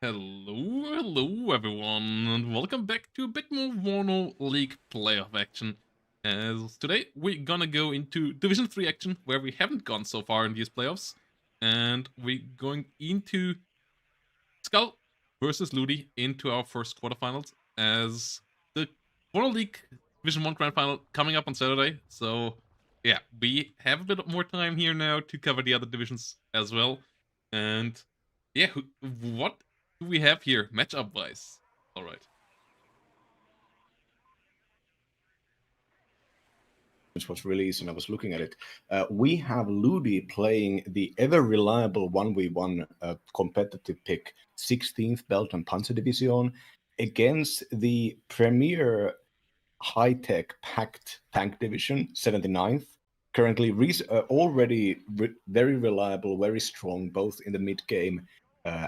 Hello everyone, and welcome back to a bit more WARNO League playoff action. As today we're gonna go into Division 3 action, where we haven't gone so far in these playoffs, and we're going into Skull versus Ludie into our first quarterfinals, as the WARNO League Division 1 Grand Final coming up on Saturday. So yeah, we have a bit more time here now to cover the other divisions as well. And yeah, what do we have here matchup wise? All right. Was released and I was looking at it. We have Ludie playing the ever reliable 1v1 competitive pick 16th Belt and Panzer Division against the premier high-tech packed tank division 79th. Currently already very reliable, very strong, both in the mid game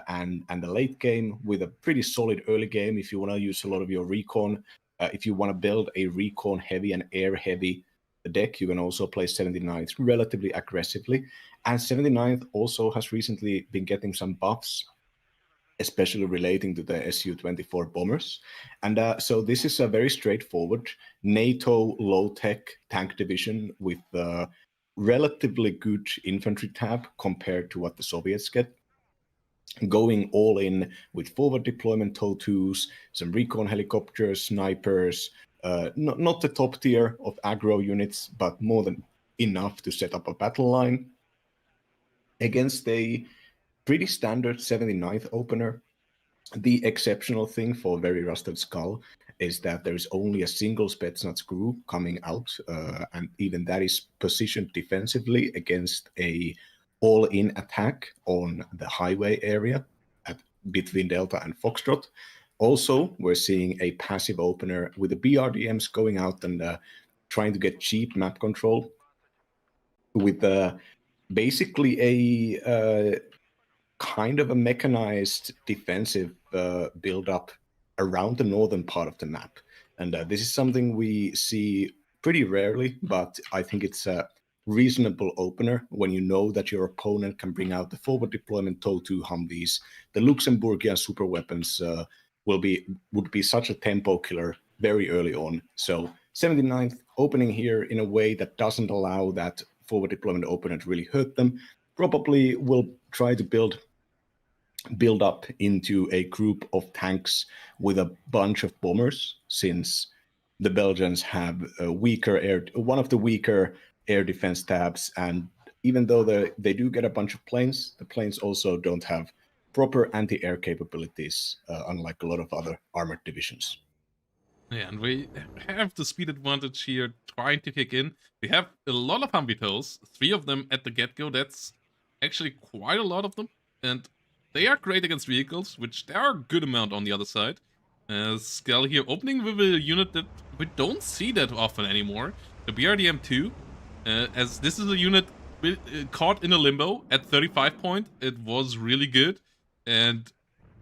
and the late game, with a pretty solid early game if you want to use a lot of your recon. If you want to build a recon heavy and air heavy deck, you can also play 79th relatively aggressively. And 79th also has recently been getting some buffs, especially relating to the Su-24 bombers. And so this is a very straightforward NATO low-tech tank division with relatively good infantry tab compared to what the Soviets get. Going all in with forward deployment TOW2s, some recon helicopters, snipers, not the top tier of aggro units, but more than enough to set up a battle line against a pretty standard 79th opener. The exceptional thing for Very Rusted Skull is that there is only a single Spetsnaz crew coming out, and even that is positioned defensively against a all-in attack on the highway area between Delta and Foxtrot. Also, we're seeing a passive opener with the BRDMs going out and trying to get cheap map control with basically a kind of a mechanized defensive build-up around the northern part of the map. And this is something we see pretty rarely, but I think it's a reasonable opener when you know that your opponent can bring out the forward deployment TOW2 Humvees. The Luxembourgian super weapons would be such a tempo killer very early on. So 79th opening here in a way that doesn't allow that forward deployment opener to really hurt them. Probably will try to build up into a group of tanks with a bunch of bombers, since the Belgians have one of the weaker air defense tabs, and even though they do get a bunch of planes, the planes also don't have proper anti-air capabilities, unlike a lot of other armored divisions. Yeah, and we have the speed advantage here trying to kick in. We have a lot of Humvee, 3 of them at the get-go. That's actually quite a lot of them. And they are great against vehicles, which there are a good amount on the other side. Skull here opening with a unit that we don't see that often anymore. The BRDM-2, as this is a unit caught in a limbo at 35 point. It was really good and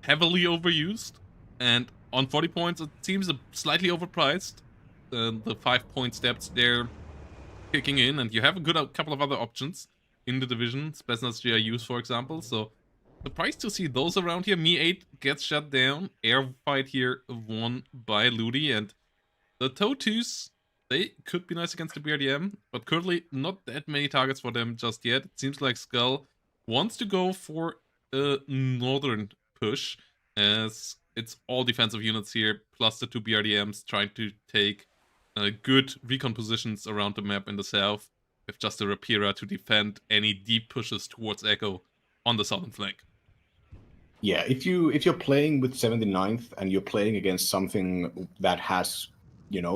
heavily overused. And on 40 points, it seems slightly overpriced. The 5-point steps there kicking in, and you have a couple of other options in the division, Spetsnaz GIUs, for example. So surprised to see those around here. Mi-8 gets shut down. Air fight here won by Ludie, and the TOW2s, they could be nice against the BRDM, but currently not that many targets for them just yet. It seems like Skull wants to go for a northern push, as it's all defensive units here, plus the 2 BRDMs trying to take good recon positions around the map in the south, with just a Rapira to defend any deep pushes towards Echo on the southern flank. Yeah, if you're playing with 79th and you're playing against something that has,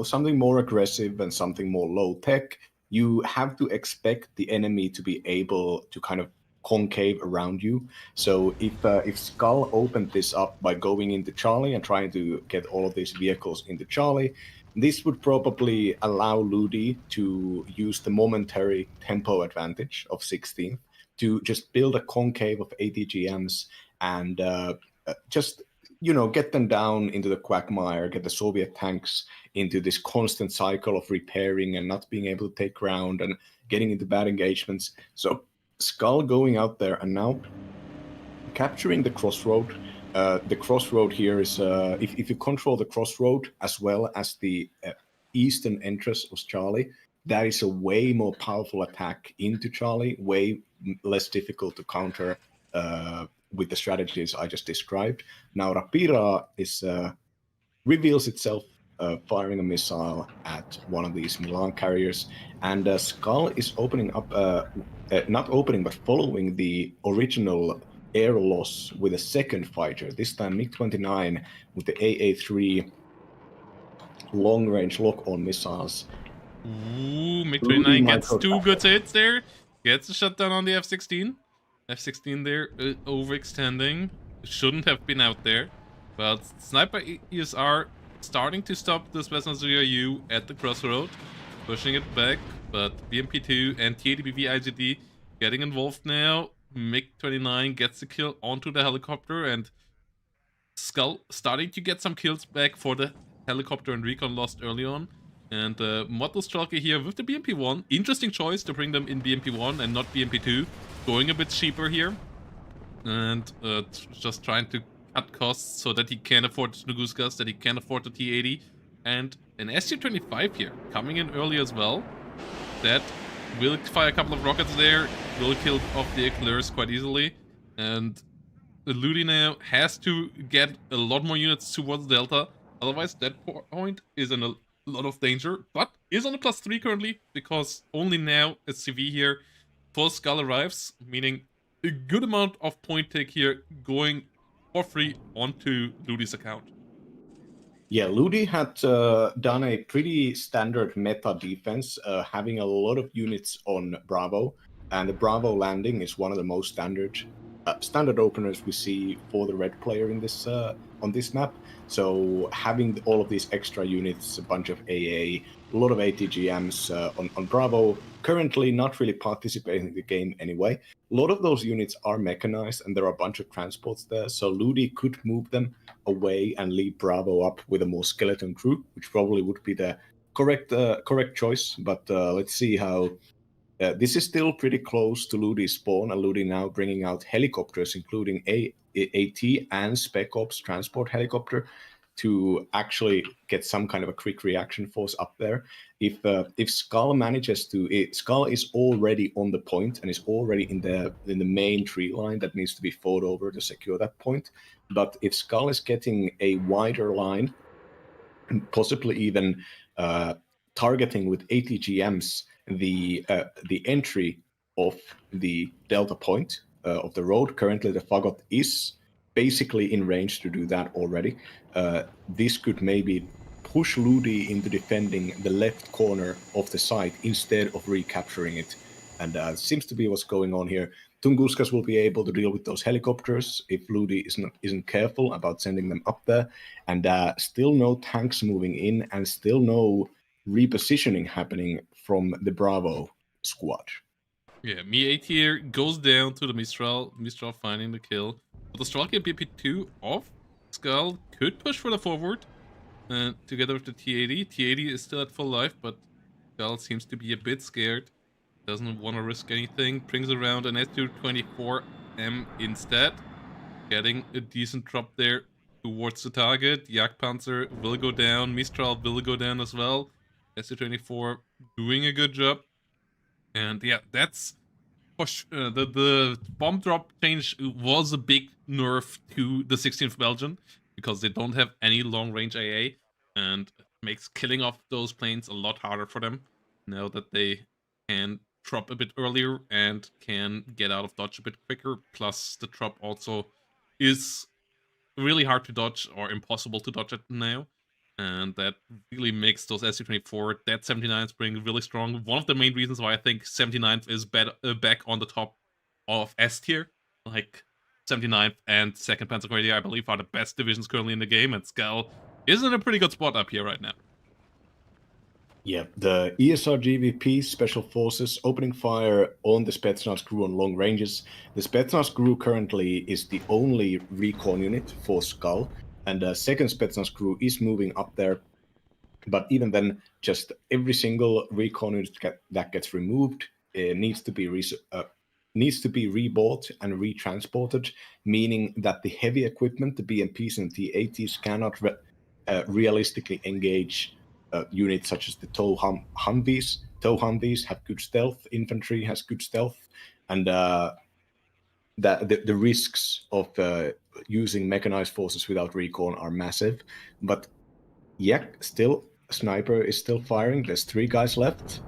something more aggressive and something more low tech, you have to expect the enemy to be able to kind of concave around you. So if Skull opened this up by going into Charlie and trying to get all of these vehicles into Charlie, this would probably allow Ludie to use the momentary tempo advantage of 16th to just build a concave of ATGMs and just get them down into the quagmire, get the Soviet tanks into this constant cycle of repairing and not being able to take ground and getting into bad engagements. So Skull going out there and now capturing the crossroad The crossroad here is, if you control the crossroad as well as the eastern entrance of Charlie, that is a way more powerful attack into Charlie, way less difficult to counter with the strategies I just described. Now Rapira is reveals itself firing a missile at one of these Milan carriers, and Skull is opening up, not opening, but following the original air loss with a second fighter, this time MiG-29 with the AA-3 long-range lock-on missiles. Ooh, MiG-29 gets 2 good hits there. Gets a shutdown on the F-16. F-16 there, overextending. Shouldn't have been out there. But Sniper ESR starting to stop this Western ZRU at the crossroad. Pushing it back, but BMP-2 and TADBV IGD getting involved now. MiG-29 gets the kill onto the helicopter, and Skull starting to get some kills back for the helicopter and recon lost early on. And Model Strelke here with the BMP-1. Interesting choice to bring them in BMP-1 and not BMP-2. Going a bit cheaper here. And just trying to cut costs so that he can afford the Tunguska, that he can afford the T-80. And an SU-25 here, coming in early as well. That will fire a couple of rockets there. Will kill off the Eclairs quite easily. And Ludie now has to get a lot more units towards Delta. Otherwise, that point is in a lot of danger, but is on a +3 currently, because only now a CV here for Skull arrives, meaning a good amount of point take here going for free onto Ludie's account. Yeah, Ludie had done a pretty standard meta defense, having a lot of units on Bravo, and the Bravo landing is one of the most standard openers we see for the red player in this on this map. So having all of these extra units, a bunch of AA, a lot of ATGMs on Bravo, currently not really participating in the game anyway. A lot of those units are mechanized, and there are a bunch of transports there, so Ludie could move them away and leave Bravo up with a more skeleton crew, which probably would be the correct choice. But let's see how. This is still pretty close to Ludie's spawn, and Ludie now bringing out helicopters, including AT and Spec Ops transport helicopter, to actually get some kind of a quick reaction force up there. If Skull manages to, Skull is already on the point and is already in the main tree line that needs to be fought over to secure that point. But if Skull is getting a wider line, possibly even targeting with ATGMs the entry of the Delta point of the road. Currently, the Fagot is basically in range to do that already. This could maybe push Ludie into defending the left corner of the site instead of recapturing it. And seems to be what's going on here. Tunguskas will be able to deal with those helicopters if Ludie isn't careful about sending them up there. And still no tanks moving in, and still no repositioning happening from the Bravo squad. Yeah, Mi-8 here goes down to the Mistral. Mistral finding the kill. But the Strelke and BP2 off. Skull could push for the forward. Together with the T-80. T-80 is still at full life, but Skull seems to be a bit scared. Doesn't want to risk anything. Brings around an S-24M instead. Getting a decent drop there towards the target. Jagdpanzer will go down. Mistral will go down as well. S-24 doing a good job. And yeah, that's the bomb drop change was a big nerf to the 16th Belgian, because they don't have any long range AA, and it makes killing off those planes a lot harder for them now that they can drop a bit earlier and can get out of dodge a bit quicker. Plus the drop also is really hard to dodge or impossible to dodge it now. And that really makes those SU-24, that 79th spring really strong. One of the main reasons why I think 79th is back on the top of S tier. Like, 79th and 2nd Panzer Grenadier, I believe, are the best divisions currently in the game, and Skull is in a pretty good spot up here right now. Yeah, the ESR GVP Special Forces opening fire on the Spetsnaz crew on long ranges. The Spetsnaz crew currently is the only recon unit for Skull, and the second Spetsnaz crew is moving up there. But even then, just every single recon unit that gets removed needs to be needs to be rebought and retransported, meaning that the heavy equipment, the BMPs and T-80s, cannot realistically engage units such as the Humvees. Tow Humvees have good stealth, infantry has good stealth, and the risks of using mechanized forces without recon are massive. But yeah, still, Sniper is still firing. There's 3 guys left.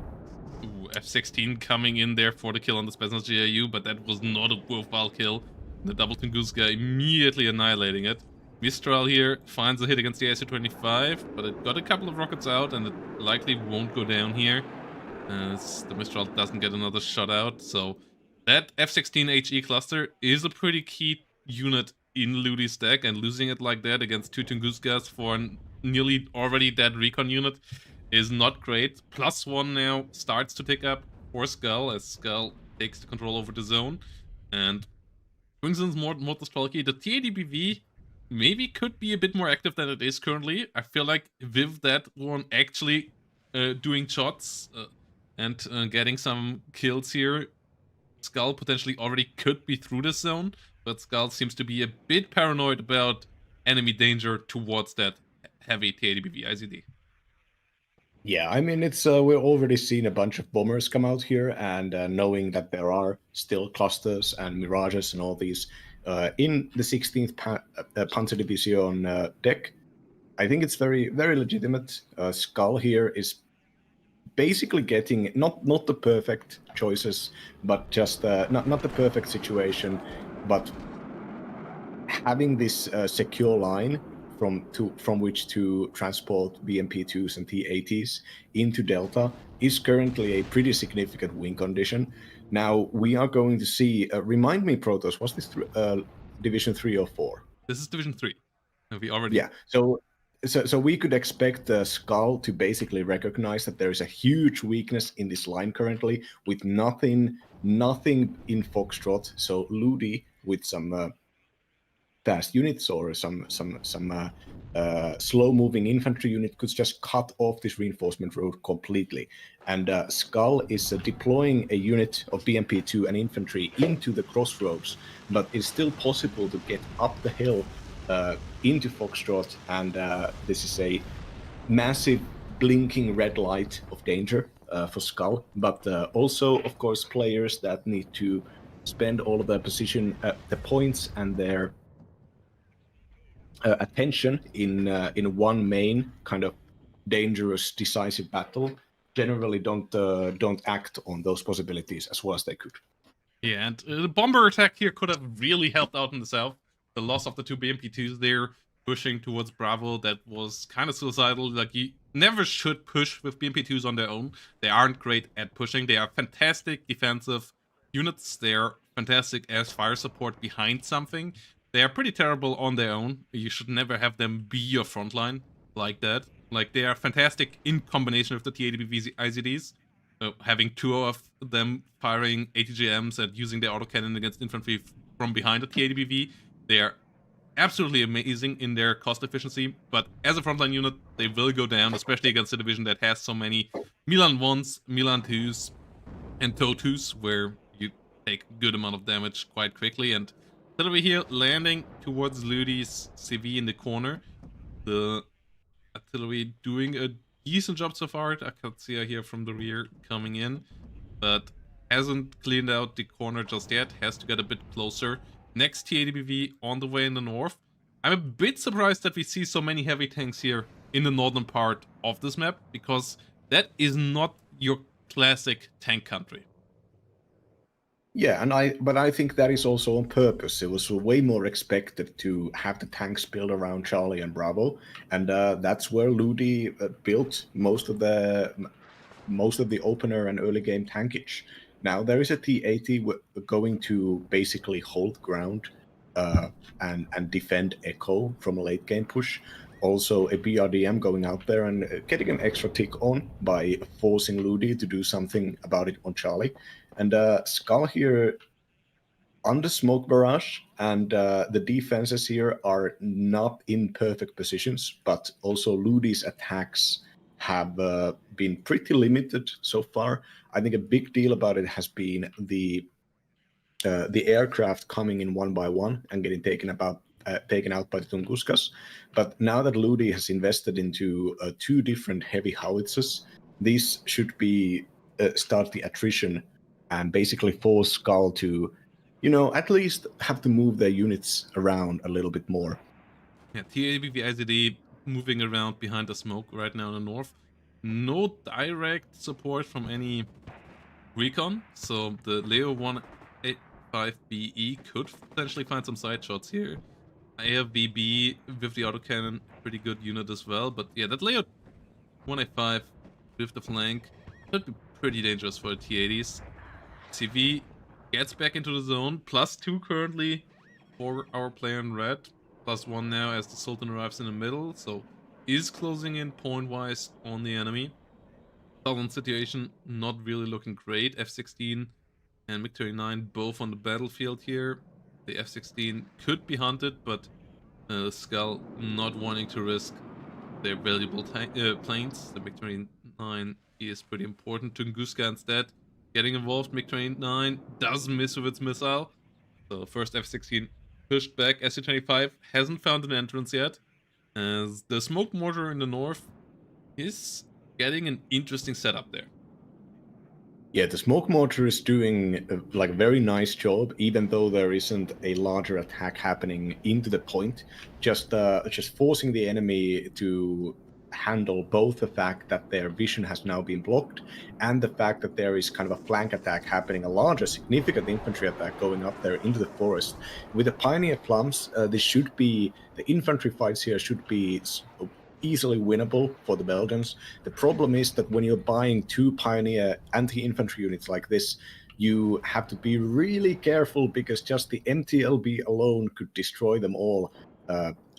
Ooh, F-16 coming in there for the kill on the Spetsnaz GIU, but that was not a worthwhile kill. The double Tunguska immediately annihilating it. Mistral here finds a hit against the IC-25, but it got a couple of rockets out, and it likely won't go down here, as the Mistral doesn't get another shot out. So that F-16 HE cluster is a pretty key unit in Ludie's deck, and losing it like that against 2 Tunguskas for a nearly already dead recon unit is not great. +1 now starts to tick up for Skull, as Skull takes the control over the zone and brings in more Motostralki. The TADBV maybe could be a bit more active than it is currently. I feel like with that one actually doing shots and getting some kills here, Skull potentially already could be through this zone, but Skull seems to be a bit paranoid about enemy danger towards that heavy TADBV ICD. Yeah, I mean, it's we've already seen a bunch of bombers come out here, and knowing that there are still clusters and mirages and all these in the 16th Panzerdivision deck, I think it's very, very legitimate. Skull here is basically getting not the perfect choices, but just not the perfect situation, but having this secure line from which to transport BMP2s and T-80s into Delta is currently a pretty significant win condition. Now we are going to see. Remind me, Protoss, was this Division 3 or 4? This is Division 3. We already... Yeah. So we could expect the Skull to basically recognize that there is a huge weakness in this line currently, with nothing in Foxtrot. So Ludie with some fast units or some slow-moving infantry unit could just cut off this reinforcement road completely. And Skull is deploying a unit of BMP2 and infantry into the crossroads, but it's still possible to get up the hill into Foxtrot, and this is a massive blinking red light of danger for Skull, but also, of course, players that need to spend all of their position, the points and their attention in one main kind of dangerous, decisive battle generally don't act on those possibilities as well as they could. Yeah, and the bomber attack here could have really helped out in the south. The loss of the 2 BMP2s there, pushing towards Bravo, that was kind of suicidal. Like, you never should push with BMP2s on their own. They aren't great at pushing. They are fantastic defensive units. They're fantastic as fire support behind something. They are pretty terrible on their own. You should never have them be your frontline like that. Like, they are fantastic in combination with the TADB ICDs. Having 2 of them firing ATGMs and using their autocannon against infantry from behind the TADBV, they are absolutely amazing in their cost efficiency, but as a frontline unit, they will go down, especially against a division that has so many Milan 1s, Milan 2s, and TOW 2s, where you take a good amount of damage quite quickly. And artillery here landing towards Ludie's CV in the corner. The artillery doing a decent job so far. Akatsia here from the rear coming in, but hasn't cleaned out the corner just yet. Has to get a bit closer. Next TADBV on the way in the north. I'm a bit surprised that we see so many heavy tanks here in the northern part of this map, because that is not your classic tank country. Yeah, but I think that is also on purpose. It was way more expected to have the tanks built around Charlie and Bravo, and that's where Ludie built most of the opener and early game tankage. Now there is a T-80 going to basically hold ground and defend Echo from a late game push. Also a BRDM going out there and getting an extra tick on by forcing Ludie to do something about it on Charlie. And Skull here under smoke barrage, and the defenses here are not in perfect positions, but also Ludie's attacks have been pretty limited so far. I think a big deal about it has been the the aircraft coming in one by one and getting taken out by the Tunguskas. But now that Ludie has invested into 2 different heavy howitzers, these should be start the attrition and basically force Skull to, at least have to move their units around a little bit more. Yeah, TABV IZD moving around behind the smoke right now in the north. No direct support from any recon, so the Leo 185BE could potentially find some side shots here. AFVB with the autocannon, pretty good unit as well, but yeah, that Leo 185 with the flank could be pretty dangerous for the T80s. CV gets back into the zone, +2 currently for our player in red, +1 now as the Sultan arrives in the middle, so is closing in point-wise on the enemy. Southern situation not really looking great. F-16 and MiG-29 both on the battlefield here. The F-16 could be hunted, but Skull not wanting to risk their valuable planes. The MiG-29 is pretty important. Tunguska instead getting involved. MiG-29 does miss with its missile. So first F-16 pushed back. Su-25 hasn't found an entrance yet, as the smoke mortar in the north is getting an interesting setup there. Yeah, the smoke mortar is doing a very nice job, even though there isn't a larger attack happening into the point. Just forcing the enemy to handle both the fact that their vision has now been blocked and the fact that there is kind of a flank attack happening, a larger, significant infantry attack going up there into the forest. With the Pioneer Plums, the infantry fights here should be easily winnable for the Belgians. The problem is that when you're buying 2 Pioneer anti-infantry units like this, you have to be really careful because just the MTLB alone could destroy them all.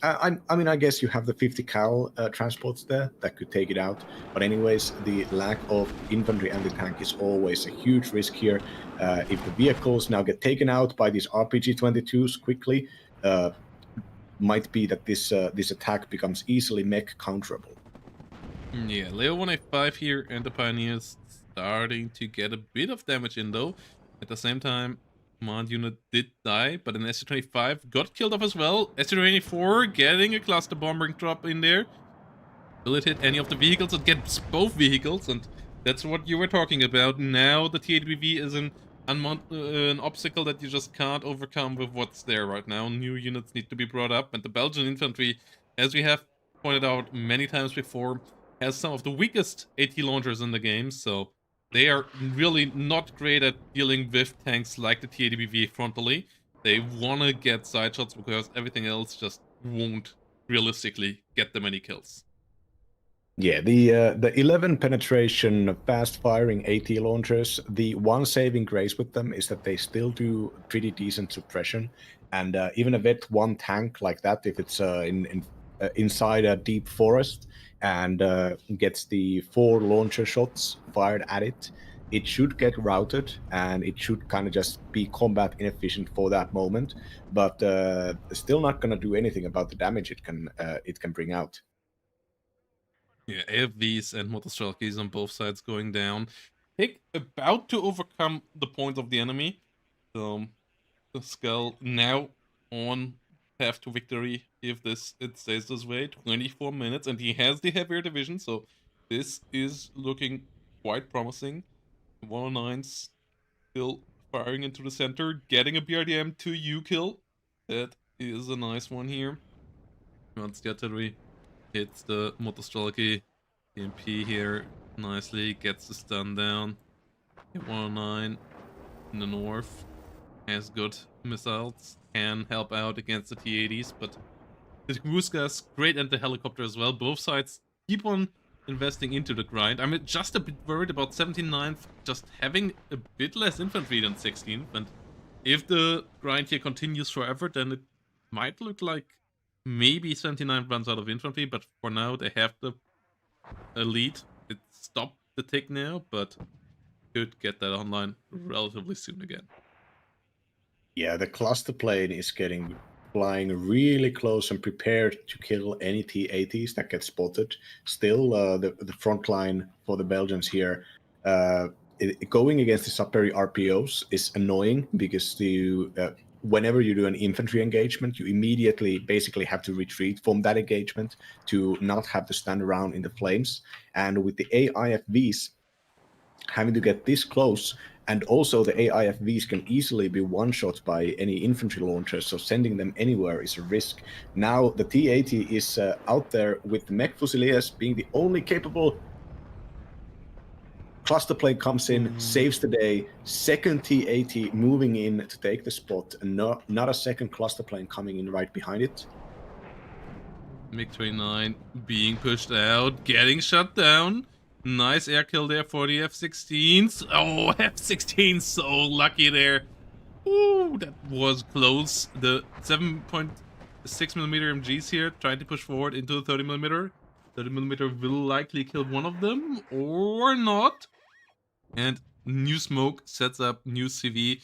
I guess you have the 50 cal transports there that could take it out. But anyways, the lack of infantry anti-tank is always a huge risk here. If the vehicles now get taken out by these RPG-22s quickly, might be that this attack becomes easily mech counterable. Yeah, Leo 185 here and the Pioneers starting to get a bit of damage in though. At the same time, command unit did die, but an Su-25 got killed off as well. Su-24 getting a cluster bombing drop in there. Will it hit any of the vehicles? It gets both vehicles, and that's what you were talking about. Now the TABV is an obstacle that you just can't overcome with what's there right now. New units need to be brought up, and the Belgian infantry, as we have pointed out many times before, has some of the weakest AT launchers in the game, so they are really not great at dealing with tanks like the TABV frontally. They want to get side shots because everything else just won't realistically get them any kills. Yeah, the 11 penetration fast firing AT launchers, the one saving grace with them is that they still do pretty decent suppression, and even a Vet 1 tank like that, if it's inside a deep forest and gets the 4 launcher shots fired at it, it should get routed and it should kind of just be combat inefficient for that moment, but still not going to do anything about the damage it can bring out. Yeah, AFVs and Motostrelkis on both sides going down. Pick about to overcome the points of the enemy. So the Skull now on path to victory if it stays this way. 24 minutes, and he has the heavier division, so this is looking quite promising. 109's still firing into the center, getting a BRDM to U kill. That is a nice one here. Once the artillery hits the Motostrelki, MP here nicely gets the stun down. 109 in the north has good missiles, can help out against the T-80s, but the Tunguska's great anti-helicopter as well. Both sides keep on investing into the grind. I'm just a bit worried about 79th just having a bit less infantry than 16th, and if the grind here continues forever, then it might look like maybe 79th runs out of infantry, but for now they have the elite. It stopped the tick now, but could get that online relatively soon again. Yeah, the cluster plane is flying really close and prepared to kill any T-80s that get spotted. Still, the front line for the Belgians here going against the sub-berry RPOs is annoying because whenever you do an infantry engagement, you immediately basically have to retreat from that engagement to not have to stand around in the flames. And with the AIFVs having to get this close, and also the AIFVs can easily be one-shot by any infantry launchers, so sending them anywhere is a risk. Now the T-80 is out there with the Mech Fusiliers being the only capable. Cluster plane comes in, saves the day. Second T-80 moving in to take the spot, and not a second cluster plane coming in right behind it. MiG-29 being pushed out, getting shut down. Nice air kill there for the F-16s. Oh, F-16 so lucky there. Ooh, that was close. The 7.6mm MGs here trying to push forward into the 30mm. 30mm will likely kill one of them, or not. And new smoke sets up new CV.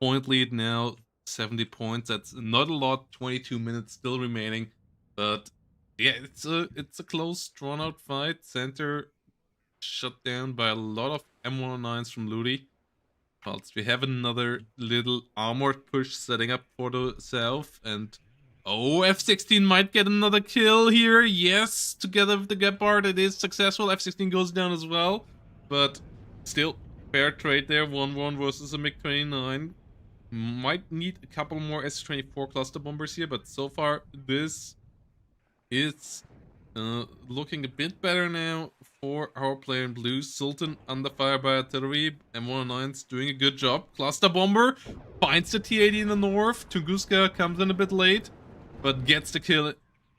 Point lead now, 70 points. That's not a lot. 22 minutes still remaining. But yeah, it's a close, drawn-out fight. Center shut down by a lot of M109s from Ludie. Whilst we have another little armored push setting up for the south, and F-16 might get another kill here. Yes, together with the Gepard, it is successful. F-16 goes down as well, but still fair trade there. 1-1 versus a MiG-29. Might need a couple more S-24 cluster bombers here, but so far this is looking a bit better now for our player in blue. Sultan under fire by artillery. M109's doing a good job. Cluster bomber finds the T-80 in the north. Tunguska comes in a bit late, but gets the kill.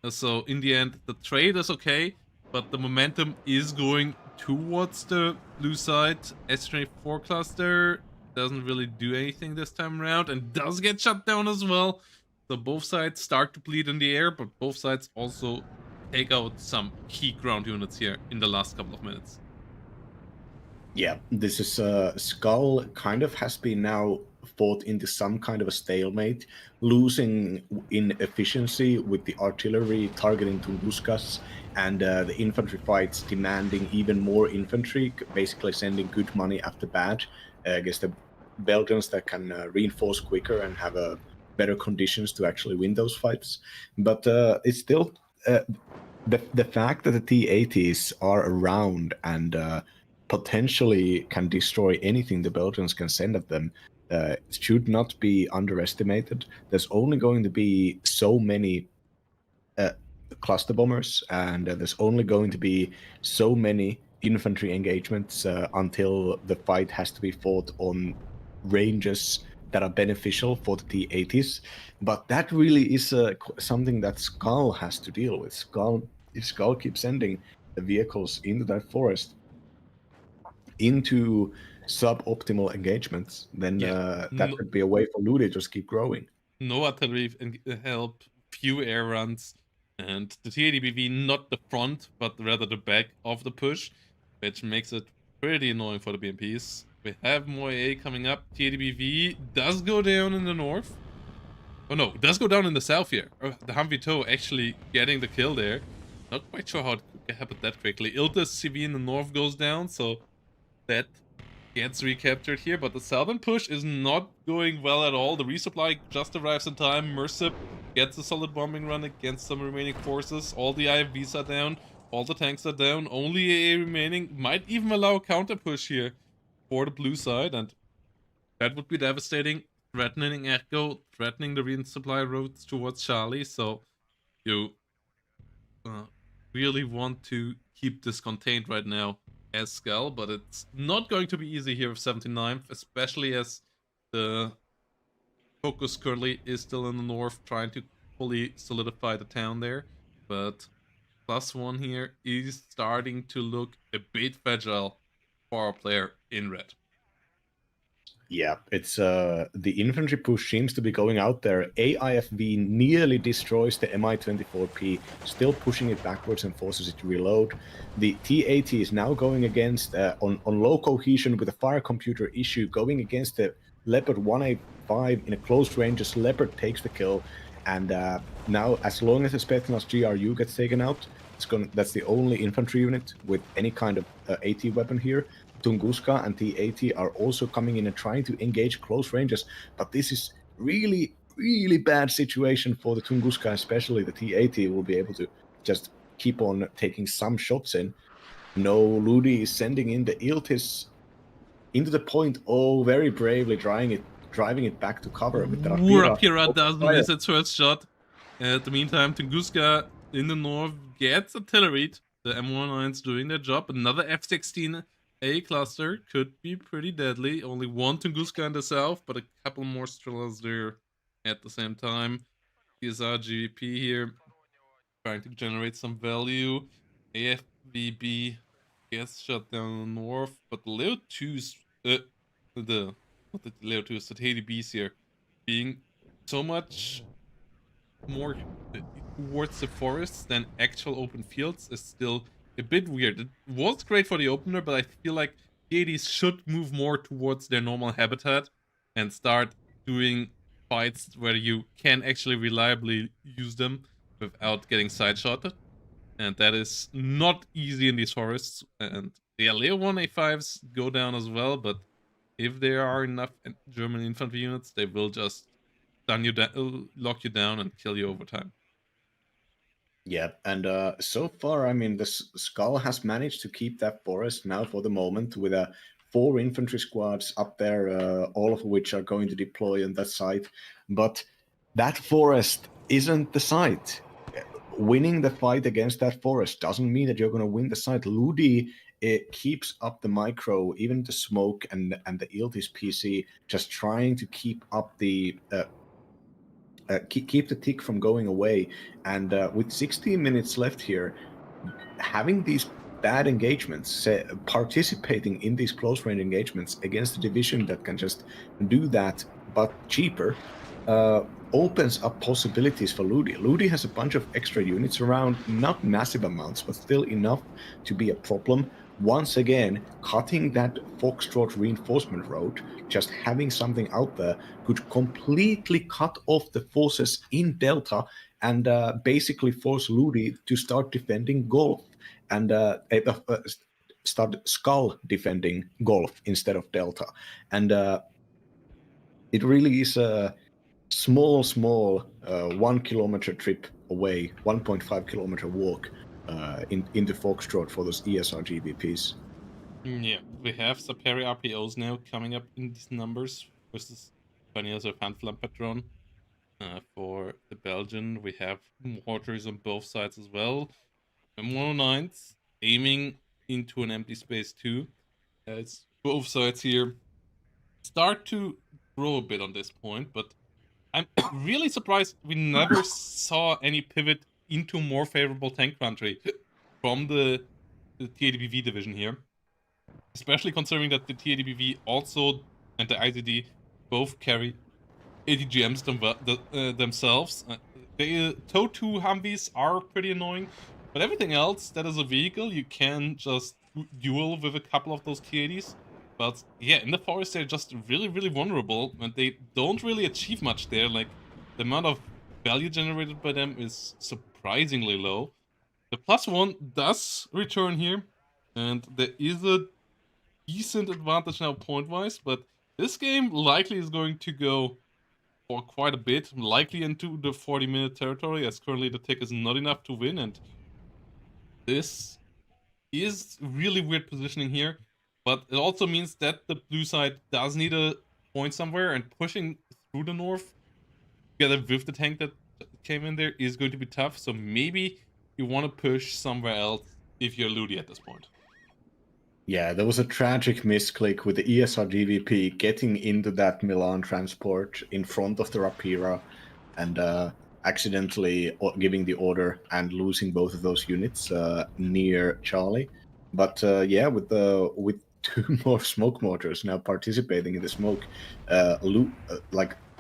So in the end, the trade is okay, but the momentum is going towards the blue side. S-24 cluster doesn't really do anything this time around and does get shut down as well. So both sides start to bleed in the air, but both sides also take out some key ground units here in the last couple of minutes. Yeah, this is Skull kind of has been now fought into some kind of a stalemate, losing in efficiency with the artillery targeting Tunguskas and the infantry fights demanding even more infantry, basically sending good money after bad against the Belgians that can reinforce quicker and have better conditions to actually win those fights. But it's still the fact that the T-80s are around and potentially can destroy anything the Belgians can send at them should not be underestimated. There's only going to be so many cluster bombers, and there's only going to be so many infantry engagements until the fight has to be fought on ranges that are beneficial for the T-80s. But that really is something that Skull has to deal with. If Skull keeps sending the vehicles into that forest, into suboptimal engagements, then that could be a way for Ludie to just keep growing. No artillery help, few air runs, and the T-80BV not the front, but rather the back of the push, which makes it pretty annoying for the BMPs. We have more AA coming up. T-80BV does go down in the north. Oh no, it does go down in the south here. The Humvee TOW actually getting the kill there. Not quite sure how it could happen that quickly. Ilta's CV in the north goes down, so that gets recaptured here. But the southern push is not going well at all. The resupply just arrives in time. Mercip gets a solid bombing run against some remaining forces. All the IFVs are down. All the tanks are down. Only AA remaining. Might even allow a counter push here for the blue side, and that would be devastating. Threatening Echo, threatening the resupply routes towards Charlie. So you really want to keep this contained right now as Skull, but it's not going to be easy here with 79th, especially as the focus currently is still in the north, trying to fully solidify the town there. But +1 here is starting to look a bit fragile for our player in red. Yeah, it's the infantry push seems to be going out there. AIFV nearly destroys the Mi-24P, still pushing it backwards and forces it to reload. The T-80 is now going against, on low cohesion with a fire computer issue, going against the Leopard 185 in a close range as Leopard takes the kill. And now, as long as the Spetsnaz GRU gets taken out, that's the only infantry unit with any kind of AT weapon here. Tunguska and T80 are also coming in and trying to engage close ranges, but this is really, really bad situation for the Tunguska, especially the T80 will be able to just keep on taking some shots in. No, Ludie is sending in the Iltis into the point, very bravely driving it back to cover with the Rapira. Rapira doesn't miss its first shot. At the meantime, Tunguska in the north gets artilleried. The M19's doing their job. Another F-16A cluster could be pretty deadly. Only one Tunguska in the south, but a couple more Strellas there at the same time. PSR GVP here trying to generate some value. AFVB gets shut down north, but the Leo 2's not the Leo 2's, the TDBs here being so much more towards the forests than actual open fields is still a bit weird. It was great for the opener, but I feel like TDs should move more towards their normal habitat and start doing fights where you can actually reliably use them without getting side-shotted. And that is not easy in these forests. And the Leo 1A5s go down as well, but if there are enough German infantry units, they will just stun you down, lock you down, and kill you over time. Yeah, and so far, I mean, the Skull has managed to keep that forest now for the moment with 4 infantry squads up there, all of which are going to deploy on that site. But that forest isn't the site. Winning the fight against that forest doesn't mean that you're going to win the site. Ludie, it keeps up the micro, even the smoke and the Iltis PC, just trying to keep up the keep the tick from going away. And with 16 minutes left here, having these bad engagements, participating in these close range engagements against a division that can just do that but cheaper, opens up possibilities for Ludie. Ludie has a bunch of extra units around, not massive amounts, but still enough to be a problem. Once again, cutting that Foxtrot reinforcement road, just having something out there could completely cut off the forces in Delta and basically force Ludie to start defending Golf and start Skull defending Golf instead of Delta. And it really is a small 1 kilometer trip away, 1.5 kilometer walk into Foxtrot for those ESR GBPs. Yeah, we have Saperi RPOs now coming up in these numbers versus Pioneers of Handflam Patron. For the Belgian, we have mortars on both sides as well. M109s aiming into an empty space too. It's both sides here start to grow a bit on this point, but I'm really surprised we never saw any pivot into more favorable tank country from the TADBV division here. Especially considering that the TADBV also and the IZD both carry ATGMs themselves. The Tow 2 Humvees are pretty annoying, but everything else that is a vehicle you can just duel with a couple of those T80s. But yeah, in the forest they're just really, really vulnerable, and they don't really achieve much there. Like, the amount of value generated by them is surprisingly low. The +1 does return here, and there is a decent advantage now point-wise, but this game likely is going to go for quite a bit, likely into the 40-minute territory, as currently the tick is not enough to win, and this is really weird positioning here, but it also means that the blue side does need a point somewhere, and pushing through the north together with the tank that came in there is going to be tough, so maybe you want to push somewhere else if you're Ludie at this point. Yeah, there was a tragic misclick with the ESR GVP getting into that Milan transport in front of the Rapira and accidentally giving the order and losing both of those units near Charlie. But yeah, with 2 more smoke mortars now participating in the smoke,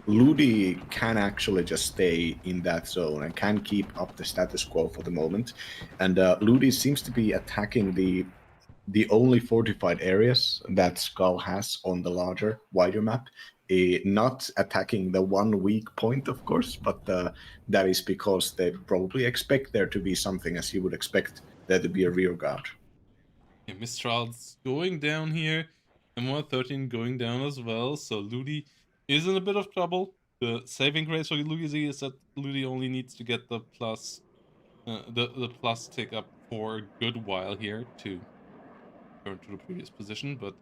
Ludie can actually just stay in that zone and can keep up the status quo for the moment. And Ludie seems to be attacking the only fortified areas that Skull has on the larger, wider map, not attacking the one weak point, of course, but that is because they probably expect there to be something, as you would expect there to be a rear guard. Yeah, Mistral's going down here. M113 going down as well. So Ludie is in a bit of trouble. The saving grace for Ludie is that Ludie only needs to get the plus the plus tick up for a good while here to turn to the previous position, but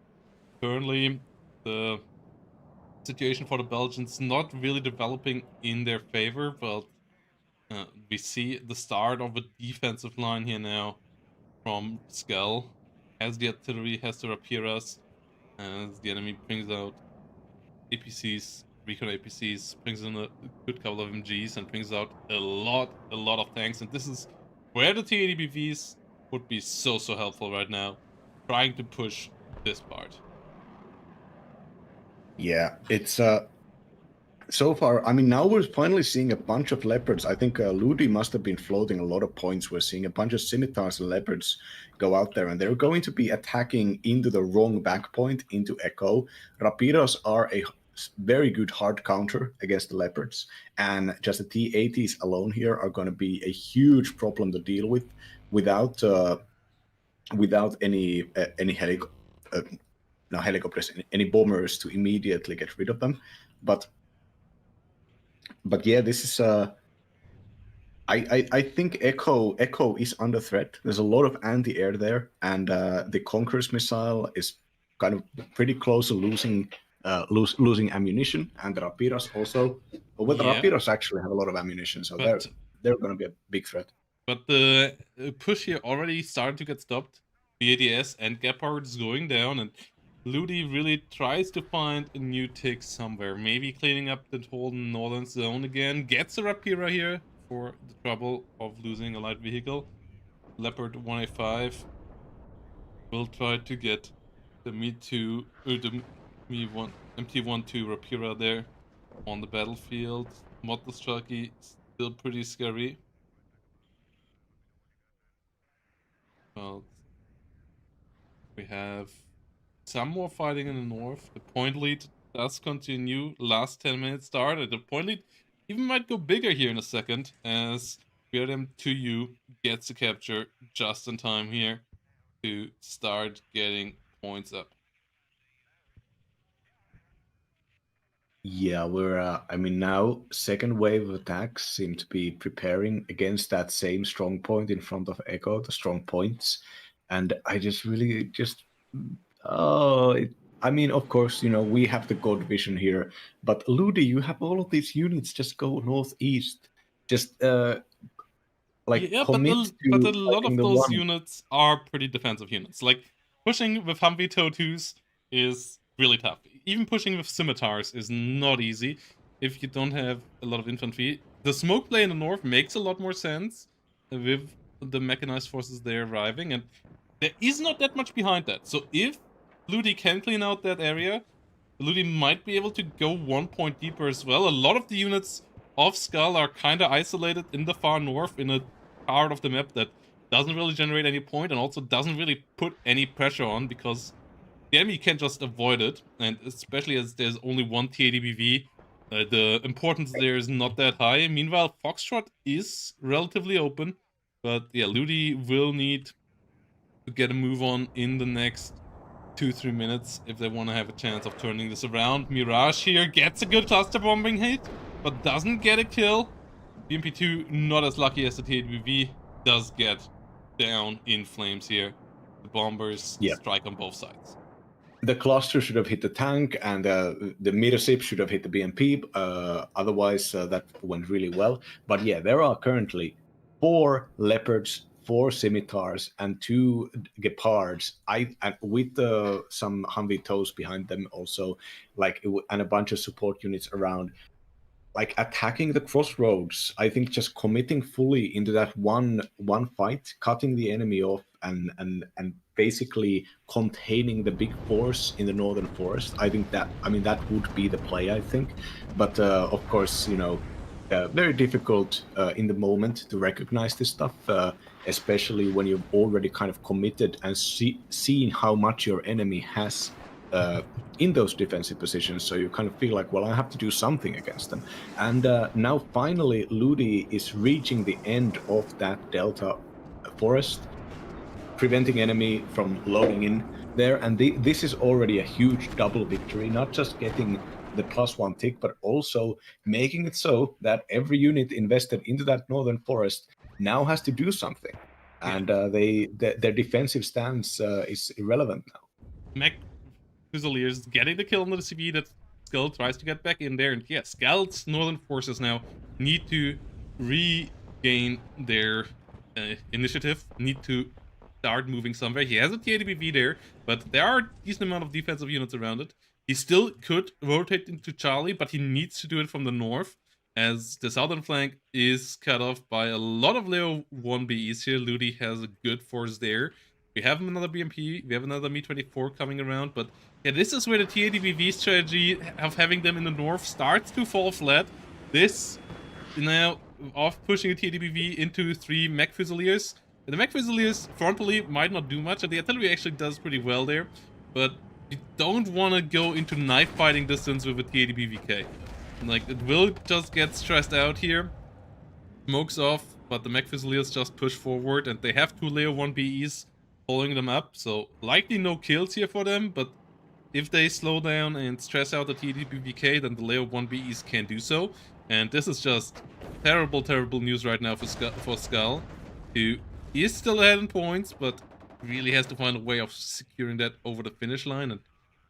currently the situation for the Belgians not really developing in their favor, but we see the start of a defensive line here now from Skell. Has the artillery, has the rapiers, as the enemy brings out APCs, recon APCs, brings in a good couple of MGs, and brings out a lot of tanks. And this is where the T80BVs would be so helpful right now, trying to push this part. Yeah, it's so far, I mean, now we're finally seeing a bunch of leopards. I think Ludie must have been floating a lot of points. We're seeing a bunch of scimitars and leopards go out there, and they're going to be attacking into the wrong back point, into Echo. Rapiras are a very good hard counter against the leopards, and just the T80s alone here are going to be a huge problem to deal with without any helicopters, any bombers to immediately get rid of them. But yeah, this is I think Echo is under threat. There's a lot of anti-air there, and the Conqueror's missile is kind of pretty close to losing ammunition, and the Rapiras also. Well, the Rapiras actually have a lot of ammunition, so they're going to be a big threat. But the push here already started to get stopped. BADS and Gepard is going down, and Ludie really tries to find a new tick somewhere. Maybe cleaning up the whole northern zone again. Gets a Rapira here for the trouble of losing a light vehicle. Leopard 185 will try to get the Me-2, the Me-1, MT-12 Rapira there on the battlefield. Model Strelky still pretty scary. Well, we have some more fighting in the north. The point lead does continue. Last 10 minutes started. The point lead even might go bigger here in a second, as BRM2U gets a capture just in time here to start getting points up. Yeah, we're, I mean, now second wave of attacks seem to be preparing against that same strong point in front of Echo, the strong points. And I just really I mean, of course, you know, we have the God vision here, but Ludie, you have all of these units just go northeast. Just, like, Yeah, commit but to a lot fighting of the those one. units are pretty defensive units. Like, pushing with Humvee TOW2s is really tough. Even pushing with scimitars is not easy if you don't have a lot of infantry. The smoke play in the north makes a lot more sense with the mechanized forces there arriving, and there is not that much behind that. So if Ludie can clean out that area, Ludie might be able to go 1 point deeper as well. A lot of the units of Skull are kind of isolated in the far north in a part of the map that doesn't really generate any point and also doesn't really put any pressure on, because the enemy can just avoid it, and especially as there's only one T80BV, the importance there is not that high. Meanwhile, Foxtrot is relatively open, but yeah, Ludie will need to get a move on in the next 2-3 minutes if they want to have a chance of turning this around. Mirage here gets a good cluster bombing hit, but doesn't get a kill. BMP2 not as lucky as the T8BV, does get down in flames here. The bombers strike on both sides. The cluster should have hit the tank, and the Mirasip should have hit the BMP. Otherwise, that went really well. But yeah, there are currently 4 leopards, 4 scimitars, and 2 gepards. With some Humvee tows behind them also, and a bunch of support units around. Like, attacking the crossroads, I think just committing fully into that one fight, cutting the enemy off, and basically containing the big force in the northern forest. I think that would be the play, I think. But of course, you know, very difficult in the moment to recognize this stuff, especially when you've already kind of committed and seen how much your enemy has in those defensive positions. So you kind of feel like, well, I have to do something against them. And now finally, Ludie is reaching the end of that delta forest. preventing enemy from loading in there. And this is already a huge double victory, not just getting the +1 tick, but also making it so that every unit invested into that northern forest now has to do something. And their defensive stance is irrelevant now. Mech Fusiliers getting the kill on the CV that Skull tries to get back in there. And yeah, Skull's northern forces now need to regain their initiative, need to start moving somewhere. He has a TADBV there, but there are a decent amount of defensive units around it. He still could rotate into Charlie, but he needs to do it from the north, as the southern flank is cut off by a lot of Leo 1Bs here. Ludie has a good force there. We have another BMP, we have another Mi-24 coming around, but yeah, this is where the TADBV strategy of having them in the north starts to fall flat. This now of pushing a TADBV into 3 Mech Fusiliers. The Mech Fusiliers frontally might not do much, and the artillery actually does pretty well there, but you don't want to go into knife fighting distance with a TADBVK. Like, it will just get stressed out here. Smokes off, but the Mech Fusiliers just push forward, and they have 2 Leo 1BEs following them up, so likely no kills here for them, but if they slow down and stress out the TDBVK, then the Leo 1BEs can do so. And this is just terrible, terrible news right now for Skull, who is still ahead in points, but really has to find a way of securing that over the finish line. And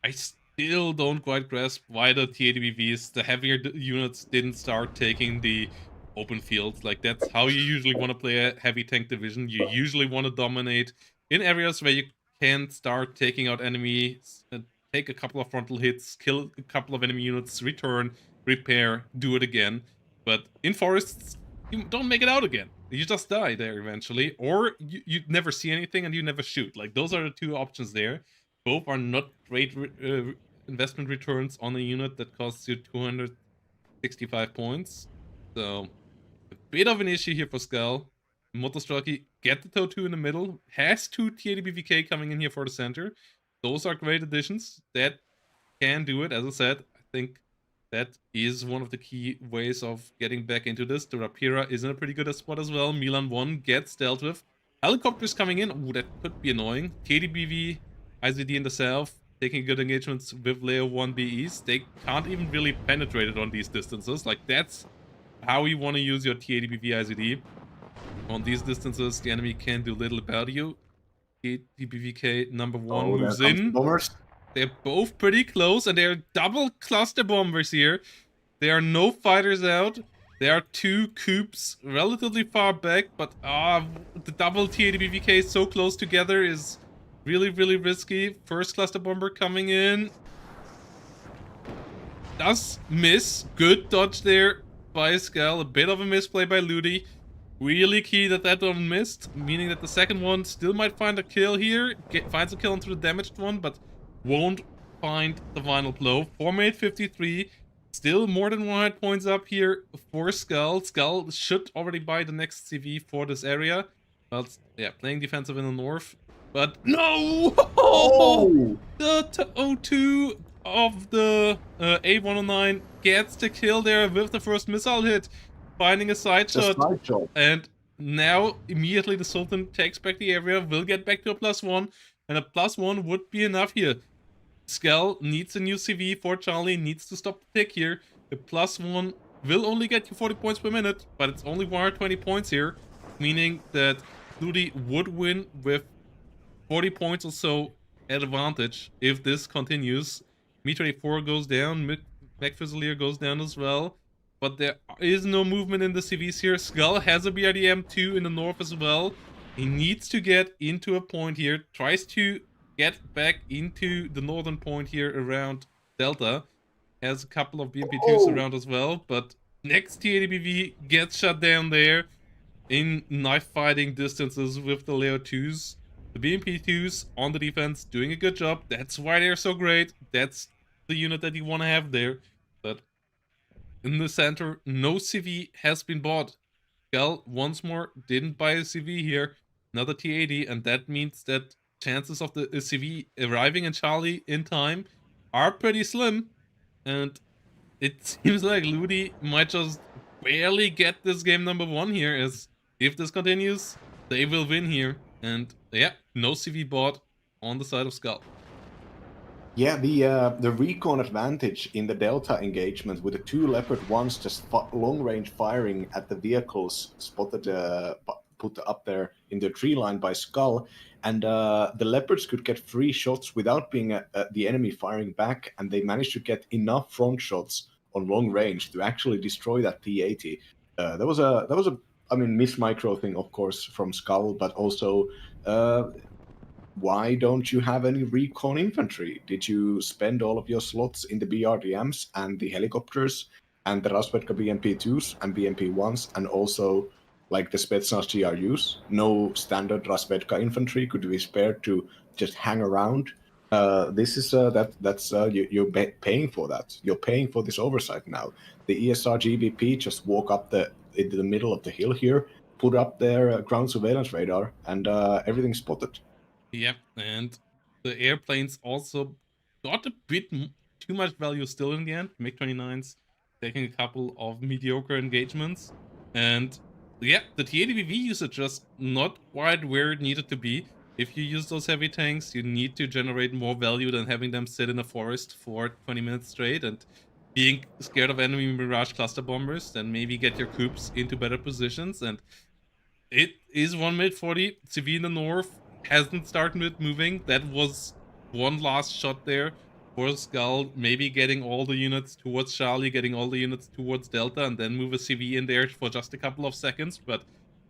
I still don't quite grasp why the TADBVs, the heavier units, didn't start taking the open fields. Like, that's how you usually want to play a heavy tank division. You usually want to dominate in areas where you can start taking out enemies, take a couple of frontal hits, kill a couple of enemy units, return, repair, do it again. But in forests, you don't make it out again. You just die there eventually, or you never see anything and you never shoot. Like, those are the 2 options there. Both are not great investment returns on a unit that costs you 265 points. So, a bit of an issue here for Skull. Motostraki, get the TOW 2 in the middle, has 2 TADBVK coming in here for the center. Those are great additions. That can do it. As I said, I think that is one of the key ways of getting back into this. The Rapira is in a pretty good spot as well. Milan 1 gets dealt with. Helicopters coming in. Ooh, that could be annoying. TADBV, IZD in the south, taking good engagements with Leo 1BEs. They can't even really penetrate it on these distances. Like, that's how you want to use your TADBV IZD. On these distances, the enemy can do little about you. TBVK number 1 moves in. They're both pretty close, and they're double cluster bombers here. There are no fighters out. There are 2 coops relatively far back, but the double TADBVK so close together is really, really risky. First cluster bomber coming in. Does miss. Good dodge there by Skull. A bit of a misplay by Ludie. Really key that one missed, meaning that the second one still might find a kill here. Finds a kill onto the damaged one, but won't find the final blow. Formate 53. Still more than 100 points up here for Skull. Skull should already buy the next CV for this area. But yeah, playing defensive in the north. But no! Oh! The TOW of the A109 gets the kill there with the first missile hit. Finding a side shot. And now immediately the Sultan takes back the area, will get back to a +1, and a +1 would be enough here. Skull needs a new CV for Charlie, needs to stop the tick here. The +1 will only get you 40 points per minute, but it's only 120 points here, meaning that Ludie would win with 40 points or so advantage if this continues. Mi-24 goes down, Mech Fusilier goes down as well. But there is no movement in the CVs here. Skull has a BRDM-2 in the north as well. He needs to get into a point here. Tries to get back into the northern point here around Delta. Has a couple of BMP-2s around as well. But next TADBV gets shut down there in knife fighting distances with the Leo 2s. The BMP-2s on the defense doing a good job. That's why they're so great. That's the unit that you want to have there. But in the center, no CV has been bought. Skull, once more, didn't buy a CV here. Another T80, and that means that chances of the CV arriving in Charlie in time are pretty slim. And it seems like Ludie might just barely get this game number 1 here, as if this continues, they will win here. And Yeah, no CV bot on the side of Skull. Yeah, the recon advantage in the Delta engagement with the two Leopard ones just long range firing at the vehicles spotted put up there in the tree line by Skull, and the Leopards could get free shots without being the enemy firing back, and they managed to get enough front shots on long range to actually destroy that T-80. That was a I mean miss micro thing of course from Skull, but also. Why don't you have any recon infantry? Did you spend all of your slots in the BRDMs and the helicopters and the Raspetka BMP2s and BMP1s and also like the Spetsnaz GRUs? No standard Raspetka infantry could be spared to just hang around. This is you're paying for that. You're paying for this oversight now. The ESR GBP just walk up into the middle of the hill here, put up their ground surveillance radar, and everything's spotted. Yep, and the airplanes also got a bit too much value still in the end. MiG-29s taking a couple of mediocre engagements. And yeah, the T-80BV usage just not quite where it needed to be. If you use those heavy tanks, you need to generate more value than having them sit in a forest for 20 minutes straight and being scared of enemy Mirage cluster bombers. Then maybe get your coops into better positions. And it is 1 minute 40. CV in the north hasn't started moving. That was one last shot there for Skull. Maybe getting all the units towards Charlie, getting all the units towards Delta, and then move a CV in there for just a couple of seconds. But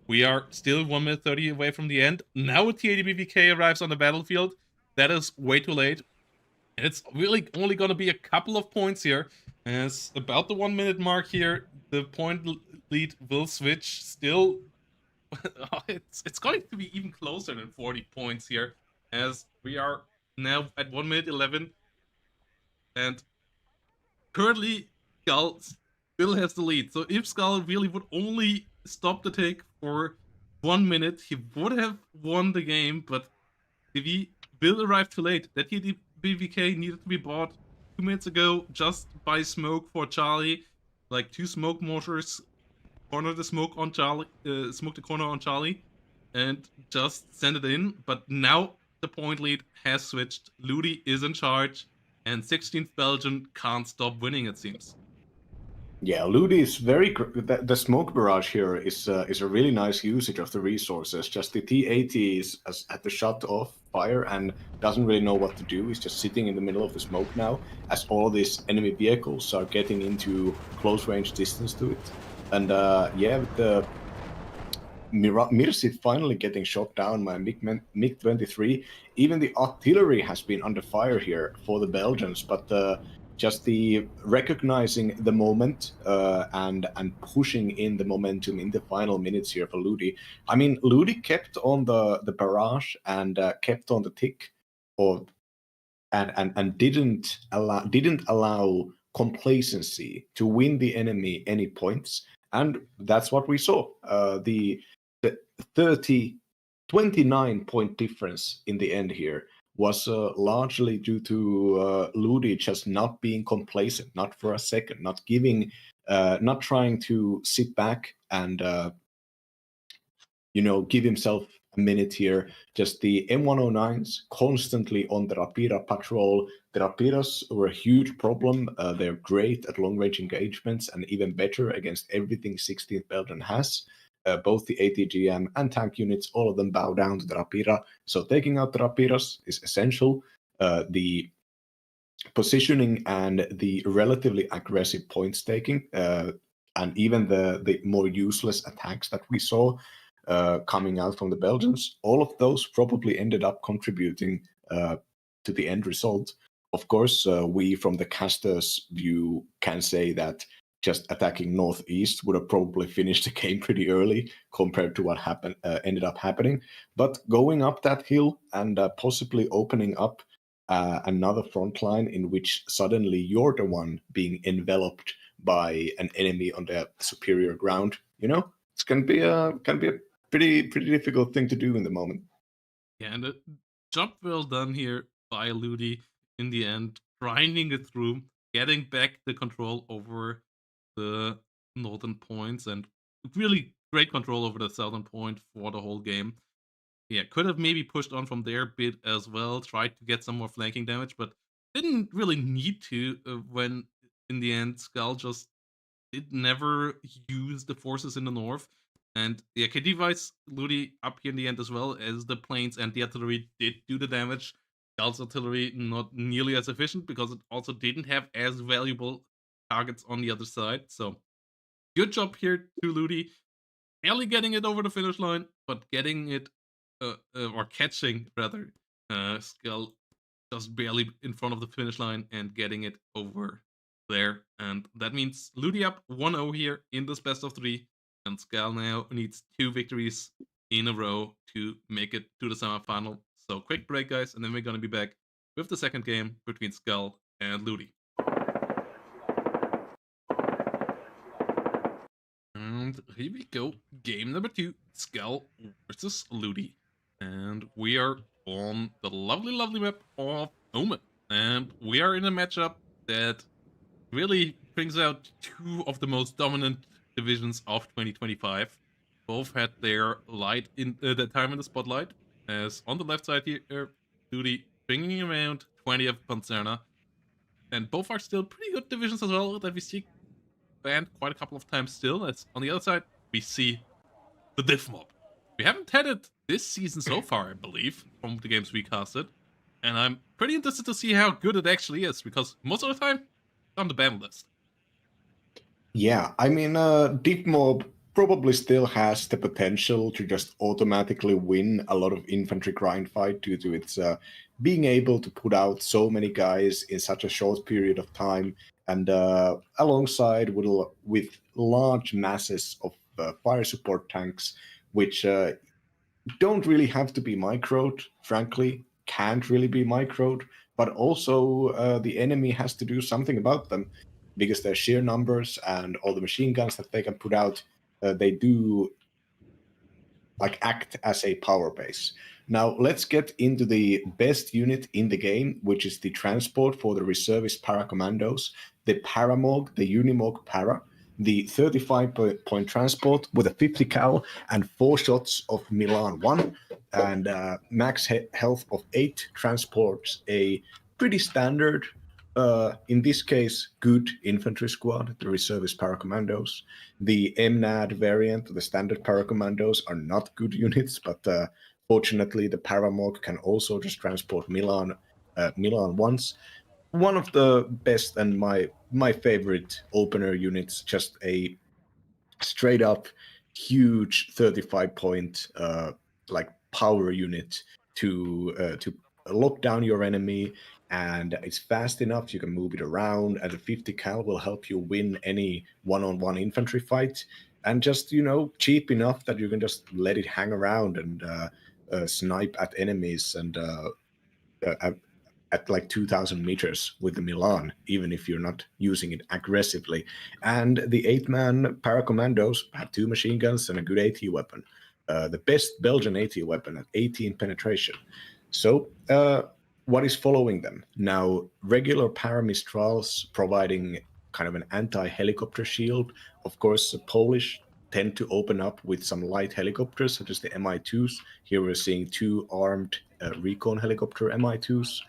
we are still 1 minute 30 away from the end. Now a T-80BVK arrives on the battlefield. That is way too late. And it's really only going to be a couple of points here. As about the 1 minute mark here, the point lead will switch. Still it's going to be even closer than 40 points here, as we are now at 1 minute 11, and currently Skull still has the lead. So if Skull really would only stop the take for 1 minute, he would have won the game, but TV will arrive too late. That BVK needed to be bought 2 minutes ago just by smoke for Charlie. Like 2 smoke mortars corner the smoke on Charlie, smoke the corner on Charlie, and just send it in. But now the point lead has switched. Ludie is in charge, and 16th Belgian can't stop winning. It seems. Yeah, Ludie is the smoke barrage here is a really nice usage of the resources. Just the T-80 is at the shut off fire and doesn't really know what to do. He's just sitting in the middle of the smoke now, as all these enemy vehicles are getting into close range distance to it. And yeah, with the Mirsid finally getting shot down by MiG-23. Even the artillery has been under fire here for the Belgians, but just the recognizing the moment and pushing in the momentum in the final minutes here for Ludie. I mean, Ludie kept on the barrage and kept on the tick, or and didn't allow complacency to win the enemy any points, and that's what we saw. The 29 point difference in the end here was largely due to Ludie just not being complacent, not for a second, not trying to sit back and give himself a minute here. Just the M109s constantly on the Rapira patrol. The Rapiras were a huge problem. They're great at long-range engagements and even better against everything 16th Belgian has. Both the ATGM and tank units, all of them bow down to the Rapira. So taking out the Rapiras is essential. The positioning and the relatively aggressive points taking, and even the more useless attacks that we saw coming out from the Belgians, all of those probably ended up contributing to the end result. Of course, we from the caster's view can say that just attacking northeast would have probably finished the game pretty early compared to what ended up happening. But going up that hill and possibly opening up another front line in which suddenly you're the one being enveloped by an enemy on their superior ground, it's gonna be a pretty difficult thing to do in the moment. Yeah, and a job well done here by Ludie in the end, grinding it through, getting back the control over the northern points, and really great control over the southern point for the whole game. yeah, could have maybe pushed on from their bit as well, tried to get some more flanking damage, but didn't really need to when in the end Skull just did never use the forces in the north. And yeah, KD Vice, Ludie up here in the end as well, as the planes and the artillery did do the damage. Skull's artillery not nearly as efficient because it also didn't have as valuable targets on the other side. So good job here to Ludie. Barely getting it over the finish line, but getting it, or catching rather, Skull just barely in front of the finish line and getting it over there. And that means Ludie up 1-0 here in this best of 3. And Skull now needs 2 victories in a row to make it to the semifinal. So quick break, guys, and then we're going to be back with the second game between Skull and Ludie. And here we go. Game number 2, Skull versus Ludie. And we are on the lovely, lovely map of Omen. And we are in a matchup that really brings out 2 of the most dominant divisions of 2025. Both had their light in the time in the spotlight. As on the left side here, Ludie bringing around 20th Panzerna. And both are still pretty good divisions as well that we see banned quite a couple of times still. As on the other side, we see the diff mob. We haven't had it this season so far, I believe, from the games we casted. And I'm pretty interested to see how good it actually is, because most of the time, it's on the ban list. Yeah, I mean, Deep Mob probably still has the potential to just automatically win a lot of infantry grind fight due to its being able to put out so many guys in such a short period of time, and alongside with large masses of fire support tanks, which don't really have to be microed, frankly, can't really be microed, but also the enemy has to do something about them because their sheer numbers and all the machine guns that they can put out, they do like act as a power base. Now let's get into the best unit in the game, which is the transport for the reservist para commandos, the Paramog, the Unimog Para, the 35-point transport with a 50 cal and 4 shots of Milan 1, and max health of 8 transports, a pretty standard, in this case, good infantry squad, the reservist paracommandos. The MNAD variant, the standard paracommandos, are not good units, but fortunately the Paramog can also just transport Milan once. One of the best and my favorite opener units, just a straight up huge 35-point like power unit to lock down your enemy, and it's fast enough you can move it around, and the 50 cal will help you win any one-on-one infantry fight, and just cheap enough that you can just let it hang around and snipe at enemies and at like 2,000 meters with the Milan, even if you're not using it aggressively. And the 8-man paracommandos have 2 machine guns and a good AT weapon. The best Belgian AT weapon at 18 penetration. So, what is following them? Now, regular paramistrals providing kind of an anti-helicopter shield. Of course, the Polish tend to open up with some light helicopters, such as the Mi-2s. Here we're seeing 2 armed recon helicopter Mi-2s.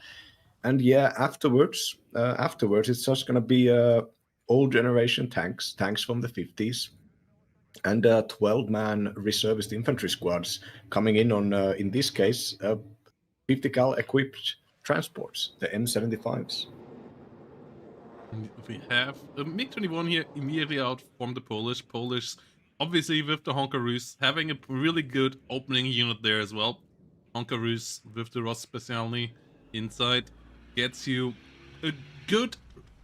And yeah, afterwards, it's just gonna be old generation tanks from the 50s, and 12-man reservist infantry squads coming in on, in this case, 50 cal equipped transports, the M75s. We have a MiG-21 here immediately out from the Polish. Polish, obviously with the Honkaroos, having a really good opening unit there as well. Honkaroos with the Ross Specialny inside gets you a good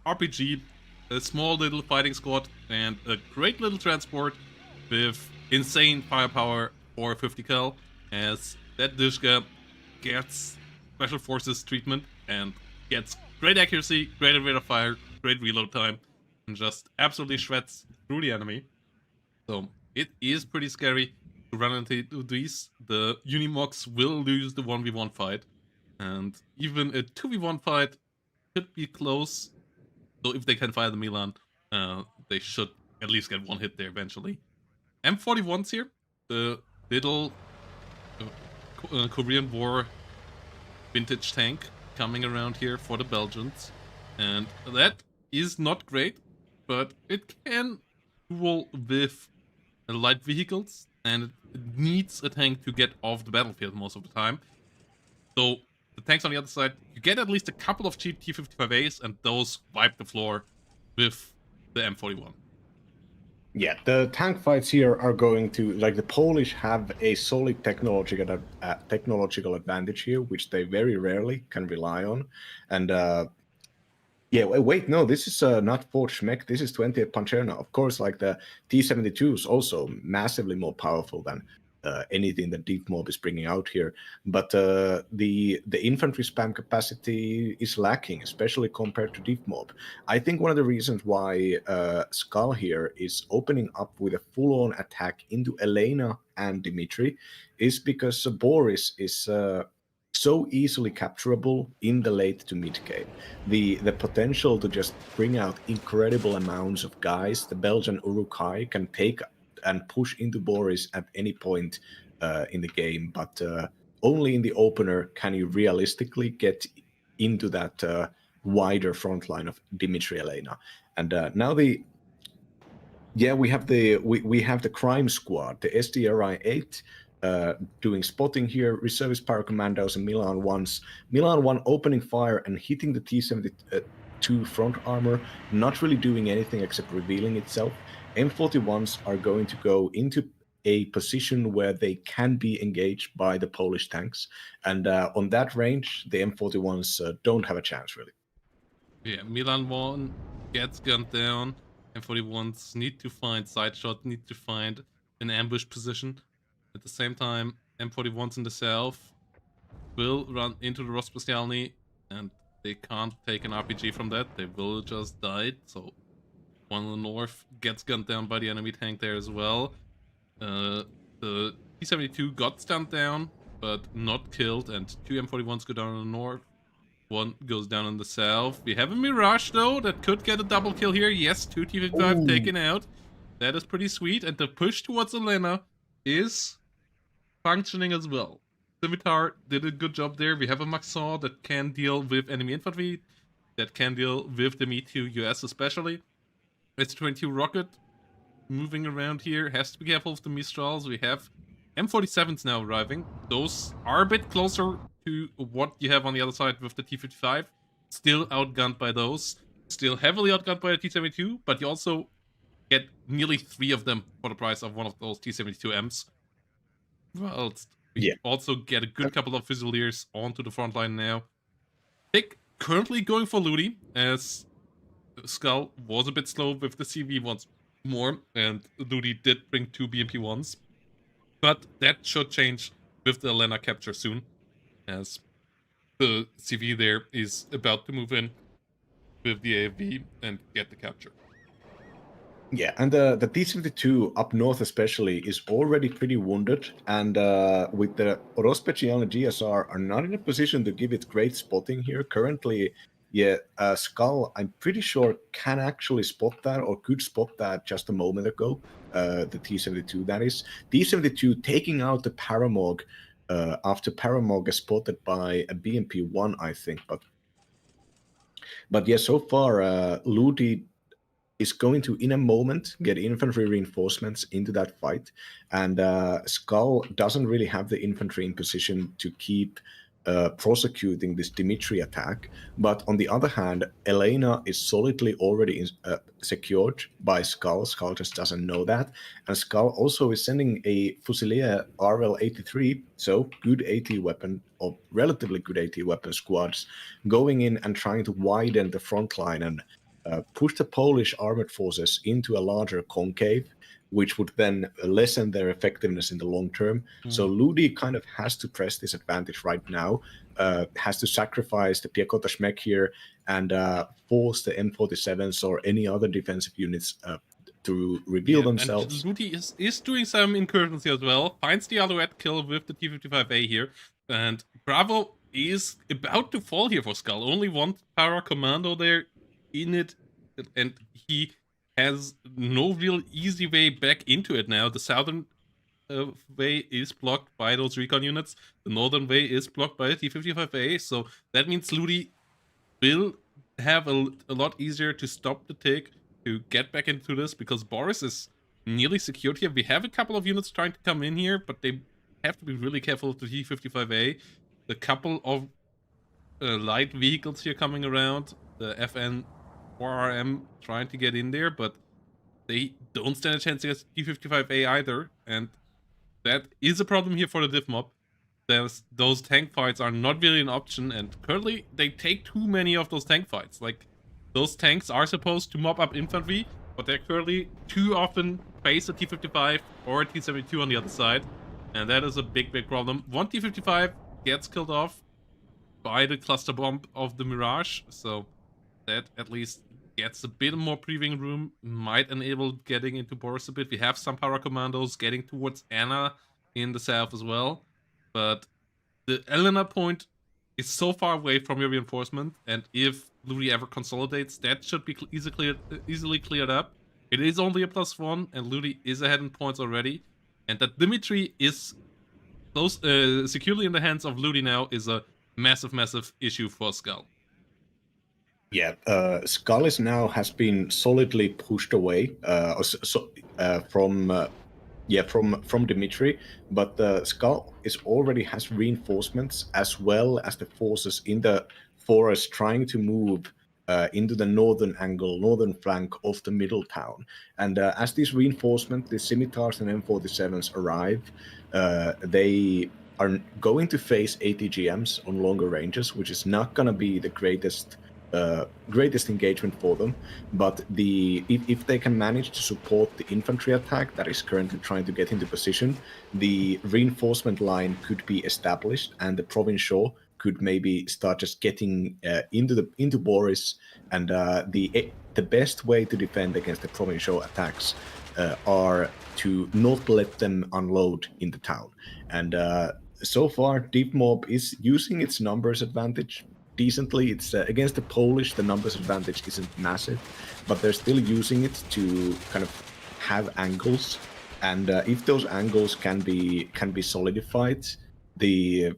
RPG, a small little fighting squad, and a great little transport with insane firepower for 50 cal, as that Dishka gets special forces treatment and gets great accuracy, great rate of fire, great reload time, and just absolutely shreds through the enemy. So it is pretty scary to run into these. The Unimogs will lose the 1v1 fight, and even a 2v1 fight could be close. So if they can fire the Milan, they should at least get one hit there eventually. M41's here, the little Korean War vintage tank coming around here for the Belgians. And that is not great, but it can duel with light vehicles, and it needs a tank to get off the battlefield most of the time. So the tanks on the other side, you get at least a couple of cheap T-55As, and those wipe the floor with the M41. Yeah, the tank fights here are going to, like, the Polish have a solid technological advantage here, which they very rarely can rely on. And yeah, wait, no, this is not Forged Mech, this is 20th Pancerna. Of course, like the T-72 is also massively more powerful than anything that Deep Mob is bringing out here. But the infantry spam capacity is lacking, especially compared to Deep Mob. I think one of the reasons why Skull here is opening up with a full-on attack into Elena and Dimitri is because Boris is so easily capturable in the late to mid game. The potential to just bring out incredible amounts of guys, the Belgian Urukai can take and push into Boris at any point in the game, but only in the opener can you realistically get into that wider front line of Dimitri Elena. And now we have the crime squad, the SDRI 8, doing spotting here, reservist power commandos and Milan 1s. Milan 1 opening fire and hitting the T-72 front armor, not really doing anything except revealing itself. M41s are going to go into a position where they can be engaged by the Polish tanks. And on that range, the M41s don't have a chance, really. Yeah, Milan 1 gets gunned down. M41s need to find side shot, need to find an ambush position. At the same time, M41s in the south will run into the Rospecialny, and they can't take an RPG from that. They will just die. So one in the north gets gunned down by the enemy tank there as well. The T-72 got stunned down, but not killed, and two M41s go down in the north. One goes down in the south. We have a Mirage, though, that could get a double kill here. Yes, two T-55 taken out. That is pretty sweet, and the push towards Elena is functioning as well. Scimitar did a good job there. We have a Maxaw that can deal with enemy infantry, that can deal with the Me-2 US especially. S-22 rocket moving around here. Has to be careful of the Mistrals. We have M47s now arriving. Those are a bit closer to what you have on the other side with the T-55. Still outgunned by those. Still heavily outgunned by the T-72, but you also get nearly 3 of them for the price of one of those T-72Ms. Whilst we also get a good couple of Fusiliers onto the front line now. Pick currently going for Ludie, as Skull was a bit slow with the CV once more, and Ludie did bring 2 BMP1s. But that should change with the Elena capture soon, as the CV there is about to move in with the AFV and get the capture. Yeah, and the T-72 up north especially is already pretty wounded, and with the Rospecialny GSR are not in a position to give it great spotting here. Currently, yeah, Skull, I'm pretty sure, can actually spot that, or could spot that just a moment ago, the T-72 that is. T-72 taking out the Paramog after Paramog is spotted by a BMP-1, I think, but yeah, so far, Ludie is going to, in a moment, get infantry reinforcements into that fight. And Skull doesn't really have the infantry in position to keep prosecuting this Dimitri attack. But on the other hand, Elena is solidly already secured by Skull. Skull just doesn't know that. And Skull also is sending a Fusilier RL-83, so good AT weapon, or relatively good AT weapon squads, going in and trying to widen the front line and push the Polish armored forces into a larger concave, which would then lessen their effectiveness in the long term. So Ludie kind of has to press this advantage right now, has to sacrifice the Piechota Schmeck here and force the M47s or any other defensive units to reveal themselves. And Ludie is doing some incursions here as well, finds the Alouette kill with the T-55A here, and Bravo is about to fall here for Skull. Only one para commando there in it, and he has no real easy way back into it now. The southern way is blocked by those recon units. The northern way is blocked by the T-55A, so that means Ludie will have a lot easier to stop the take, to get back into this, because Boris is nearly secured here. We have a couple of units trying to come in here, but they have to be really careful of the T-55A. The couple of light vehicles here coming around, the FN 4RM trying to get in there, but they don't stand a chance against T-55A either, and that is a problem here for the div mob. Those tank fights are not really an option, and currently they take too many of those tank fights. Like, those tanks are supposed to mop up infantry, but they're currently too often face a T-55 or a T-72 on the other side, and that is a big problem. One T-55 gets killed off by the cluster bomb of the Mirage, so that at least gets a bit more breathing room, might enable getting into Boris a bit. We have some para commandos getting towards Anna in the south as well, but the Elena point is so far away from your reinforcement, and if Ludie ever consolidates, that should be easily cleared up. It is only a +1, and Ludie is ahead in points already, and that Dimitri is close, securely in the hands of Ludie now is a massive issue for Skull. Yeah, Skull is now has been solidly pushed away from Dimitri, but Skull is already has reinforcements as well as the forces in the forest trying to move into the northern flank of the middle town. And as these reinforcements, the scimitars and M47s arrive, they are going to face ATGMs on longer ranges, which is not going to be the greatest engagement for them, but if they can manage to support the infantry attack that is currently trying to get into position, the reinforcement line could be established, and the provincial could maybe start just getting into Boris. And the best way to defend against the provincial attacks are to not let them unload in the town. And so far, Deep Mob is using its numbers advantage decently. It's against the Polish, the numbers advantage isn't massive, but they're still using it to kind of have angles, and if those angles can be solidified, the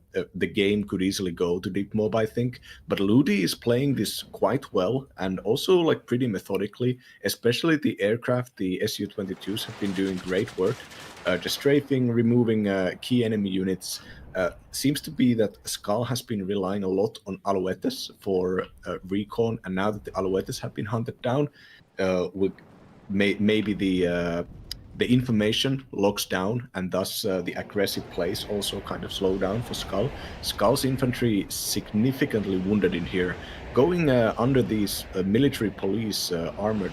game could easily go to Deep Mob, I think. But Ludie is playing this quite well, and also like pretty methodically, especially the aircraft. The Su-22s have been doing great work, just strafing, removing key enemy units. Seems to be that Skull has been relying a lot on Alouettes for recon, and now that the Alouettes have been hunted down, maybe the information locks down, and thus the aggressive plays also kind of slow down for Skull. Skull's infantry significantly wounded in here. Going under these military police armored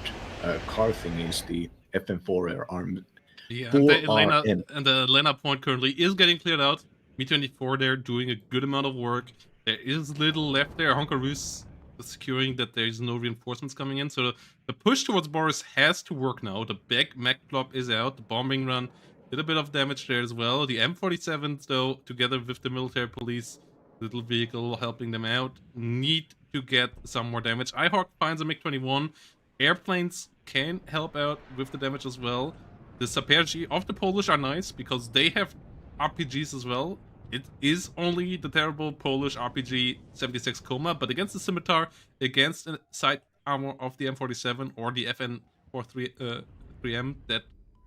car thingies, the FM4 armed. Yeah, and the Elena point currently is getting cleared out. Me-24 there doing a good amount of work. There is little left there. Honkarus securing that there's no reinforcements coming in. So the push towards Boris has to work now. The big mech plop is out. The bombing run did a bit of damage there as well. The M47s, though, together with the military police little vehicle helping them out, need to get some more damage. iHawk finds a MiG-21. Airplanes can help out with the damage as well. The Saperji of the Polish are nice because they have RPGs as well. It is only the terrible Polish RPG 76 Koma, but against the Scimitar, against the side armor of the M47 or the FN 3M, that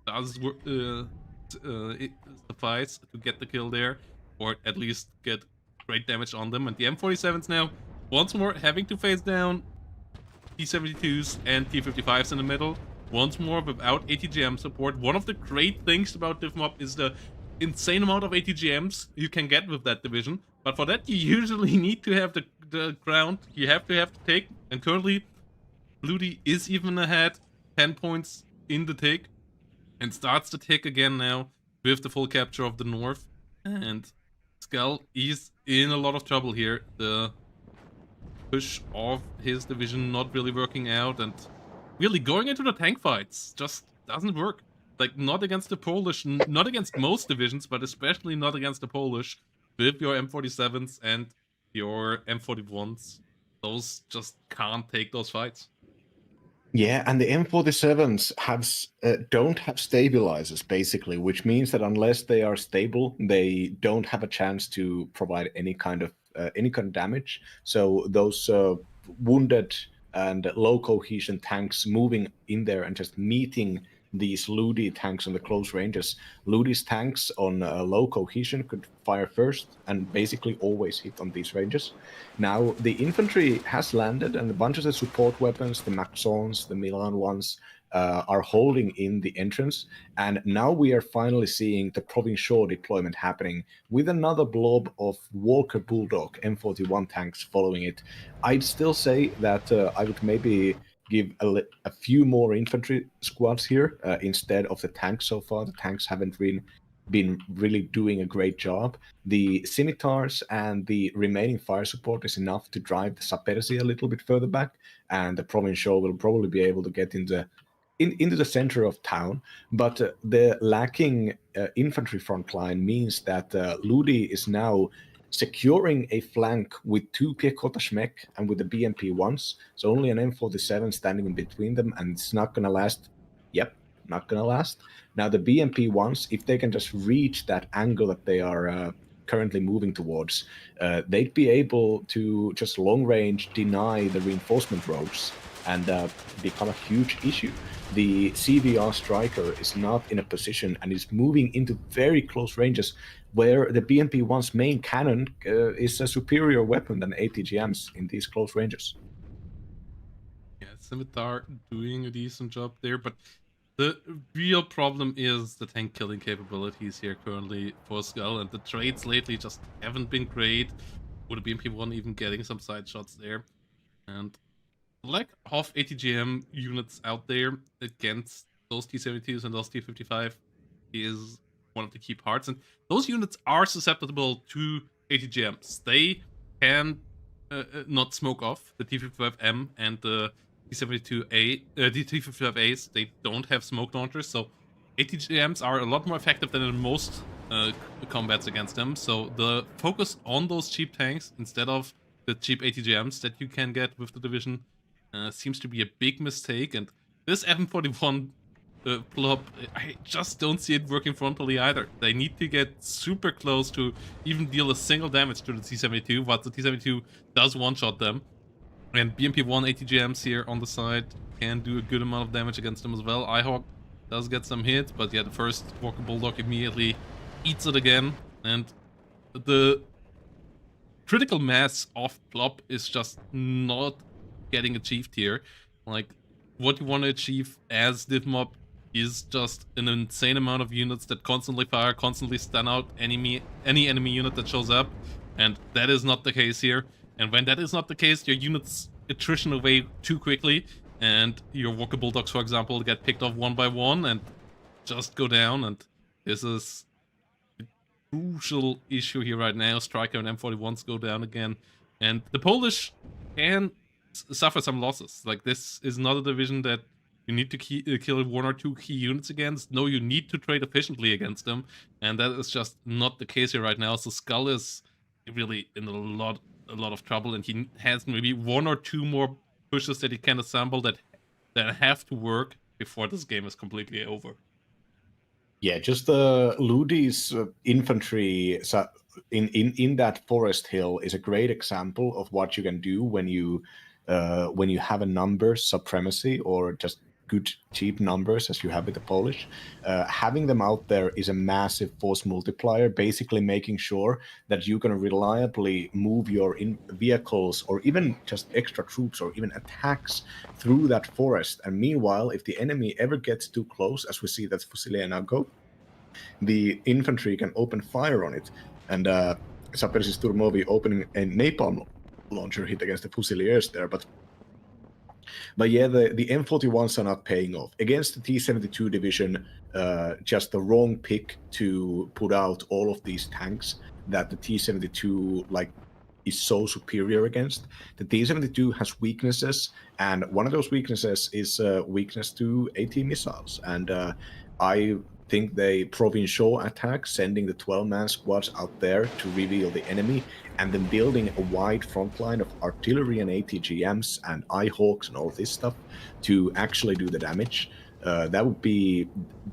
does suffice to get the kill there, or at least get great damage on them. And the M47s now, once more, having to face down T-72s and T-55s in the middle, once more without ATGM support. One of the great things about DivMob is the insane amount of ATGMs you can get with that division, but for that you usually need to have the ground, you have to take, and currently Ludie is even ahead, 10 points in the take, and starts the take again now with the full capture of the north, and Skull is in a lot of trouble here. The push of his division not really working out, and really going into the tank fights just doesn't work. Like, not against the Polish, not against most divisions, but especially not against the Polish, with your M47s and your M41s. Those just can't take those fights. Yeah, and the M47s don't have stabilizers basically, which means that unless they are stable, they don't have a chance to provide any kind of damage. So those wounded and low cohesion tanks moving in there and just meeting these Ludie tanks on the close ranges. Ludie's tanks on low cohesion could fire first and basically always hit on these ranges. Now, the infantry has landed, and a bunch of the support weapons, the Maxons, the Milan ones, are holding in the entrance. And now we are finally seeing the Provincial deployment happening with another blob of Walker Bulldog M41 tanks following it. I'd still say that I would maybe give a few more infantry squads here instead of the tanks so far. The tanks haven't been really doing a great job. The scimitars and the remaining fire support is enough to drive the Sapersi a little bit further back, and the Provincial will probably be able to get into the center of town. But the lacking infantry front line means that Ludie is now securing a flank with two Piechota Schmeck and with the BMP ones. So only an M47 standing in between them, and it's not going to last. Yep, not going to last. Now, the BMP ones, if they can just reach that angle that they are currently moving towards, they'd be able to just long range deny the reinforcement roads and become a huge issue. The CVR striker is not in a position and is moving into very close ranges where the BMP-1's main cannon is a superior weapon than ATGMs in these close ranges. Yeah, Scimitar doing a decent job there, but the real problem is the tank killing capabilities here currently for Skull, and the trades lately just haven't been great, with the BMP-1 even getting some side shots there. And lack of ATGM units out there against those T-72s and those T-55 is one of the key parts. And those units are susceptible to ATGMs. They can not smoke off the T-55M and the T-72A, the T-55As. They don't have smoke launchers, so ATGMs are a lot more effective than in most combats against them. So the focus on those cheap tanks instead of the cheap ATGMs that you can get with the division seems to be a big mistake. And this FM41 plop, I just don't see it working frontally either. They need to get super close to even deal a single damage to the T-72, but the T-72 does one-shot them. And BMP-1 ATGMs here on the side can do a good amount of damage against them as well. Ihawk does get some hits, but yeah, the first Walker Bulldog immediately eats it again. And the critical mass of plop is just not getting achieved here. Like, what you want to achieve as DivMob is just an insane amount of units that constantly fire, constantly stun out any enemy unit that shows up, and that is not the case here. And when that is not the case, your units attrition away too quickly, and your Walker Bulldogs, for example, get picked off one by one and just go down, and this is a crucial issue here right now. Striker and M41s go down again, and the Polish can suffer some losses. Like, this is not a division that you need to kill one or two key units against. No, you need to trade efficiently against them, and that is just not the case here right now. So Skull is really in a lot of trouble, and he has maybe one or two more pushes that he can assemble that have to work before this game is completely over. Yeah, just Ludie's infantry in that forest hill is a great example of what you can do when you have a number supremacy or just good cheap numbers as you have with the Polish. Having them out there is a massive force multiplier, basically making sure that you can reliably move your vehicles or even just extra troops or even attacks through that forest. And meanwhile, if the enemy ever gets too close, as we see that Fusilier now go, the infantry can open fire on it. And Sapersi Sturmovi opening a napalm launcher hit against the Fusiliers there, but yeah, the M41s are not paying off. Against the T-72 division, just the wrong pick to put out all of these tanks that the T-72 is so superior against. The T-72 has weaknesses, and one of those weaknesses is weakness to AT missiles. And I think they provincial attack, sending the 12-man squads out there to reveal the enemy, and then building a wide front line of artillery and ATGMs and Eyehawks and all this stuff to actually do the damage. That would be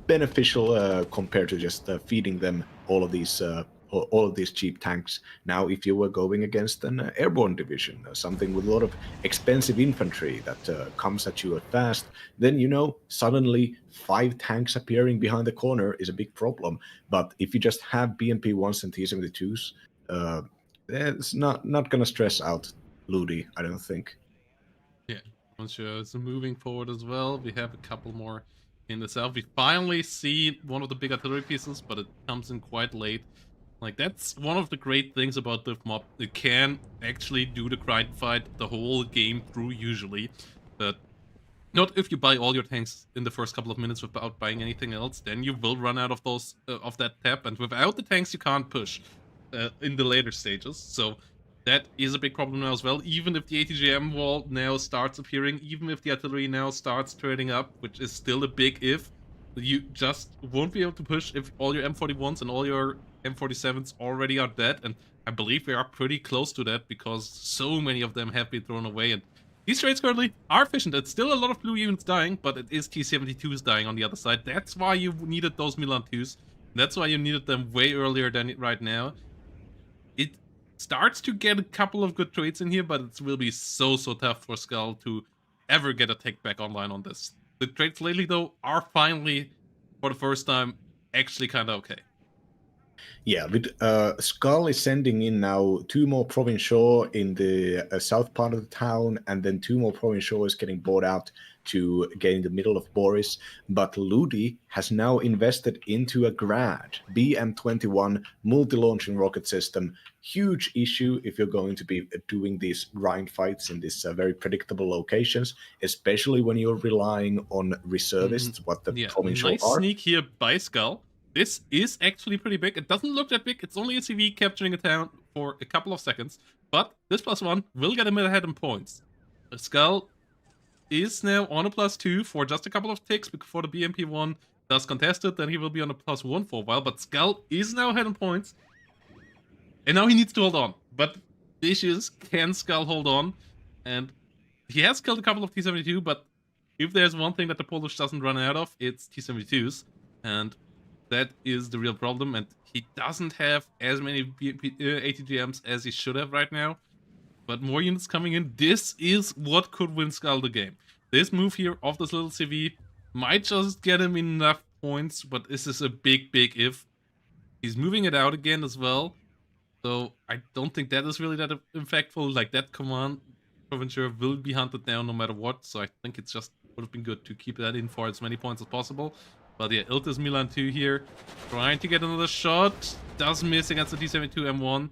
beneficial compared to just feeding them all of these cheap tanks. Now, if you were going against an airborne division, something with a lot of expensive infantry that comes at you fast, then suddenly 5 tanks appearing behind the corner is a big problem. But if you just have BMP-1s and T-72s, it's not going to stress out Ludie, I don't think. Yeah, Monsieur is moving forward as well. We have a couple more in the south. We finally see one of the big artillery pieces, but it comes in quite late. Like, that's one of the great things about Div Mob. It can actually do the grind fight the whole game through usually. But not if you buy all your tanks in the first couple of minutes without buying anything else, then you will run out of those of that tap, and without the tanks you can't push in the later stages. So that is a big problem now as well. Even if the ATGM wall now starts appearing, even if the artillery now starts turning up, which is still a big if, you just won't be able to push if all your M41s and all your M47s already are dead. And I believe we are pretty close to that because so many of them have been thrown away. And these trades currently are efficient. It's still a lot of blue units dying, but it is T-72s dying on the other side. That's why you needed those Milan 2s. That's why you needed them way earlier than right now. It starts to get a couple of good trades in here, but it will be so tough for Skull to ever get a take back online on this. The trades lately, though, are finally, for the first time, actually kind of okay. Yeah, with Skull is sending in now 2 more provincial in the south part of the town, and then 2 more provincial is getting bought out to get in the middle of Boris. But Ludie has now invested into a Grad BM-21 multi-launching rocket system. Huge issue if you're going to be doing these grind fights in these very predictable locations, especially when you're relying on reservists, what the provincial nice are. Sneak here by Skull. This is actually pretty big. It doesn't look that big. It's only a CV capturing a town for a couple of seconds. But this +1 will get him ahead in points. Skull is now on a +2 for just a couple of ticks before the BMP-1 does contest it. Then he will be on a +1 for a while. But Skull is now ahead in points. And now he needs to hold on. But the issue is, can Skull hold on? And he has killed a couple of T-72, but if there's one thing that the Polish doesn't run out of, it's T-72s. And that is the real problem, and he doesn't have as many ATGMs as he should have right now. But more units coming in. This is what could win Skull the game. This move here of this little CV might just get him enough points, but this is a big if. He's moving it out again as well. So I don't think that is really that impactful. Like, that command provincial will be hunted down no matter what. So I think it's just would have been good to keep that in for as many points as possible. But yeah, Iltis Milan 2 here, trying to get another shot. Does miss against the T-72 M1.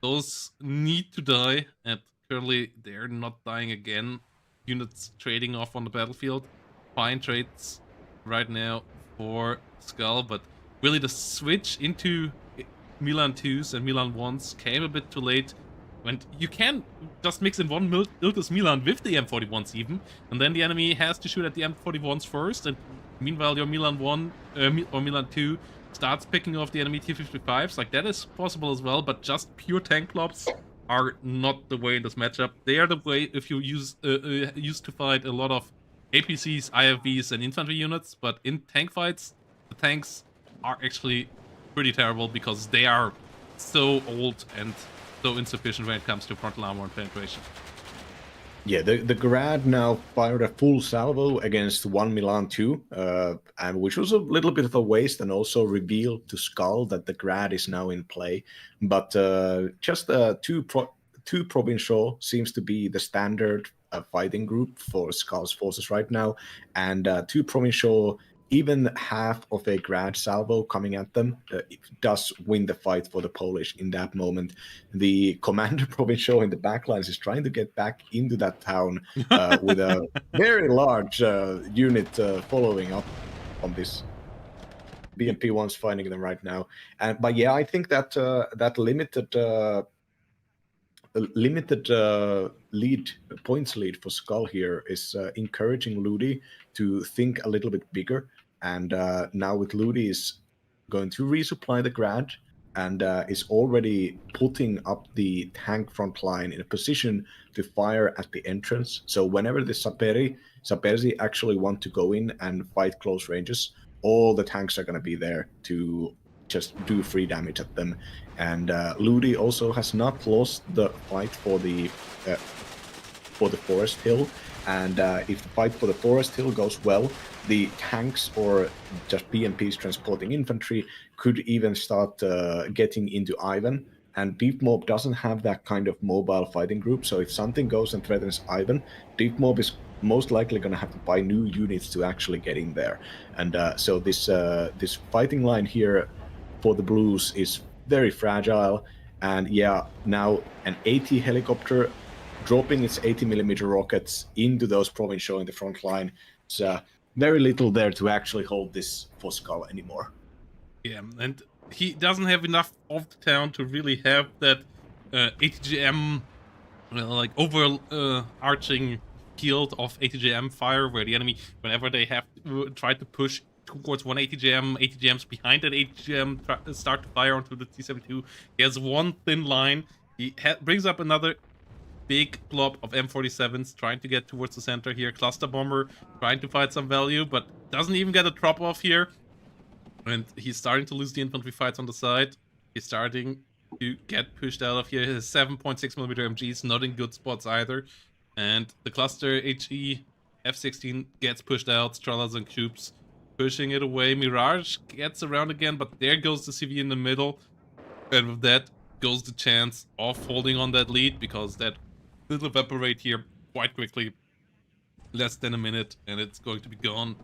Those need to die, and currently they're not dying again. Units trading off on the battlefield. Fine trades right now for Skull, but really the switch into Milan 2s and Milan 1s came a bit too late. And you can just mix in one Iltis Milan with the M41s even, and then the enemy has to shoot at the M41s first, and meanwhile your Milan 1 or Milan 2 starts picking off the enemy T-55s. Like, that is possible as well, but just pure tank clubs are not the way in this matchup. They are the way if you used to fight a lot of APCs, IFVs, and infantry units, but in tank fights, the tanks are actually pretty terrible because they are so old and so insufficient when it comes to frontal armor and penetration. Yeah, the Grad now fired a full salvo against 1 Milan 2, and which was a little bit of a waste, and also revealed to Skull that the Grad is now in play. But just two provincial seems to be the standard fighting group for Skull's forces right now, and 2 provincial, even half of a Grad salvo coming at them, it does win the fight for the Polish in that moment. The commander provincial in the backlines is trying to get back into that town with a very large unit following up on this. BMP-1's finding them right now. But yeah, I think that that limited points lead for Skull here is encouraging Ludie to think a little bit bigger And now with Ludie is going to resupply the Grad and is already putting up the tank front line in a position to fire at the entrance. So whenever the Sapersi actually want to go in and fight close ranges, all the tanks are going to be there to just do free damage at them. And Ludie also has not lost the fight for the Forest Hill. And if the fight for the Forest Hill goes well, the tanks or just BMPs transporting infantry could even start getting into Ivan. And Deep Mob doesn't have that kind of mobile fighting group. So if something goes and threatens Ivan, Deep Mob is most likely going to have to buy new units to actually get in there. And so this fighting line here for the Blues is very fragile. And yeah, now an AT helicopter dropping its 80mm rockets into those provincial in the front line. So very little there to actually hold this Foscal anymore. Yeah, and he doesn't have enough of the town to really have that ATGM like overarching field of ATGM fire where the enemy, whenever they have try to push towards one ATGMs behind that ATGM start to fire onto the T-72. He has one thin line. He brings up another big blob of M47s trying to get towards the center here. Cluster Bomber trying to fight some value, but doesn't even get a drop off here. And he's starting to lose the infantry fights on the side. He's starting to get pushed out of here. His 7.6mm MGs not in good spots either. And the cluster HE F-16 gets pushed out. Strellas and Cubes pushing it away. Mirage gets around again, but there goes the CV in the middle. And with that goes the chance of holding on that lead, because that will evaporate here quite quickly. Less than a minute, and it's going to be gone.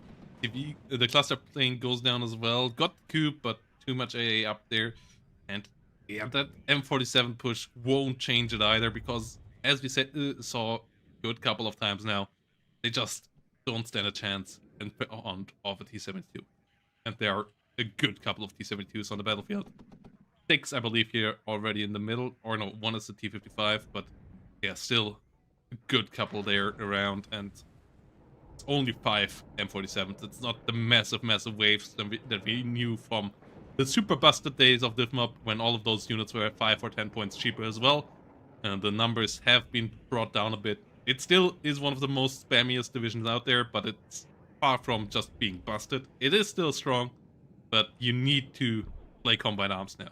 The cluster plane goes down as well. Got the Cube, but too much AA up there. And yeah, that M47 push won't change it either, because as we said, saw a good couple of times now, they just don't stand a chance in front of a T-72. And there are a good couple of T-72s on the battlefield. 6, I believe, here already in the middle. Or no, one is the T-55, but yeah, still a good couple there around, and it's only 5 M47s. It's not the massive waves that we knew from the super busted days of DivMob, when all of those units were 5 or 10 points cheaper as well. And the numbers have been brought down a bit. It still is one of the most spammiest divisions out there, but it's far from just being busted. It is still strong, but you need to play Combined Arms now.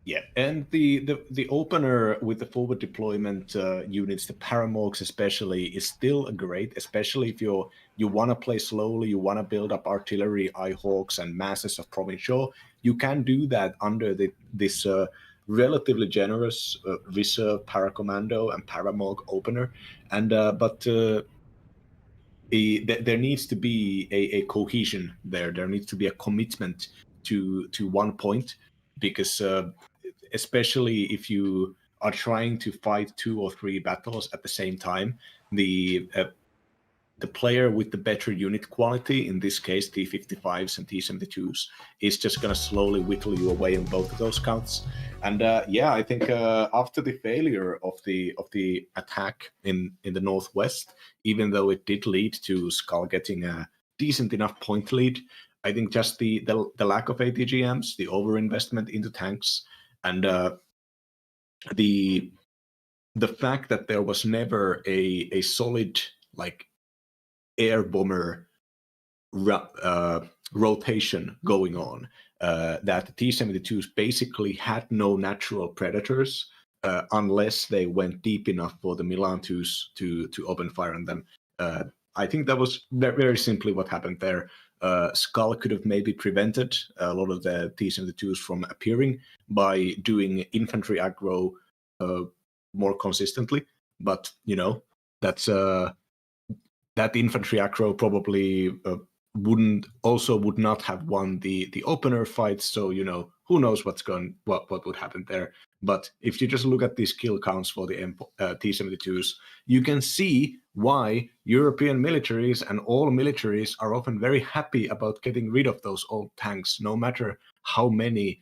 Yeah, and the opener with the forward deployment units, the Paramorgs especially, is still great, especially if you want to play slowly, you want to build up artillery, Eyehawks, and masses of provincial. You can do that under this relatively generous reserve Paracommando and Paramorg opener, and but there needs to be a cohesion there. There needs to be a commitment to one point, because especially if you are trying to fight 2 or 3 battles at the same time, the player with the better unit quality, in this case T-55s and T-72s, is just going to slowly whittle you away on both of those counts. And yeah, I think after the failure of the attack in the northwest, even though it did lead to Skull getting a decent enough point lead, I think just the lack of ATGMs, the overinvestment into tanks, and the fact that there was never a solid like air bomber rotation going on, that the T-72s basically had no natural predators unless they went deep enough for the Milan 2s to open fire on them. I think that was very simply what happened there. Skull could have maybe prevented a lot of the T-72s from appearing by doing infantry aggro more consistently, but that's that infantry aggro probably would not have won the opener fight. So who knows what would happen there. But if you just look at these kill counts for the T-72s, you can see why European militaries and all militaries are often very happy about getting rid of those old tanks, no matter how many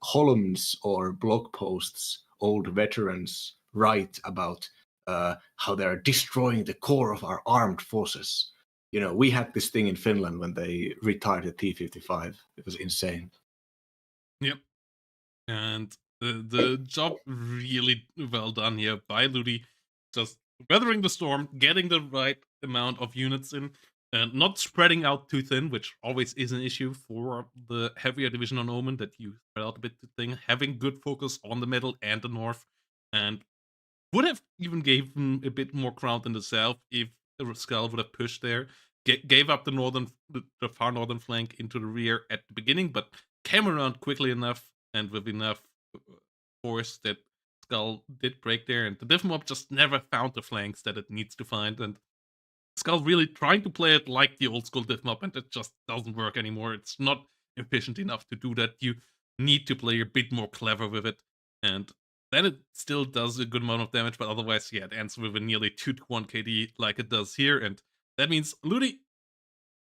columns or blog posts old veterans write about how they're destroying the core of our armed forces. we had this thing in Finland when they retired the T-55. It was insane. Yep. And the job really well done here by Ludie. Just weathering the storm, getting the right amount of units in, and not spreading out too thin, which always is an issue for the heavier division on Omen, that you spread out a bit too thin. Having good focus on the middle and the north, and would have even gave him a bit more ground in the south if the Skull would have pushed there. Gave up the far northern flank into the rear at the beginning, but came around quickly enough and with enough force that Skull did break there, and the Div Mob just never found the flanks that it needs to find, and Skull really trying to play it like the old school Div Mob, and it just doesn't work anymore. It's not efficient enough to do that. You need to play a bit more clever with it, and then it still does a good amount of damage, but otherwise, yeah, it ends with a nearly 2-to-1 KD like it does here, and that means Ludie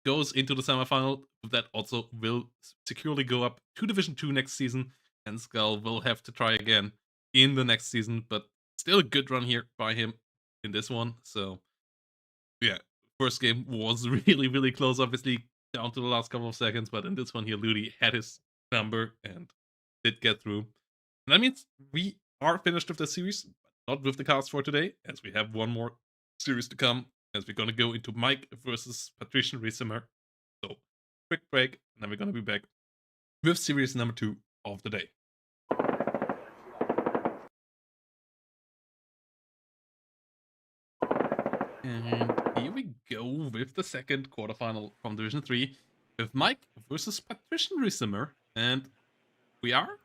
goes into the semifinal. That also will securely go up to Division 2 next season, and Skull will have to try again in the next season, but still a good run here by him in this one. So, yeah, first game was really, really close, obviously, down to the last couple of seconds, but in this one here, Ludie had his number and did get through. And that means we are finished with the series, but not with the cast for today, as we have one more series to come, as we're going to go into Mike versus Partrician Ricimer. So, quick break, and then we're going to be back with series number 2 of the day. And here we go with the second quarterfinal from Division 3 with Mike versus Partrician Ricimer. And we are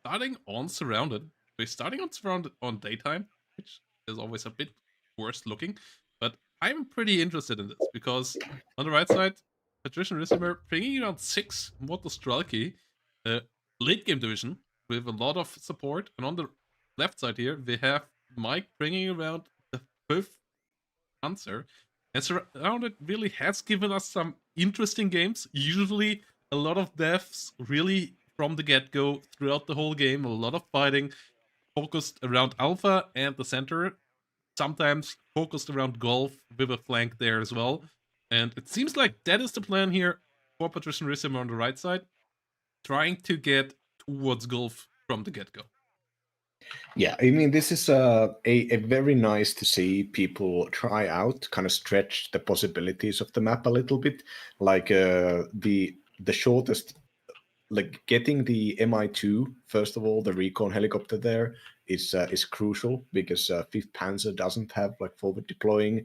starting on Surrounded. We're starting on Surrounded on daytime, which is always a bit worse looking. But I'm pretty interested in this because on the right side, Partrician Ricimer bringing around 6 Mortal Strelki, late game division with a lot of support. And on the left side here, we have Mike bringing around the 5th answer. And Surrounded really has given us some interesting games. Usually a lot of deaths really from the get-go throughout the whole game. A lot of fighting focused around Alpha and the center. Sometimes focused around Golf with a flank there as well. And it seems like that is the plan here for Partrician Ricimer on the right side. Trying to get towards Golf from the get-go. Yeah, I mean, this is a very nice to see people try out, kind of stretch the possibilities of the map a little bit. Like the shortest, like getting the Mi-2, first of all, the recon helicopter there is crucial because 5th Panzer doesn't have like forward deploying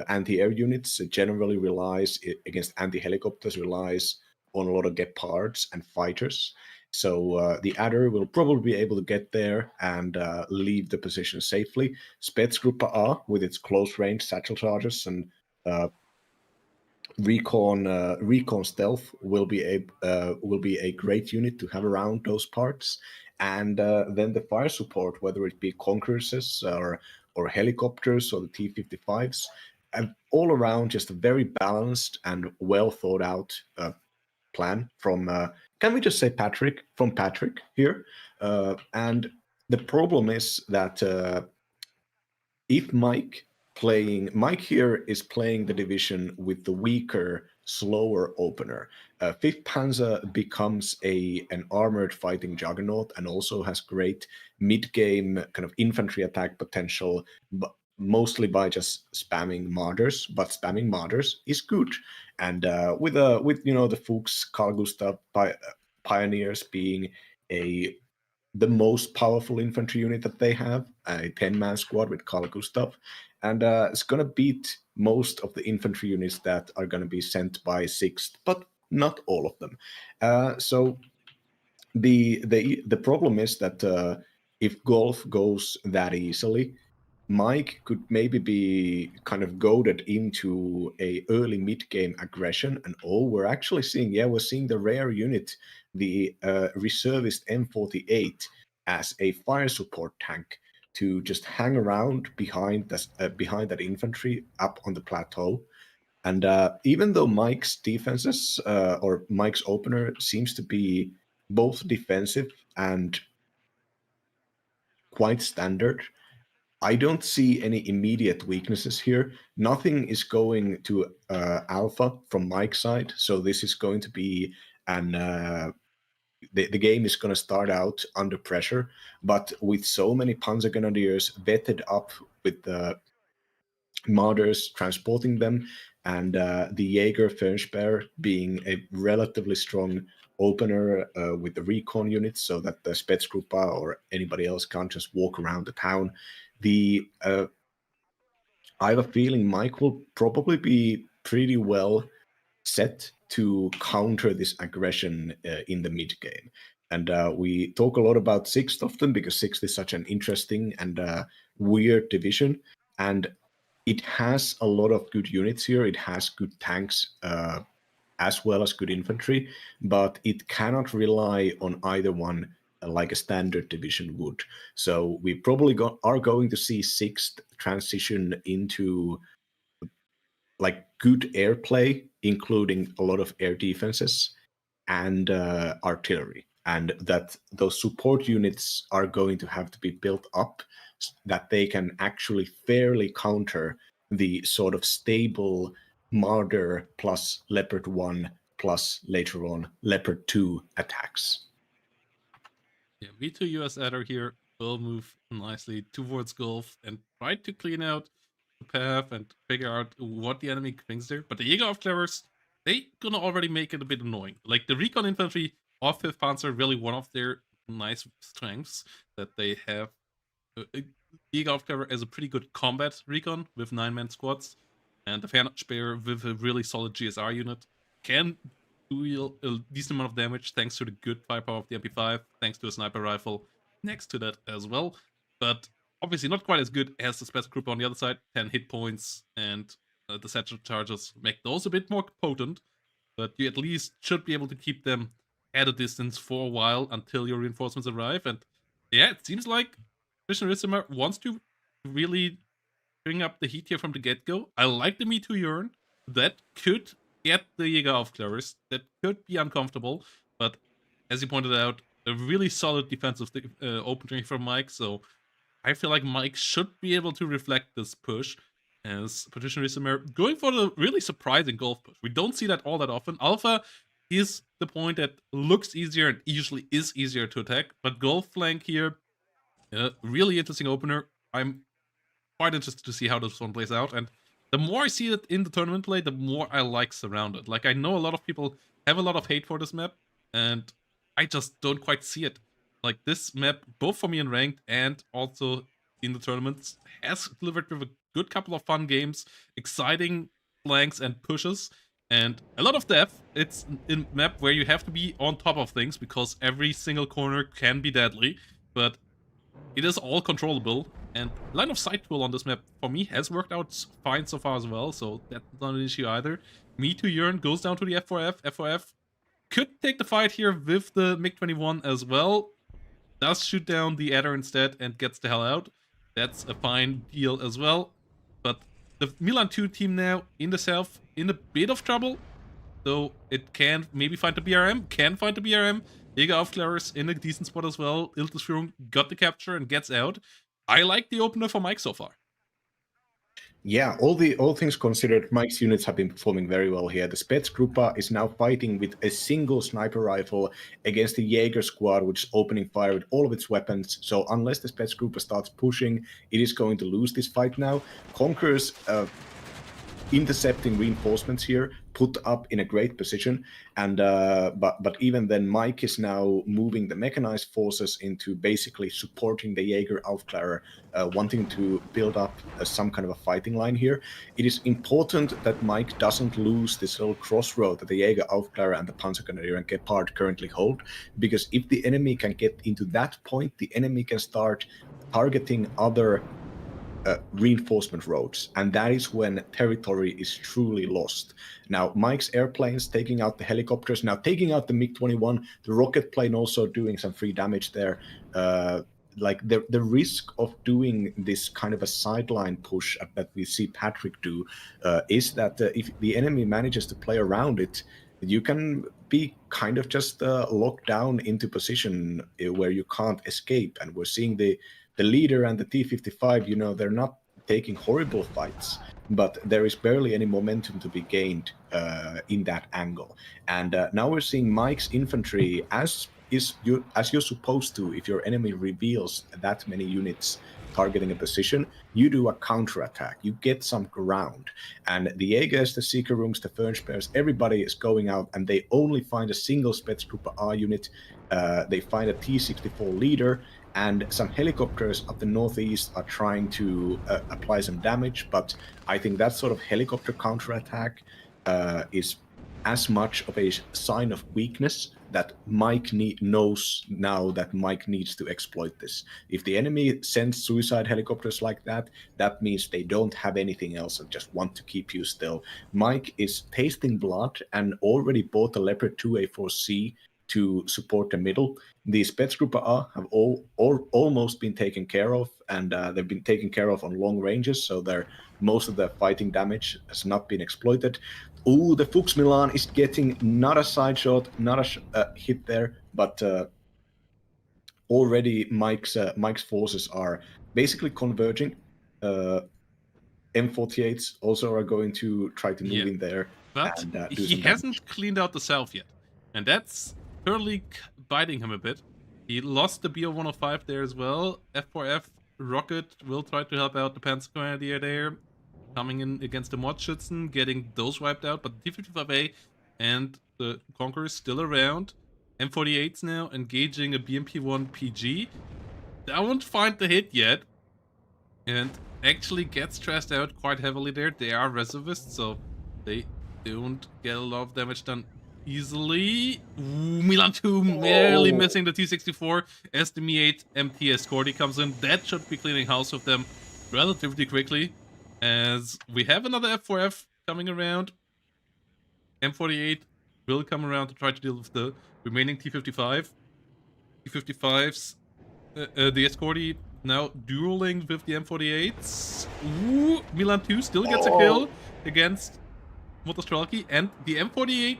anti-air units. It generally relies against anti-helicopters, relies on a lot of Gepards and fighters. So the Adder will probably be able to get there and leave the position safely. Spetsgruppe A, with its close range satchel charges and recon stealth, will be a great unit to have around those parts. And then the fire support, whether it be Conqueresses or helicopters or the T-55s, and all around just a very balanced and well thought out plan from, can we just say Patrick, from Patrick here. And the problem is that if Mike here is playing the division with the weaker, slower opener, 5th Panzer becomes an armored fighting juggernaut and also has great mid-game kind of infantry attack potential, but mostly by just spamming martyrs. But spamming martyrs is good, and with the Fuchs Carl Gustav Pioneers being the most powerful infantry unit that they have, a 10-man squad with Carl Gustav, and it's going to beat most of the infantry units that are going to be sent by 6th, but not all of them. So the problem is that if Golf goes that easily, Mike could maybe be kind of goaded into a early mid-game aggression, and we're actually seeing, we're seeing the rare unit, the reservist M48, as a fire support tank to just hang around behind that infantry up on the plateau. And even though Mike's defenses or Mike's opener seems to be both defensive and quite standard, I don't see any immediate weaknesses here. Nothing is going to alpha from Mike's side, so this is going to be an the game is going to start out under pressure, but with so many Panzer Grenadiers vetted up with the Marders transporting them, and the Jaeger Fernspur being a relatively strong opener with the recon units, so that the Spetsgruppe or anybody else can't just walk around the town. The I have a feeling Mike will probably be pretty well set to counter this aggression in the mid game. And we talk a lot about Sixth often because Sixth is such an interesting and weird division. And it has a lot of good units here. It has good tanks as well as good infantry, but it cannot rely on either one like a standard division would. So we probably are going to see Sixth transition into like good airplay, including a lot of air defenses and artillery, and that those support units are going to have to be built up that they can actually fairly counter the sort of stable Marder plus Leopard 1 plus later on Leopard 2 attacks. Yeah, V2 US Adder here will move nicely towards Gulf and try to clean out the path and figure out what the enemy thinks there. But the Jäger of Clevers, they gonna already make it a bit annoying. Like the recon infantry of 5th Panzer, really one of their nice strengths that they have. Jäger of Clever as a pretty good combat recon with 9-man squads, and the Fernspur with a really solid GSR unit can do a decent amount of damage thanks to the good firepower of the MP5, thanks to a sniper rifle next to that as well. But obviously not quite as good as the Special Group on the other side. 10 hit points, and the satchel charges make those a bit more potent, but you at least should be able to keep them at a distance for a while until your reinforcements arrive. And yeah, it seems like Christian Ricimer wants to really bring up the heat here from the get-go. I like the Me Too Urn. That could get the Jäger Aufklärers. That could be uncomfortable, but as you pointed out, a really solid defensive opening from Mike, so I feel like Mike should be able to reflect this push as Partrician Ricimer going for the really surprising golf push. We don't see that all that often. Alpha is the point that looks easier and usually is easier to attack, but golf flank here, really interesting opener. I'm quite interested to see how this one plays out. And the more I see it in the tournament play, the more I like Surrounded. Like, I know a lot of people have a lot of hate for this map, and I just don't quite see it. Like, this map, both for me in ranked and also in the tournaments, has delivered with a good couple of fun games, exciting flanks and pushes, and a lot of depth. It's a map where you have to be on top of things because every single corner can be deadly, but it is all controllable, and line of sight tool on this map for me has worked out fine so far as well, so that's not an issue either. Me Too Urn goes down to the F4F. F4F could take the fight here with the MiG-21 as well. Does shoot down the Adder instead and gets the hell out. That's a fine deal as well. But the Milan 2 team now in the south in a bit of trouble. So it can maybe find the BRM, can find the BRM. Jäger Aufklärers in a decent spot as well. Iltusführung got the capture and gets out. I like the opener for Mike so far. Yeah, all things considered, Mike's units have been performing very well here. The Spetsgruppe is now fighting with a single sniper rifle against the Jaeger squad, which is opening fire with all of its weapons. So unless the Spetsgruppe starts pushing, it is going to lose this fight now. Conquerors intercepting reinforcements here, put up in a great position, and but even then, Mike is now moving the mechanized forces into basically supporting the Jaeger Aufklärer, wanting to build up some kind of a fighting line here. It is important that Mike doesn't lose this little crossroad that the Jaeger Aufklärer and the Panzergrenadier and Gepard currently hold, because if the enemy can get into that point, the enemy can start targeting other reinforcement roads, and that is when territory is truly lost. Now, Mike's airplanes taking out the helicopters, now taking out the MiG-21, the rocket plane also doing some free damage there. Like the risk of doing this kind of a sideline push that we see Patrick do is that if the enemy manages to play around it, you can be kind of just locked down into position where you can't escape. And we're seeing the the leader and the T-55, you know, they're not taking horrible fights, but there is barely any momentum to be gained in that angle. And now we're seeing Mike's infantry as you're supposed to. If your enemy reveals that many units targeting a position, you do a counterattack. You get some ground. And the Jaegers, the Seeker Rooms, the Fernspurs, everybody is going out and they only find a single Spetsgruppe A unit. They find a T-64 leader, and some helicopters up the northeast are trying to apply some damage. But I think that sort of helicopter counterattack is as much of a sign of weakness that Mike knows now that Mike needs to exploit this. If the enemy sends suicide helicopters like that, that means they don't have anything else and just want to keep you still. Mike is tasting blood and already bought a Leopard 2A4C to support the middle. The Spetsgruppe A have almost been taken care of, and they've been taken care of on long ranges, so most of the fighting damage has not been exploited. Ooh, the Fuchs Milan is getting not a side shot, not a hit there, but already Mike's forces are basically converging. M48s also are going to try to move in there. But and, do he some hasn't damage. cleaned out the south yet, and that's currently biting him a bit. He lost the BO-105 there as well. F4F Rocket will try to help out the Panzer Grenadier there, coming in against the Mordschützen, getting those wiped out, but the T-55A and the Conqueror is still around. M48's now engaging a BMP-1 PG. I won't find the hit yet, and actually gets stressed out quite heavily there. They are reservists, so they don't get a lot of damage done easily. Ooh, Milan 2 barely missing the T-64 as the Mi-8 MT Escorti comes in. That should be cleaning house with them relatively quickly, as we have another F4F coming around. M48 will come around to try to deal with the remaining T-55. T-55s, the Escorti now dueling with the M48s. Ooh, Milan 2 still gets a kill against Motostrelki, and the M48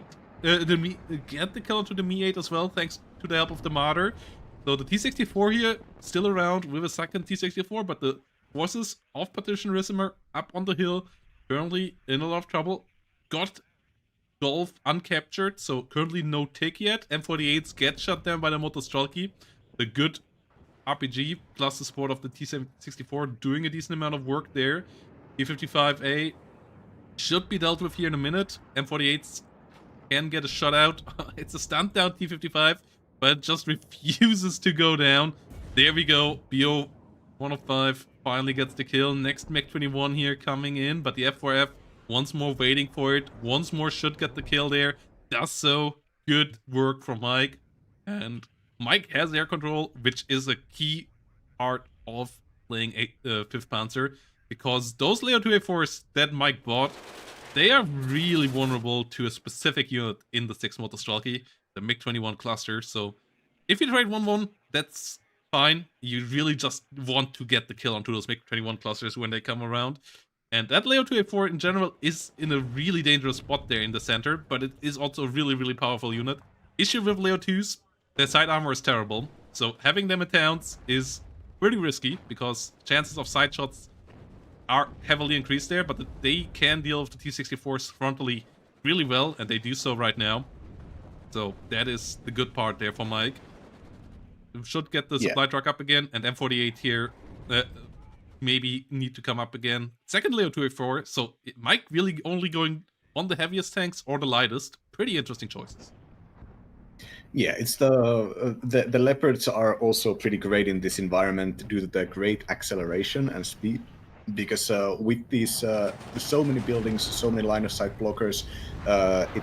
get the kill onto the Mi-8 as well, thanks to the help of the Marder. So the T-64 here still around with a second T-64, but the forces of Partrician Ricimer up on the hill, currently in a lot of trouble. Got Golf uncaptured, so currently no tick yet. M48s get shut down by the Motostrelki. The good RPG plus the support of the T-64 doing a decent amount of work there. T-55A should be dealt with here in a minute. M48s can get a shutout. It's a stunt down T-55, but it just refuses to go down. There we go. BO-105 finally gets the kill. Next MiG-21 here coming in, but the F4F once more waiting for it. Once more should get the kill there. Does so. Good work from Mike. And Mike has air control, which is a key part of playing 5th Panzer, because those Leo 2A4s that Mike bought, they are really vulnerable to a specific unit in the 6th Motostrelki, the MiG-21 cluster. So if you trade 1-1, that's fine. You really just want to get the kill onto those MiG-21 clusters when they come around. And that Leo 2A4 in general is in a really dangerous spot there in the center, but it is also a really, really powerful unit. Issue with Leo 2s, their side armor is terrible, so having them at towns is pretty risky, because chances of side shots are heavily increased there, but they can deal with the T-64s frontally really well, and they do so right now. So that is the good part there for Mike. Should get the supply truck up again, and M48 here maybe need to come up again. Second Leo 2A4, so Mike really only going on the heaviest tanks or the lightest. Pretty interesting choices. Yeah, it's the Leopards are also pretty great in this environment due to their great acceleration and speed. Because with these so many buildings, so many line of sight blockers, it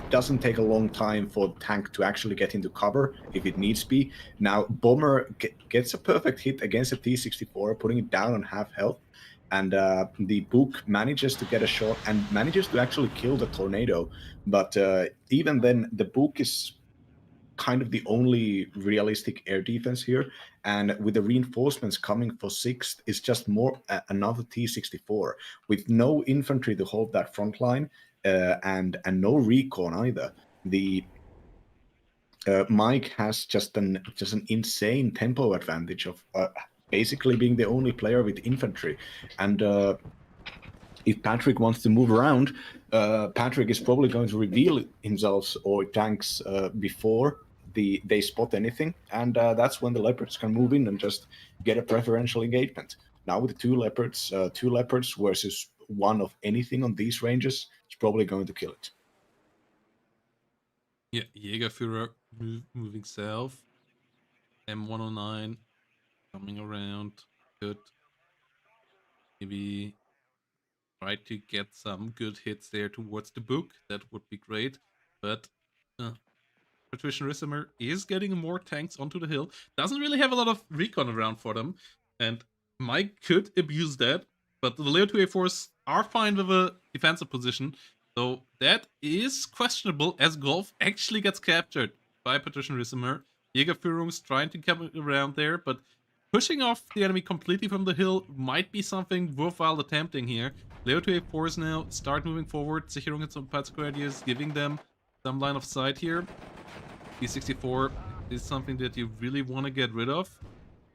doesn't take a long time for the tank to actually get into cover if it needs be. Now, Bomber gets a perfect hit against a T-64, putting it down on half health, and the Book manages to get a shot and manages to actually kill the Tornado. But even then, the Book is kind of the only realistic air defense here, and with the reinforcements coming for 6th, it's just more another T-64 with no infantry to hold that front line, and no recon either. The Mike has just an insane tempo advantage of basically being the only player with infantry. And if Patrick wants to move around, Patrick is probably going to reveal himself or tanks before they spot anything, and that's when the leopards can move in and just get a preferential engagement. Now with the two leopards versus one of anything on these ranges, it's probably going to kill it. Yeah, Jägerführer moving south. M109 coming around. Good. Maybe try to get some good hits there towards the book. That would be great. But Partrician Ricimer is getting more tanks onto the hill. Doesn't really have a lot of recon around for them. And Mike could abuse that. But the Leo 2A4s are fine with a defensive position. So that is questionable as Golf actually gets captured by Partrician Ricimer. Jägerführung's trying to come around there, but pushing off the enemy completely from the hill might be something worthwhile attempting here. Leo 2A4s now start moving forward. Sicherung and some Panzergrenadiers giving them some line of sight here. T64 is something that you really want to get rid of,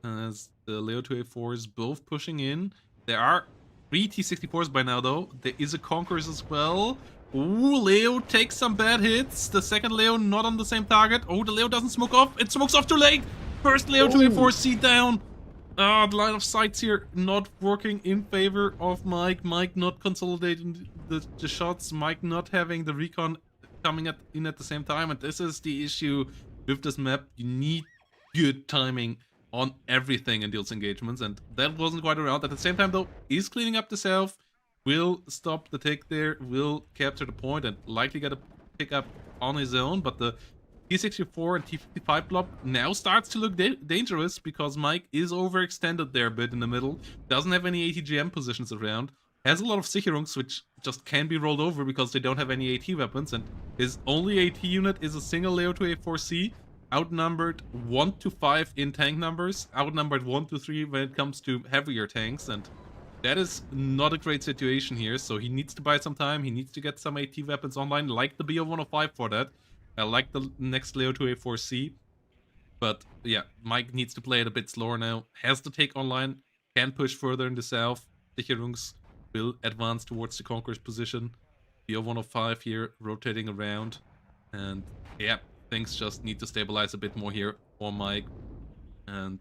as the Leo 2A4s both pushing in. There are 3 T64s by now, though. There is a Conquerors as well. Ooh, Leo takes some bad hits. The second Leo not on the same target. Oh, the Leo doesn't smoke off. It smokes off too late. First Leo 2A4C down. The line of sights here not working in favor of Mike. Mike not consolidating the shots. Mike not having the recon coming in at the same time. And this is the issue with this map. You need good timing on everything in those engagements, and that wasn't quite around. At the same time, though, is cleaning up the south, will stop the take there, will capture the point, and likely get a pick up on his own. But the T64 and T55 blob now starts to look dangerous, because Mike is overextended there a bit in the middle, doesn't have any ATGM positions around, has a lot of Sicherungs which just can be rolled over because they don't have any AT weapons, and his only AT unit is a single Leo 2A4C, outnumbered 1 to 5 in tank numbers, outnumbered 1 to 3 when it comes to heavier tanks, and that is not a great situation here. So he needs to buy some time, he needs to get some AT weapons online, like the BO105 for that. I like the next Leo 2A4C, but yeah, Mike needs to play it a bit slower now, has to take online, can push further in the south. Sicherungs will advance towards the Conqueror's position. BO105 here rotating around, and yeah, things just need to stabilize a bit more here for Mike, and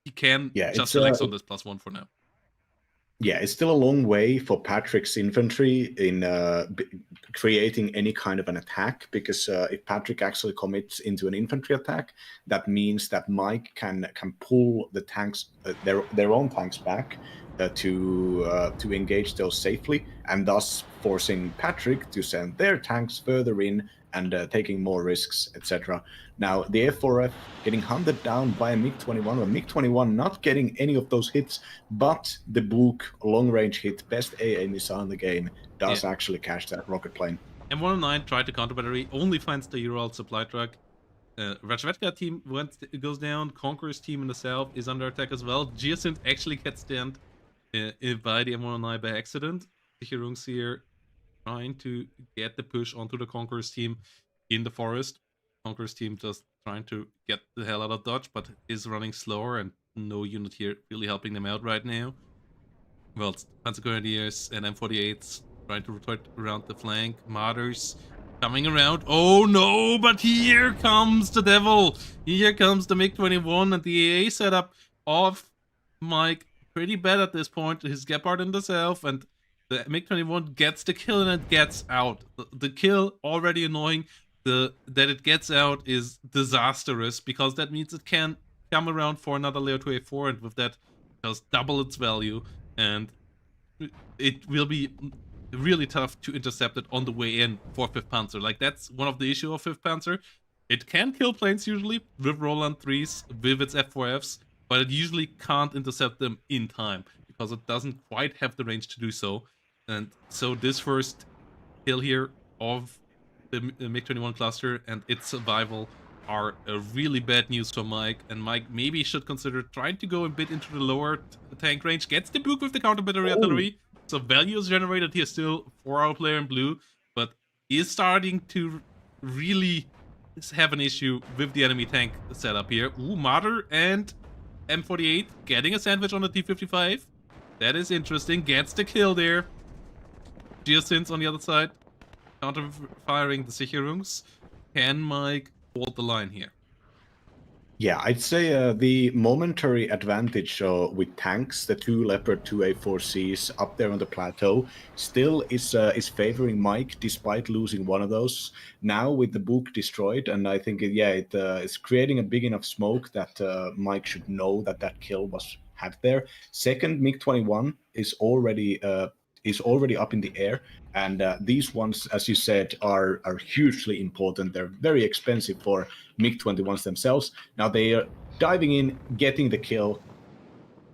he can just relax on this +1 for now. Yeah, it's still a long way for Patrick's infantry in creating any kind of an attack, because if Patrick actually commits into an infantry attack, that means that Mike can pull the tanks, their own tanks back to engage those safely, and thus forcing Patrick to send their tanks further in and taking more risks, etc. Now, the F4F getting hunted down by a MiG-21, or MiG-21 not getting any of those hits, but the Buk long-range hit, best AA missile in the game, does actually catch that rocket plane. M109 tried to counter battery, only finds the Ural supply truck. Rajvetka team goes down, Conqueror's team in the south is under attack as well. Geosynth actually gets stunned by the M109 by accident. Sicherungs here trying to get the push onto the Conqueror's team in the forest. Conqueror's team just trying to get the hell out of dodge, but is running slower, and no unit here really helping them out right now. Well, Panzergrenadiers and M48s trying to rotate around the flank. Martyrs coming around. Oh no, but here comes the devil. Here comes the MiG-21, and the AA setup of Mike pretty bad at this point. His Gepard in the south, and the MiG-21 gets the kill and it gets out. The kill already annoying. That it gets out is disastrous, because that means it can come around for another Leo 2A4, and with that just double its value, and it will be really tough to intercept it on the way in for 5th Panzer. Like, that's one of the issues of 5th Panzer. It can kill planes usually with Roland 3s, with its F4Fs, but it usually can't intercept them in time, because it doesn't quite have the range to do so. And so this first kill here of the MiG-21 cluster and its survival are a really bad news for Mike, and Mike maybe should consider trying to go a bit into the lower tank range. Gets the Buk with the counter battery artillery, so value is generated here still for our player in blue, but is starting to really have an issue with the enemy tank setup here. Ooh, Martyr and M48 getting a sandwich on the T55. That is interesting. Gets the kill there. Geosynths on the other side. Counter firing the Sicherungs. Can Mike hold the line here? Yeah, I'd say the momentary advantage with tanks, the two Leopard 2A4Cs up there on the plateau, still is favoring Mike despite losing one of those. Now with the book destroyed, and I think it's creating a big enough smoke that Mike should know that that kill was had there. Second, MiG-21 is already up in the air. And these ones, as you said, are hugely important. They're very expensive for MiG-21s themselves. Now they are diving in, getting the kill.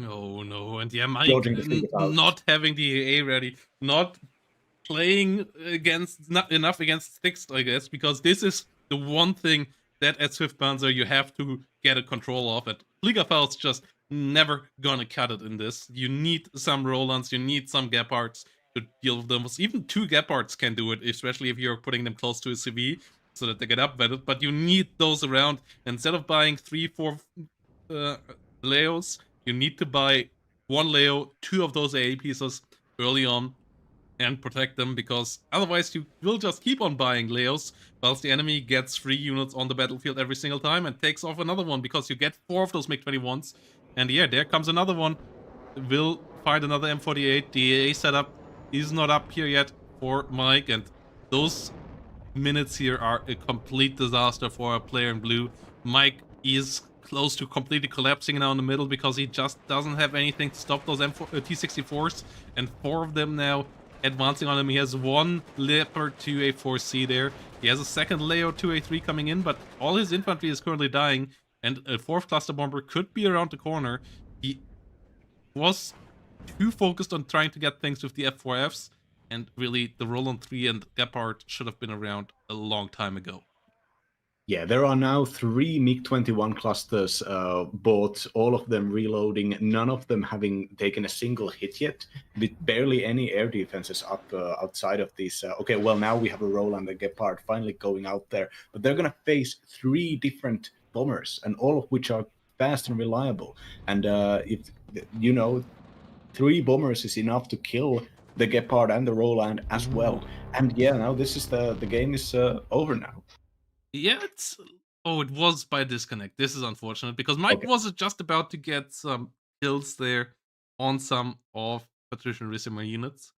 Oh no, and yeah, Mike Dodging the figures out. not having the AA ready, not playing against not enough against Sixth, I guess, because this is the one thing that at Swift Panzer you have to get a control of it. Fliegerfeld's just never gonna cut it in this. You need some Rolands, you need some Gepards to deal with them. Even two Gepards can do it, especially if you're putting them close to a CV so that they get upvetted, but you need those around. Instead of buying 3-4 Leos, you need to buy one Leo, two of those AA pieces early on, and protect them, because otherwise you will just keep on buying Leos whilst the enemy gets 3 units on the battlefield every single time and takes off another one, because you get 4 of those MiG-21s. And yeah, there comes another one. Will find another M48. The AA setup is not up here yet for Mike, and those minutes here are a complete disaster for a player in blue. Mike is close to completely collapsing now in the middle because he just doesn't have anything to stop those T64s, and 4 of them now advancing on him. He has one Leopard 2A4C there. He has a second Leo 2A3 coming in, but all his infantry is currently dying, and a 4th cluster bomber could be around the corner. He was too focused on trying to get things with the F4Fs, and really the Roland 3 and Gepard should have been around a long time ago. Yeah, there are now 3 MiG-21 clusters bought, all of them reloading, none of them having taken a single hit yet, with barely any air defenses up outside of these. Okay, well, now we have a Roland and Gepard finally going out there, but they're going to face 3 different bombers, and all of which are fast and reliable. And if, 3 bombers is enough to kill the Gepard and the Roland as well. And yeah, now this is the game is over now. Yeah, it was by disconnect. This is unfortunate because Mike was just about to get some kills there on some of Partrician Ricimer units,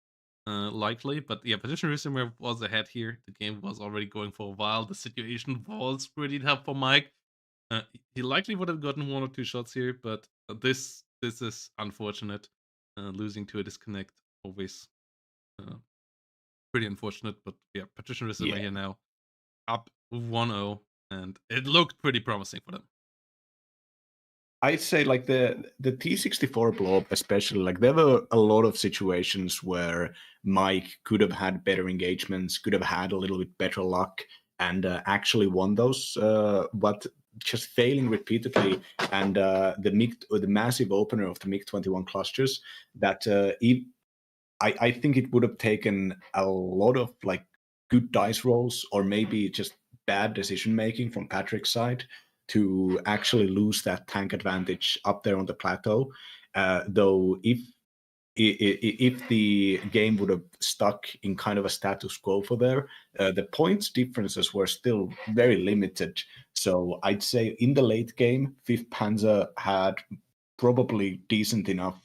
likely. But yeah, Partrician Ricimer was ahead here. The game was already going for a while. The situation was pretty tough for Mike. He likely would have gotten 1 or 2 shots here, but this is unfortunate. Losing to a disconnect, always pretty unfortunate. But yeah, Partrician Ricimer here now up 1-0, and it looked pretty promising for them. I'd say like the T64 blob especially, like there were a lot of situations where Mike could have had better engagements, could have had a little bit better luck, and actually won those, but just failing repeatedly. And the massive opener of the MiG-21 clusters, that I think it would have taken a lot of like good dice rolls, or maybe just bad decision making from Patrick's side, to actually lose that tank advantage up there on the plateau. Though if the game would have stuck in kind of a status quo for there, the points differences were still very limited. So I'd say in the late game, 5th Panzer had probably decent enough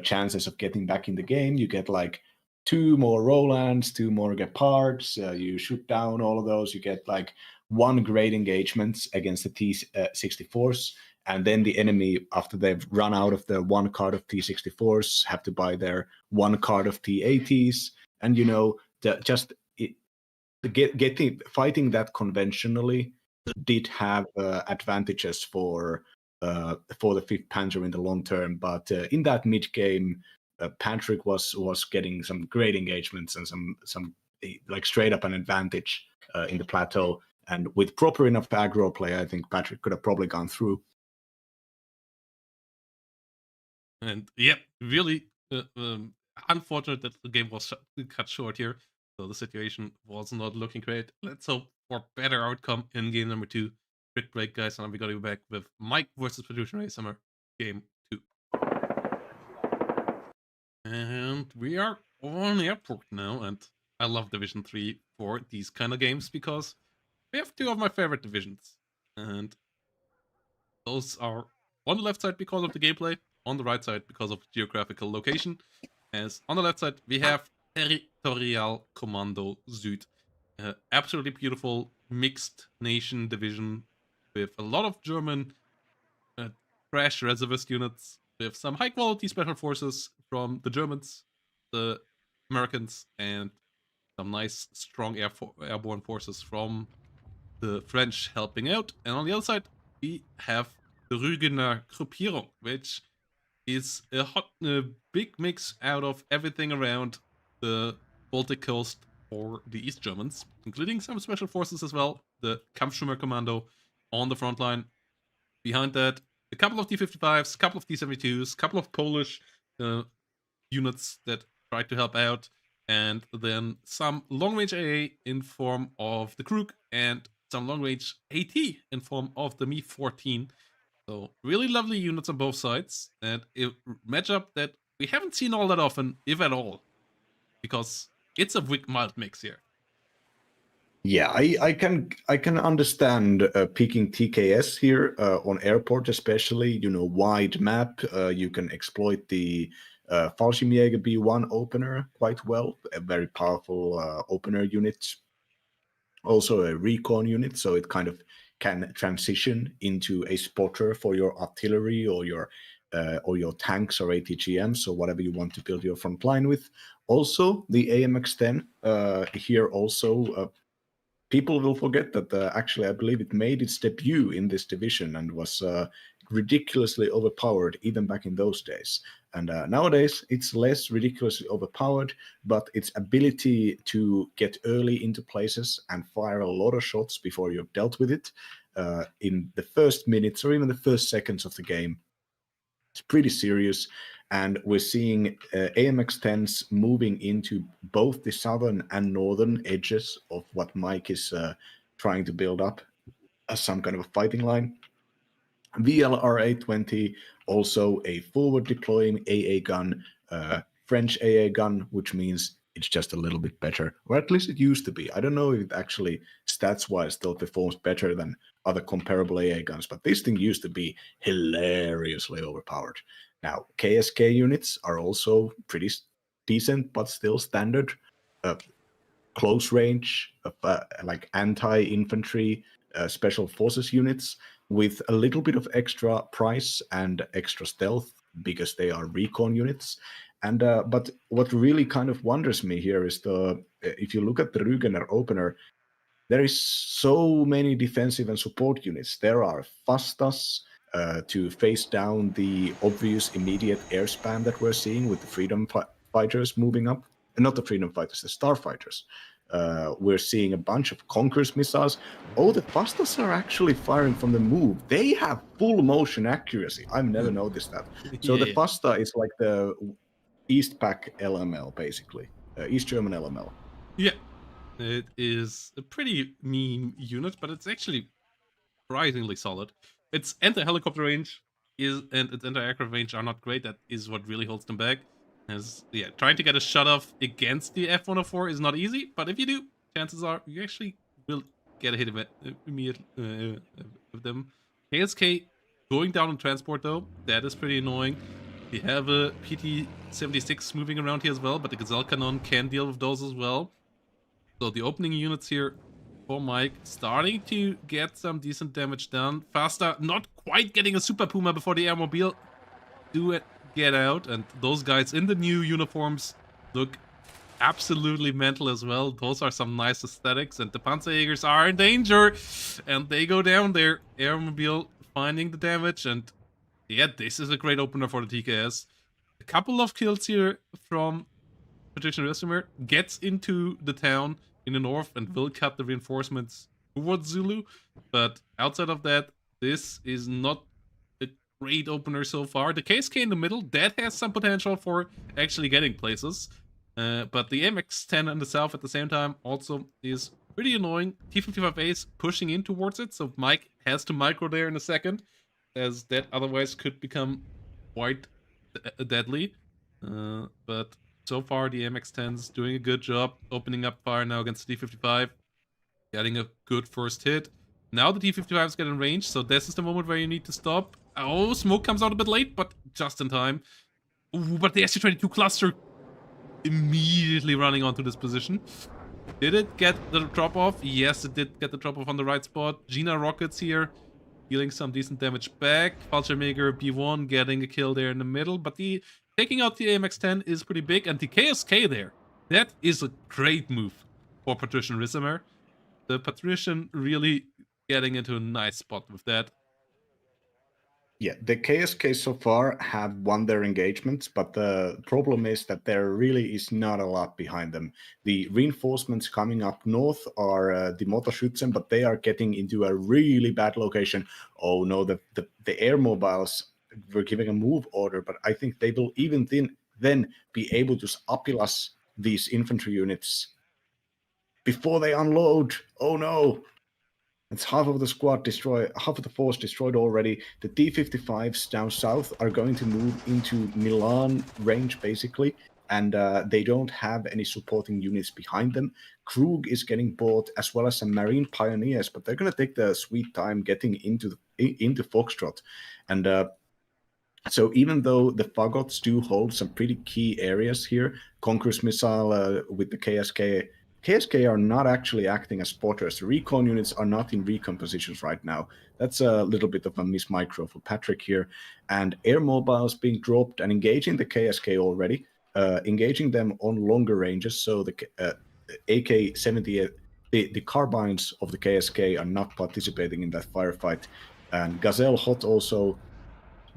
chances of getting back in the game. You get like 2 more Rolands, 2 more Gepards, you shoot down all of those, you get like 1 great engagement against the T64s, and then the enemy, after they've run out of the 1 card of T64s, have to buy their 1 card of T80s, and fighting that conventionally did have advantages for the 5th Panzer in the long term, but in that mid game, Patrick was getting some great engagements and some like straight up an advantage in the plateau. And with proper enough aggro play, I think Patrick could have probably gone through. And yeah, really unfortunate that the game was cut short here. So the situation was not looking great. Let's hope for better outcome in game number 2. Quick break, guys, and I'll be going back with Mike versus Partrician Ricimer. game 2. And we are on airport now, and I love Division 3 for these kind of games because we have 2 of my favorite divisions. And those are on the left side because of the gameplay, on the right side because of geographical location. As on the left side, we have Territorial Kommando Süd. Absolutely beautiful mixed nation division with a lot of German uh, trash reservist units, with some high quality special forces from the Germans, the Americans, and some nice strong airborne forces from the French helping out. And on the other side, we have the Rügener Gruppierung, which is a big mix out of everything around the Baltic coast for the East Germans, including some special forces as well. The Kampfschwimmerkommando on the front line. Behind that, a couple of T-55s, a couple of T-72s, a couple of Polish uh, units that try to help out, and then some long-range AA in form of the Krug and some long-range AT in form of the Mi-14. So really lovely units on both sides, and a matchup that we haven't seen all that often, if at all, because it's a mild mix here. Yeah, I can understand picking TKS here on airport, especially. Wide map. You can exploit the Fallschirmjäger B1 opener quite well. A very powerful opener unit. Also a recon unit, so it kind of can transition into a spotter for your artillery or your tanks or ATGMs, so whatever you want to build your front line with. Also, the AMX-10 here also. People will forget that actually I believe it made its debut in this division and was ridiculously overpowered even back in those days. And nowadays it's less ridiculously overpowered, but its ability to get early into places and fire a lot of shots before you've dealt with it in the first minutes or even the first seconds of the game, it's pretty serious. And we're seeing AMX-10s moving into both the southern and northern edges of what Mike is trying to build up as some kind of a fighting line. VLR-820, also a forward deploying AA gun, French AA gun, which means it's just a little bit better, or at least it used to be. I don't know if it actually stats-wise still performs better than other comparable AA guns, but this thing used to be hilariously overpowered. Now, KSK units are also pretty decent, but still standard close range, like anti-infantry special forces units with a little bit of extra price and extra stealth because they are recon units. And but what really kind of wonders me here is if you look at the Rügener opener, there is so many defensive and support units. There are Fastas to face down the obvious immediate air spam that we're seeing with the freedom fighters moving up. Not the freedom fighters, the starfighters. We're seeing a bunch of Conquerors missiles. Oh, the Fastas are actually firing from the move. They have full motion accuracy. I've never noticed that. So the Fasta is like the East Pack LML, basically. East German LML. Yeah. It is a pretty mean unit, but it's actually surprisingly solid. Its anti-helicopter range and its anti-aircraft range are not great. That is what really holds them back. As trying to get a shut off against the F-104 is not easy, but if you do, chances are you actually will get a hit of it immediately with them. KSK going down in transport though, that is pretty annoying. We have a PT-76 moving around here as well, but the Gazelle Cannon can deal with those as well. So the opening units here for Mike starting to get some decent damage done. Faster, not quite getting a Super Puma before the Airmobile do get out. And those guys in the new uniforms look absolutely mental as well. Those are some nice aesthetics. And the Panzerjägers are in danger. And they go down there. Airmobile finding the damage. And yeah, this is a great opener for the TKS. A couple of kills here from Partrician Ricimer gets into the town in the north and will cut the reinforcements towards Zulu. But outside of that, this is not a great opener so far. The KSK in the middle, that has some potential for actually getting places. But the MX-10 in the south at the same time also is pretty annoying. T-55A is pushing in towards it, so Mike has to micro there in a second. as that otherwise could become quite deadly. But so far, the MX-10's doing a good job opening up fire now against the D55, getting a good first hit. Now the D55 is getting range, so this is the moment where you need to stop. Oh, smoke comes out a bit late, but just in time. Ooh, but the SU-22 cluster immediately running onto this position. Did it get the drop-off? Yes, it did get the drop-off on the right spot. Gina Rockets here, dealing some decent damage back. Fallschirmjäger B1 getting a kill there in the middle, but the taking out the AMX-10 is pretty big, and the KSK there, that is a great move for Partrician Ricimer. The Partrician really getting into a nice spot with that. Yeah, the KSK so far have won their engagements, but the problem is that there really is not a lot behind them. The reinforcements coming up north are the Motorschützen, but they are getting into a really bad location. Oh no, the air mobiles were giving a move order, but I think they will even then be able to Apilas these infantry units before they unload. Oh no! It's half of the squad destroyed, half of the force destroyed already. The D-55s down south are going to move into Milan range, basically, and they don't have any supporting units behind them. Krug is getting bought, as well as some Marine Pioneers, but they're going to take the sweet time getting into Foxtrot. And so even though the Fagots do hold some pretty key areas here, Conqueror's Missile with the KSK are not actually acting as spotters. The recon units are not in recon positions right now. That's a little bit of a micro for Patrick here. And air mobiles being dropped and engaging the KSK already, engaging them on longer ranges. So the AK-70, the carbines of the KSK are not participating in that firefight. And Gazelle Hot also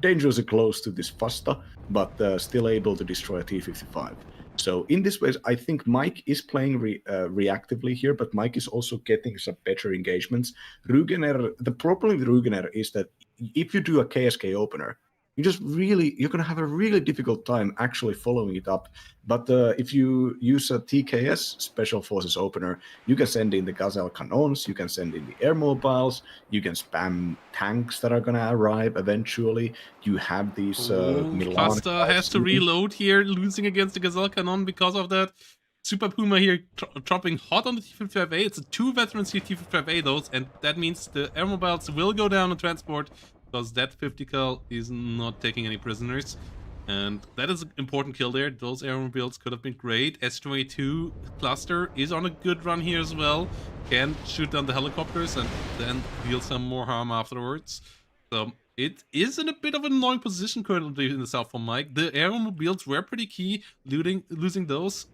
dangerously close to this Fasta, but still able to destroy a T-55. So in this way, I think Mike is playing reactively here, but Mike is also getting some better engagements. Rugener, the problem with Rugener is that if you do a KSK opener, you're going to have a really difficult time actually following it up. But if you use a TKS Special Forces opener, you can send in the Gazelle Cannons, you can send in the air mobiles, you can spam tanks that are going to arrive eventually. You have these Milan... Cluster has to reload here, losing against the Gazelle Cannon because of that. Super Puma here dropping hot on the T-55A. It's a 2 veterans here T-55A those, and that means the air mobiles will go down on transport, because that 50 cal is not taking any prisoners. And that is an important kill there. Those aeromobiles could have been great. S-22 cluster is on a good run here as well. Can shoot down the helicopters and then deal some more harm afterwards. So it is in a bit of an annoying position currently in the south for Mike. The aeromobiles were pretty key. Losing those,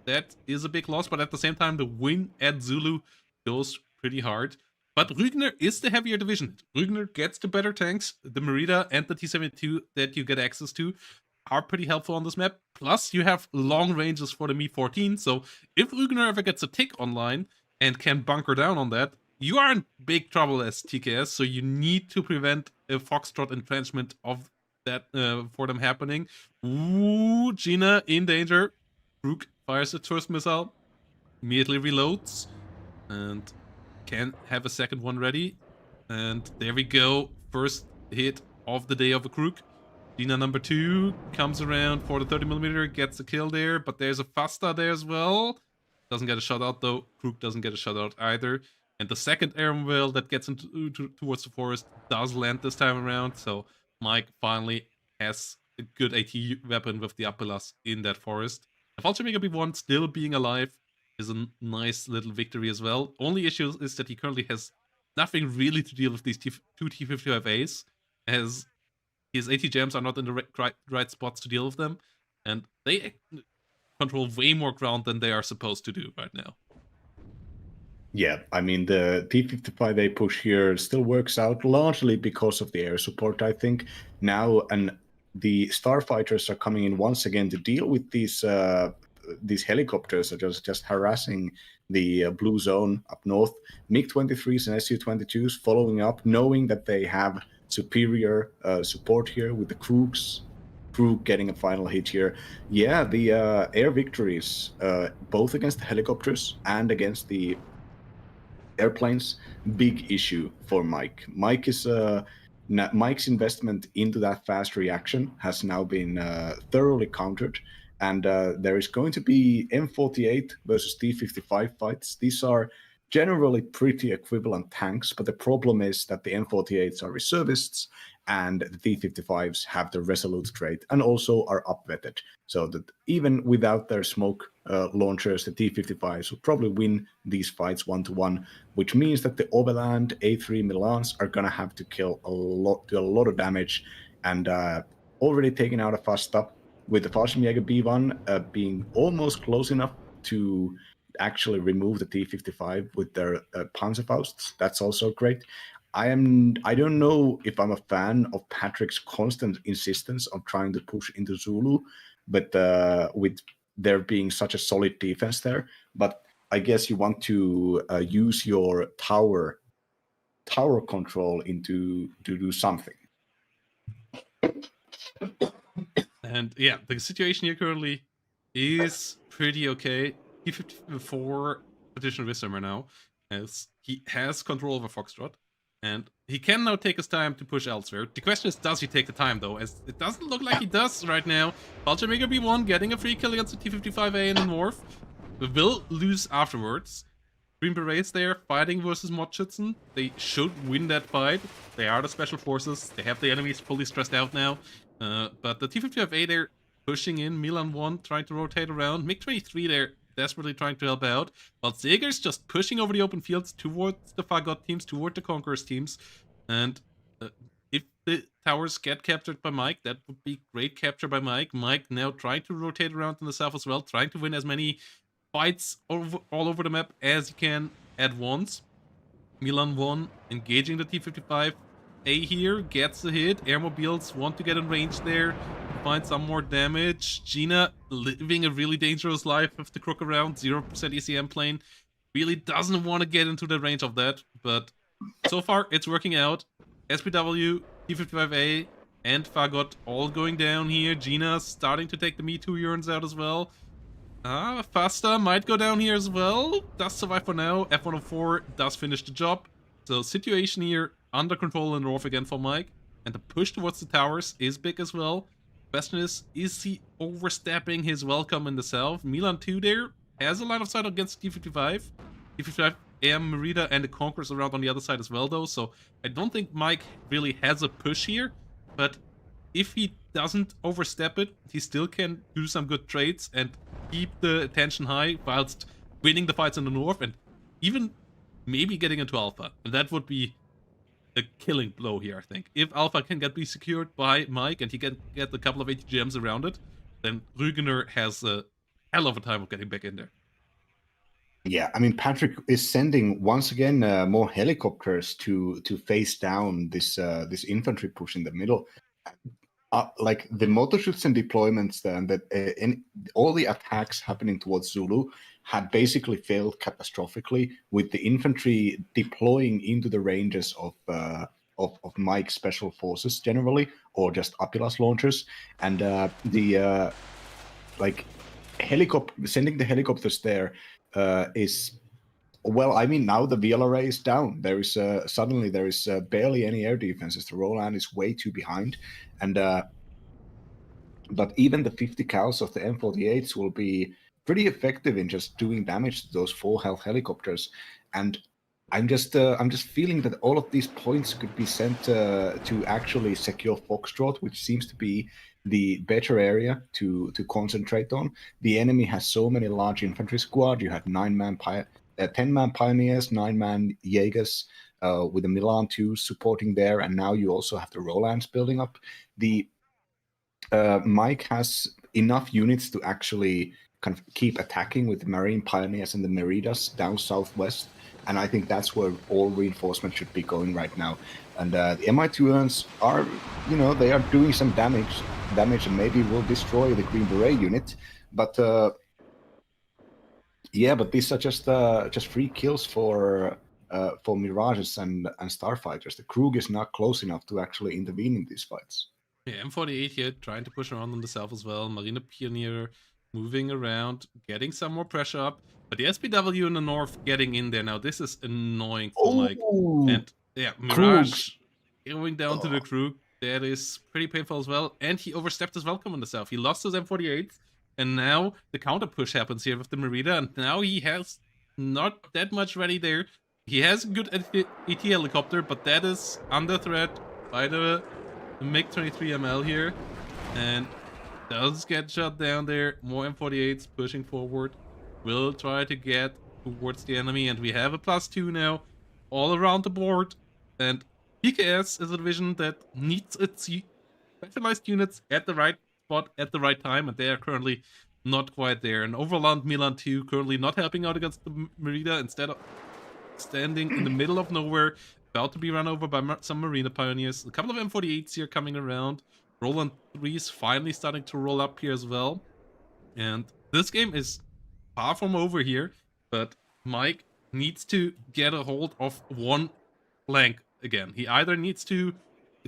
that is a big loss. But at the same time, the win at Zulu goes pretty hard. But Rügner is the heavier division. Rügner gets the better tanks. The Merida and the T-72 that you get access to are pretty helpful on this map. Plus, you have long ranges for the Mi-14. So if Rügner ever gets a tick online and can bunker down on that, you are in big trouble as TKS. So you need to prevent a Foxtrot entrenchment of that for them happening. Ooh, Gina in danger. Krug fires its first missile, immediately reloads, and can have a second one ready. And there we go. First hit of the day of a Krug. Gina number 2 comes around for the 30mm, gets a kill there, but there's a Fasta there as well. Doesn't get a shutout though. Krug doesn't get a shutout either. And the second airmobile that gets into towards the forest does land this time around. So Mike finally has a good AT weapon with the Apilas in that forest. The Fallschirmjäger B1 still being alive is a nice little victory as well. Only issue is that he currently has nothing really to deal with these two T-55As, as his AT jams are not in the right spots to deal with them, and they control way more ground than they are supposed to do right now. Yeah, I mean, the T-55A push here still works out largely because of the air support, I think. Now, and the Starfighters are coming in once again to deal with these helicopters that are just harassing the blue zone up north. MiG-23s and Su-22s following up, knowing that they have superior support here with the Krug getting a final hit here. Yeah, the air victories, both against the helicopters and against the airplanes, big issue for Mike. Mike is Now, Mike's investment into that fast reaction has now been thoroughly countered, and there is going to be M48 versus T55 fights. These are generally pretty equivalent tanks, but the problem is that the M48s are reservists and the T55s have the Resolute trait and also are upvetted. So that even without their smoke launchers, the T55s will probably win these fights 1-1, which means that the Overland A3 Milans are going to have to do a lot of damage, and already taking out a Fasta with the Fallschirmjäger B1 being almost close enough to actually remove the T55 with their Panzerfausts. That's also great. I don't know if I'm a fan of Patrick's constant insistence of trying to push into Zulu, but with there being such a solid defense there. But I guess you want to use your tower control to do something. And yeah, the situation here currently is pretty okay. T54 Partrician Ricimer now, as he has control over Foxtrot, and he can now take his time to push elsewhere. The question is, does he take the time though? As it doesn't look like he does right now. Fallschirmjäger B1 getting a free kill against the T55A in the north. Will lose afterwards. Green Berets there fighting versus Mordschützen. They should win that fight. They are the special forces. They have the enemies fully stressed out now. But the T55A there pushing in. Milan 1 trying to rotate around. MiG-23 there desperately trying to help out. While Seger's just pushing over the open fields towards the Fagot teams, toward the Conquerors teams. And if the towers get captured by Mike, that would be great capture by Mike. Mike now trying to rotate around in the south as well, trying to win as many fights all over the map as he can at once. Milan 1 engaging the T55A here, gets a hit. Airmobiles want to get in range there, find some more damage. Gina living a really dangerous life with the crook around, 0% ECM plane. Really doesn't want to get into the range of that, but so far it's working out. SPW, T55A, and Fagot all going down here. Gina starting to take the Me Too urines out as well. Fasta might go down here as well. Does survive for now. F104 does finish the job. So situation here under control in north again for Mike. And the push towards the towers is big as well. Question is he overstepping his welcome in the south? Milan 2 there has a line of sight against T55. T55 AM, Merida, and the Conquerors around on the other side as well though. So I don't think Mike really has a push here. But if he doesn't overstep it, he still can do some good trades and keep the attention high whilst winning the fights in the north and even maybe getting into Alpha. And that would be a killing blow here, I think. If Alpha can be secured by Mike and he can get a couple of ATGMs around it, then Rügener has a hell of a time of getting back in there. Yeah, I mean, Patrick is sending once again more helicopters to face down this infantry push in the middle. Like the Motorschützen deployments then that in all the attacks happening towards Zulu had basically failed catastrophically, with the infantry deploying into the ranges of Mike's special forces generally, or just Apilas launchers, and sending the helicopters there is, well, I mean, now the VLRA is down. There is suddenly barely any air defenses. The Roland is way too behind, and but even the 50 cows of the M48s will be pretty effective in just doing damage to those 4 health helicopters. And I'm just feeling that all of these points could be sent to actually secure Foxtrot, which seems to be the better area to concentrate on. The enemy has so many large infantry squad. You had 10-man Pioneers, 9-man Jaegers, with the Milan 2 supporting there, and now you also have the Rolands building up. The Mike has enough units to actually kind of keep attacking with the Marine Pioneers and the Meridas down southwest, and I think that's where all reinforcement should be going right now. And the Mi2s are, they are doing some damage, and maybe will destroy the Green Beret unit, but yeah, but these are just free kills for Mirages and Starfighters. The Krug is not close enough to actually intervene in these fights. Yeah, M48 here trying to push around on the south as well. Marine Pioneer moving around, getting some more pressure up. But the SPW in the north getting in there now. This is annoying for Mike. And yeah, Mirage going down to the crew. That is pretty painful as well. And he overstepped his welcome on the south. He lost his M48, and now the counter push happens here with the Merida, and now he has not that much ready there. He has a good AT helicopter, but that is under threat by the MiG-23ML here, and does get shot down there. More M48s pushing forward. Will try to get towards the enemy, and we have a +2 now all around the board. And PKS is a division that needs its specialized units at the right spot at the right time, and they are currently not quite there. And Overland Milan 2 currently not helping out against the Merida, instead of standing in the middle of nowhere, about to be run over by some Marina Pioneers. A couple of M48s here coming around. Roland 3's finally starting to roll up here as well. And this game is far from over here, but Mike needs to get a hold of one flank again. He either needs to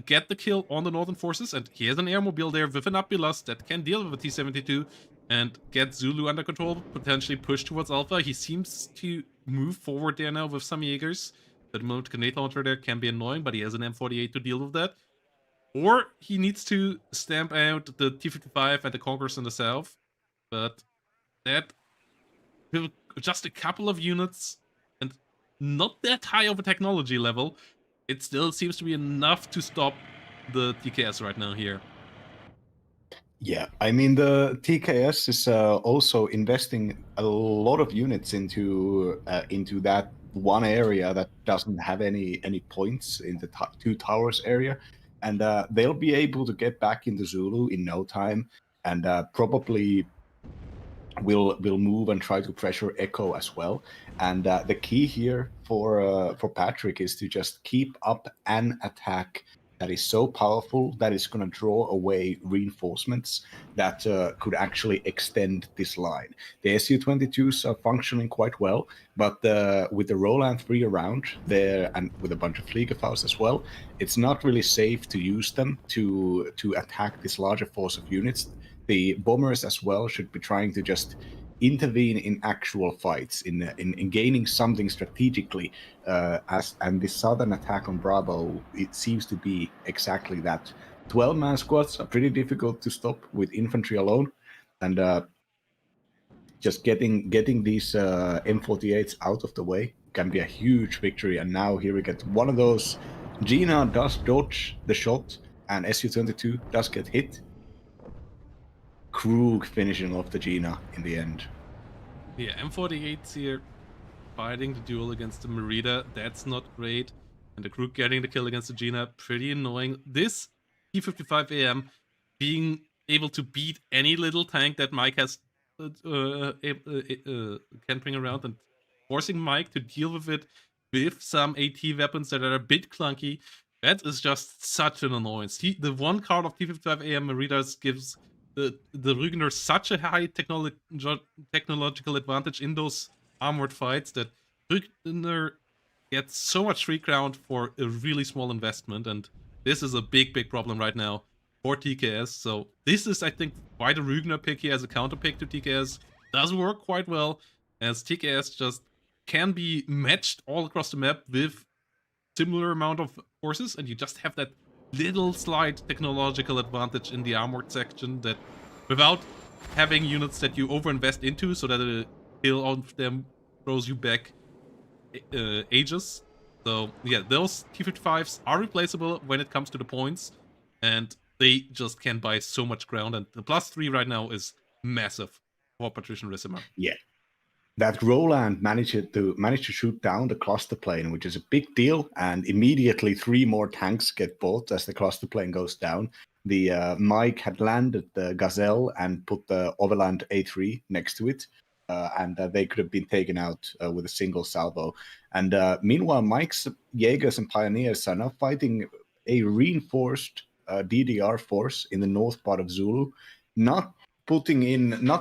get the kill on the Northern forces, and he has an airmobile there with an Abulus that can deal with a T-72 and get Zulu under control, potentially push towards Alpha. He seems to move forward there now with some Jaegers. The remote grenade launcher there can be annoying, but he has an M48 to deal with that. Or he needs to stamp out the T-55 and the Conquerors in the south, but that, with just a couple of units and not that high of a technology level, it still seems to be enough to stop the TKS right now here. Yeah, I mean, the TKS is also investing a lot of units into that one area that doesn't have any points in the two towers area, and they'll be able to get back into Zulu in no time, and probably will move and try to pressure Echo as well. And the key here for Patrick is to just keep up an attack that is so powerful that it's going to draw away reinforcements that could actually extend this line. The Su-22s are functioning quite well, but with the Roland 3 around there and with a bunch of Fliegerfaust as well, it's not really safe to use them to attack this larger force of units. The bombers as well should be trying to just intervene in actual fights, in gaining something strategically. And the southern attack on Bravo, it seems to be exactly that. 12-man squads are pretty difficult to stop with infantry alone, and just getting these M48s out of the way can be a huge victory. And now here we get one of those. Gina does dodge the shot, and Su-22 does get hit. Krug finishing off the Gina in the end. Yeah, M48's here fighting the duel against the Merida. That's not great. And the Krug getting the kill against the Gina, pretty annoying. This T-55 AM being able to beat any little tank that Mike has can bring around, and forcing Mike to deal with it with some AT weapons that are a bit clunky. That is just such an annoyance. The one card of T-55 AM Meridas gives the Rügener such a high technological advantage in those armored fights that Rügener gets so much free ground for a really small investment, and this is a big problem right now for TKS. So this is, I think, why the Rügener pick here as a counter pick to TKS does work quite well, as TKS just can be matched all across the map with similar amount of forces, and you just have that little slight technological advantage in the armored section that, without having units that you overinvest into so that a kill on them throws you back ages. So yeah, those T-55s are replaceable when it comes to the points, and they just can buy so much ground, and the +3 right now is massive for Partrician Ricimer. Yeah. That Roland managed to shoot down the cluster plane, which is a big deal, and immediately 3 more tanks get bought as the cluster plane goes down. The Mike had landed the Gazelle and put the Overland A3 next to it, and they could have been taken out with a single salvo. And meanwhile, Mike's Jaegers and Pioneers are now fighting a reinforced DDR force in the north part of Zulu, not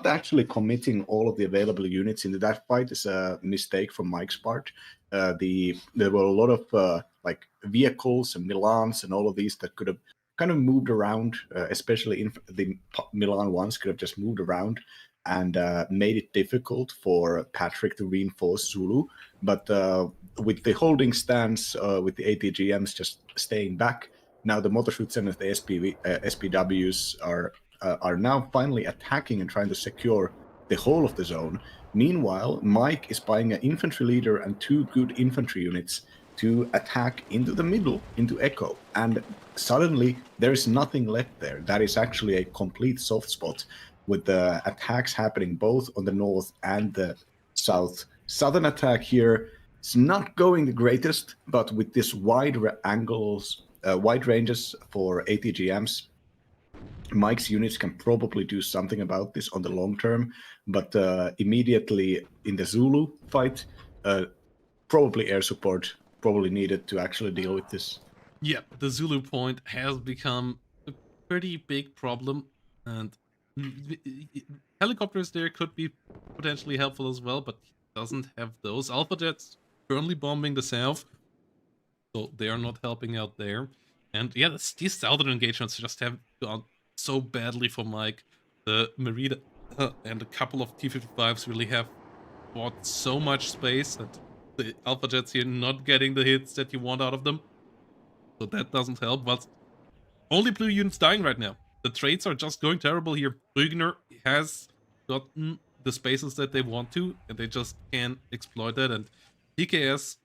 actually committing all of the available units into that fight is a mistake from Mike's part. There were a lot of like vehicles and Milans and all of these that could have kind of moved around, especially in the Milan ones could have just moved around and made it difficult for Patrick to reinforce Zulu. But with the holding stance, with the ATGMs just staying back, now the Motorschützen and the SPWs are now finally attacking and trying to secure the whole of the zone. Meanwhile, Mike is buying an infantry leader and 2 good infantry units to attack into the middle, into Echo. And suddenly, there is nothing left there. That is actually a complete soft spot, with the attacks happening both on the north and the south. Southern attack here is not going the greatest, but with this wide ranges for ATGMs, Mike's units can probably do something about this on the long term, but immediately in the Zulu fight, probably air support probably needed to actually deal with this. Yeah, the Zulu point has become a pretty big problem, and helicopters there could be potentially helpful as well, but he doesn't have those. Alpha Jets currently bombing the south, so they are not helping out there. And yeah, these southern engagements just have gone so badly for Mike. The Merida and a couple of T-55s really have bought so much space, and the Alpha Jets here not getting the hits that you want out of them. So that doesn't help, but only blue units dying right now. The trades are just going terrible here. Brugner has gotten the spaces that they want to, and they just can't exploit that. And TKS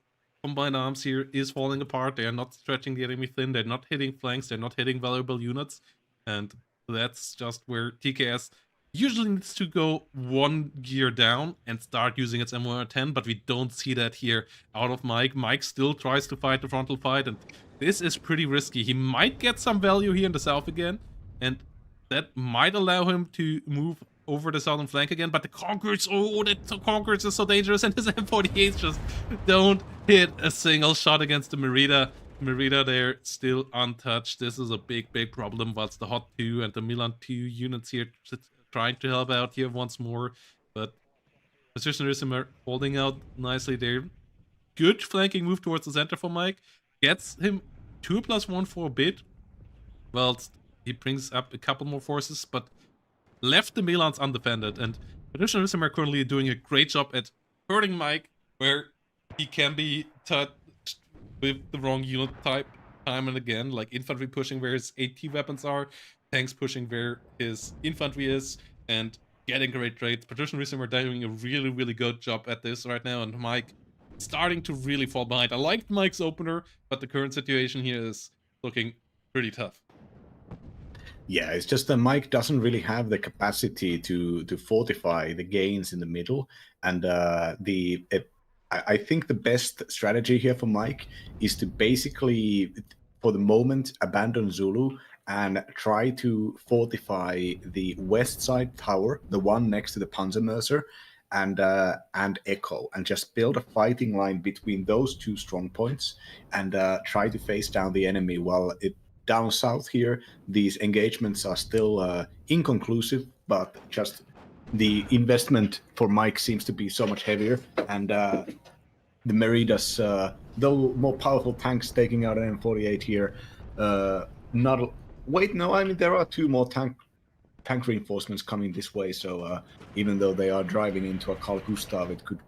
combined arms here is falling apart. They are not stretching the enemy thin. They're not hitting flanks. They're not hitting valuable units. And that's just where TKS usually needs to go 1 gear down and start using its M110, but we don't see that here out of Mike. Mike still tries to fight the frontal fight, and this is pretty risky. He might get some value here in the south again, and that might allow him to move over the southern flank again, but the Conquerors, oh, that Conquerors is so dangerous, and his M48s just don't hit a single shot against the Merida. Merida there still untouched. This is a big problem, whilst the Hot 2 and the Milan 2 units here trying to help out here once more, but Partrician Ricimer holding out nicely there. Good flanking move towards the center for Mike. Gets him 2+1 for a bit, whilst he brings up a couple more forces, but left the Milans undefended, and Partrician Ricimer currently doing a great job at hurting Mike where he can be touched with the wrong unit type time and again, like infantry pushing where his AT weapons are, tanks pushing where his infantry is, and getting great trades. Partrician Ricimer doing a really good job at this right now, and Mike starting to really fall behind. I liked Mike's opener, but the current situation here is looking pretty tough. Yeah, it's just that Mike doesn't really have the capacity to fortify the gains in the middle, and I think the best strategy here for Mike is to basically, for the moment, abandon Zulu and try to fortify the west side tower, the one next to the Panzermercer, and Echo, and just build a fighting line between those 2 strong points and try to face down the enemy. While down south here, these engagements are still inconclusive, but just the investment for Mike seems to be so much heavier, and the Meridas, though more powerful tanks taking out an M48 here, there are 2 more tank reinforcements coming this way, so even though they are driving into a Carl Gustav, it could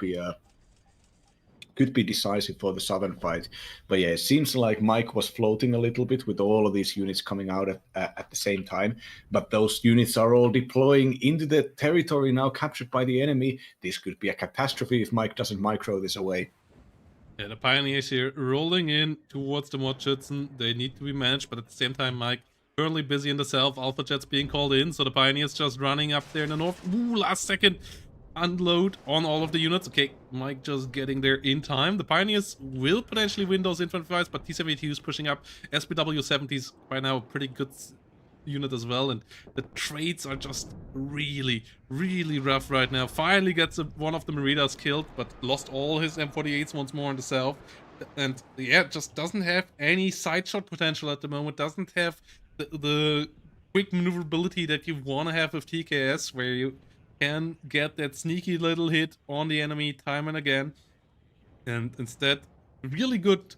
be decisive for the southern fight. But yeah, it seems like Mike was floating a little bit with all of these units coming out at the same time, but those units are all deploying into the territory now captured by the enemy. This could be a catastrophe if Mike doesn't micro this away. Yeah, the Pioneers here rolling in towards the Motorschützen. They need to be managed, but at the same time, Mike currently busy in the south. Alpha Jets being called in, so the Pioneers just running up there in the north. Ooh, last second unload on all of the units. Okay, Mike just getting there in time. The Pioneers will potentially win those infantry fights, but T-72 is pushing up. SPW-70s by now a pretty good unit as well, and the trades are just really rough right now. Finally gets one of the Meridas killed, but lost all his M48s once more in the south, and yeah, just doesn't have any side shot potential at the moment. Doesn't have the quick maneuverability that you want to have with TKS, where you can get that sneaky little hit on the enemy time and again, and instead really good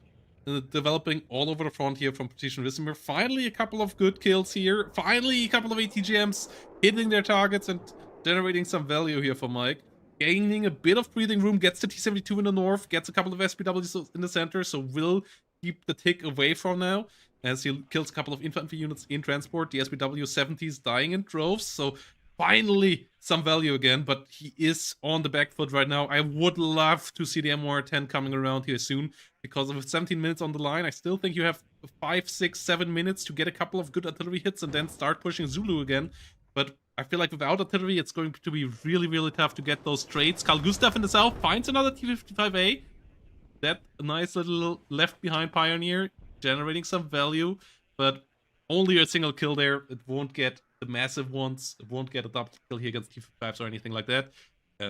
developing all over the front here from Partrician Ricimer. Finally a couple of good kills here, finally a couple of ATGMs hitting their targets, and generating some value here for Mike. Gaining a bit of breathing room, gets the T-72 in the north, gets a couple of SPWs in the center, so will keep the tick away from now, as he kills a couple of infantry units in transport. The SPW 70s dying in droves, so finally some value again, but he is on the back foot right now. I would love to see the MR10 coming around here soon, because with 17 minutes on the line, I still think you have 5, 6, 7 minutes to get a couple of good artillery hits and then start pushing Zulu again. But I feel like without artillery, it's going to be really, really tough to get those trades. Carl Gustav in the south finds another T-55A. That nice little left behind Pioneer, generating some value, but only a single kill there. It won't get the massive ones. It won't get a double kill here against T-55s or anything like that.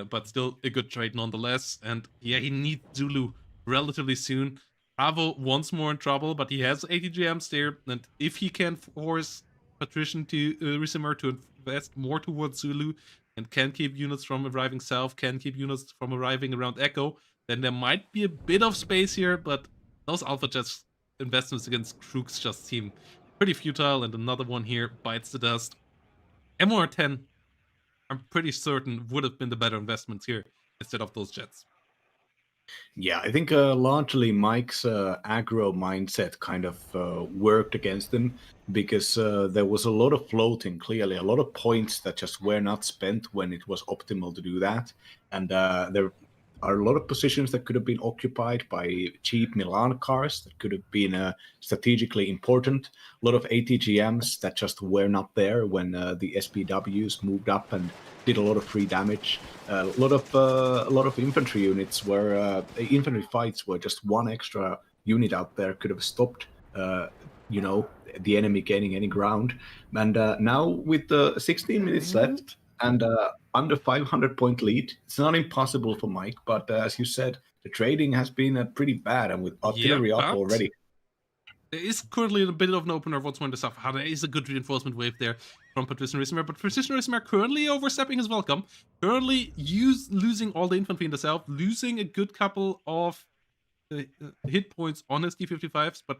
But still a good trade nonetheless. And yeah, he needs Zulu relatively soon. Bravo once more in trouble, but he has ATGMs there. And if he can force Partrician to Ricimer to invest more towards Zulu and can keep units from arriving south, can keep units from arriving around Echo, then there might be a bit of space here, but those Alpha Jets investments against Krooks just seem pretty futile, and another one here bites the dust. MR10, I'm pretty certain, would have been the better investments here instead of those jets. Yeah, I think largely Mike's aggro mindset kind of worked against him, because there was a lot of floating, clearly, a lot of points that just were not spent when it was optimal to do that. And there are a lot of positions that could have been occupied by cheap Milan cars that could have been strategically important. A lot of ATGMs that just were not there when the SPWs moved up and did a lot of free damage. A lot of infantry units where infantry fights where just one extra unit out there could have stopped the enemy gaining any ground. And now with 16 minutes left and under 500 point lead, it's not impossible for Mike, but as you said, the trading has been pretty bad, and with artillery up already. There is currently a bit of an opener of what's going to suffer. There is a good reinforcement wave there from Partrician Ricimer, but Partrician Ricimer currently overstepping his welcome, currently losing all the infantry in the south, losing a good couple of hit points on his T-55s, but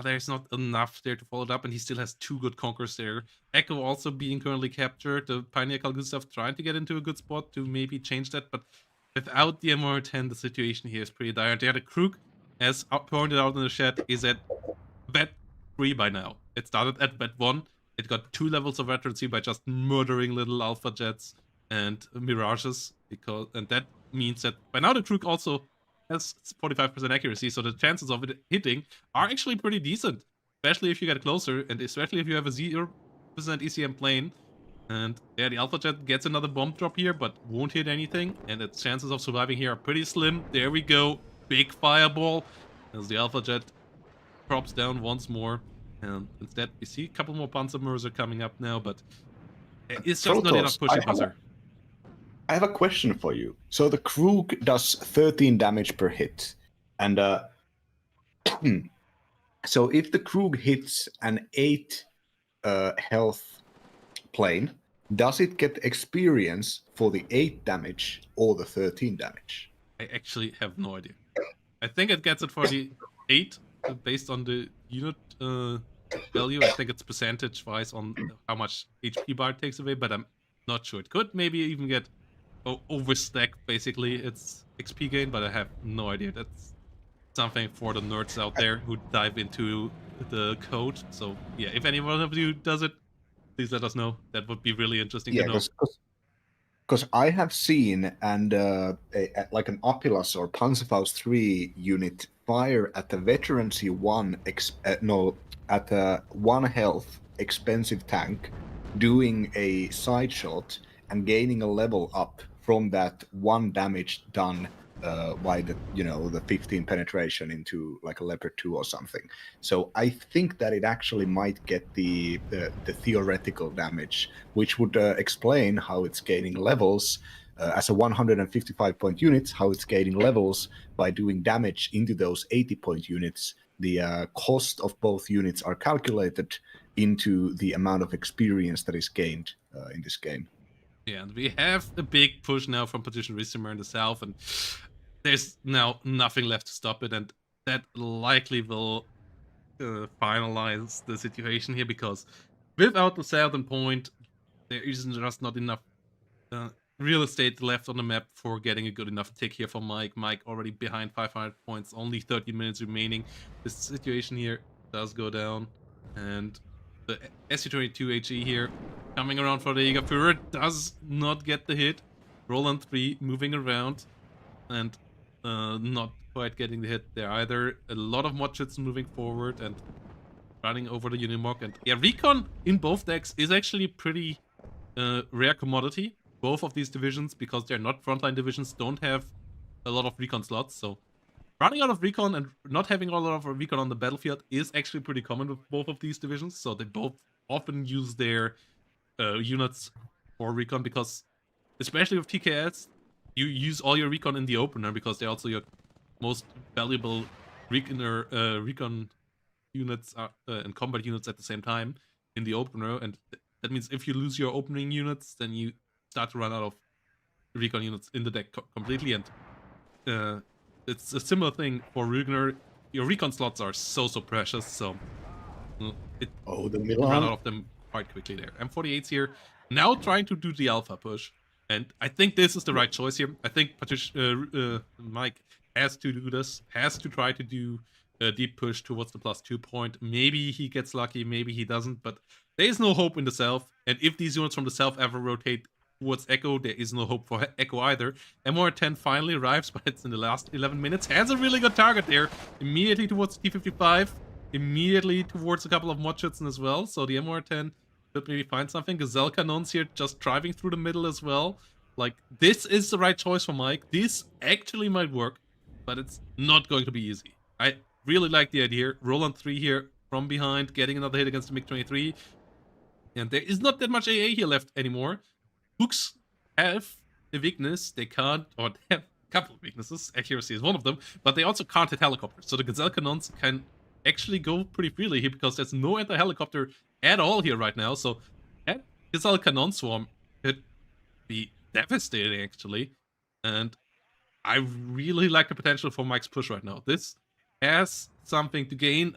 there's not enough there to follow it up, and he still has 2 good conquers there. Echo also being currently captured, the Pioneer Carl Gustav trying to get into a good spot to maybe change that, but without the MR10, the situation here is pretty dire. There, the Krug, as pointed out in the chat, is at Vet 3 by now. It started at Vet 1. It got 2 levels of veterancy by just murdering little Alpha Jets and Mirages, and that means that by now the Krug also has 45% accuracy, so the chances of it hitting are actually pretty decent, especially if you get closer, and especially if you have a 0% ECM plane. And yeah, the Alpha Jet gets another bomb drop here, but won't hit anything, and its chances of surviving here are pretty slim. There we go, big fireball, as the Alpha Jet drops down once more. And instead, we see a couple more Panzermörser coming up now, but it's just not enough pushing buzzer. I have a question for you. So the Krug does 13 damage per hit, and so if the Krug hits an 8 health plane, does it get experience for the 8 damage or the 13 damage? I actually have no idea. I think it gets it for the 8 based on the unit value. I think it's percentage-wise on how much HP bar it takes away, but I'm not sure. It could maybe even get overstack, basically, its XP gain, but I have no idea. That's something for the nerds out there who dive into the code. So yeah, if any one of you does it, please let us know. That would be really interesting to know. Because I have seen like an Opulus or Panzerfaust 3 unit fire at the veterancy 1 at a 1 health expensive tank, doing a side shot and gaining a level up from that 1 damage done by the 15 penetration into like a Leopard 2 or something. So I think that it actually might get the theoretical damage, which would explain how it's gaining levels as a 155 point unit, how it's gaining levels by doing damage into those 80 point units. The cost of both units are calculated into the amount of experience that is gained in this game. Yeah, and we have a big push now from Partrician Ricimer in the south, and there's now nothing left to stop it, and that likely will finalize the situation here, because without the southern point, there is just not enough real estate left on the map for getting a good enough tick here for Mike. Mike already behind 500 points, only 30 minutes remaining. This situation here does go down, and the SU-22 HE here coming around for the Jägerführer does not get the hit. Roland 3 moving around, and not quite getting the hit there either. A lot of Modschützen moving forward and running over the Unimog. And yeah, Recon in both decks is actually pretty rare commodity. Both of these divisions, because they're not frontline divisions, don't have a lot of recon slots. So running out of recon and not having a lot of recon on the battlefield is actually pretty common with both of these divisions. So they both often use their units for recon, because especially with TKS, you use all your recon in the opener because they're also your most valuable recon units and combat units at the same time in the opener. And that means if you lose your opening units, then you start to run out of recon units in the deck completely. And it's a similar thing for Rugner. Your recon slots are so precious, so it the run Milan. out of them quite quickly there. M48's here now trying to do the alpha push, and I think this is the right choice here. I think Mike has to do this, has to try to do a deep push towards the +2 point. Maybe he gets lucky, maybe he doesn't, but there is no hope in the south. And if these units from the south ever rotate towards Echo, there is no hope for Echo either. M110 finally arrives, but it's in the last 11 minutes. Has a really good target there. Immediately towards T55. Immediately towards a couple of Modschützen as well. So the M110 should maybe find something. Gazelle Cannons here just driving through the middle as well. Like, this is the right choice for Mike. This actually might work, but it's not going to be easy. I really like the idea. Roland 3 here from behind, getting another hit against the MiG-23. And there is not that much AA here left anymore. Hooks have a weakness. They can't, or they have a couple of weaknesses. Accuracy is one of them, but they also can't hit helicopters. So the Gazelle Cannons can actually go pretty freely here because there's no anti-helicopter at all here right now. So that Gazelle Cannon Swarm could be devastating, actually. And I really like the potential for Mike's push right now. This has something to gain.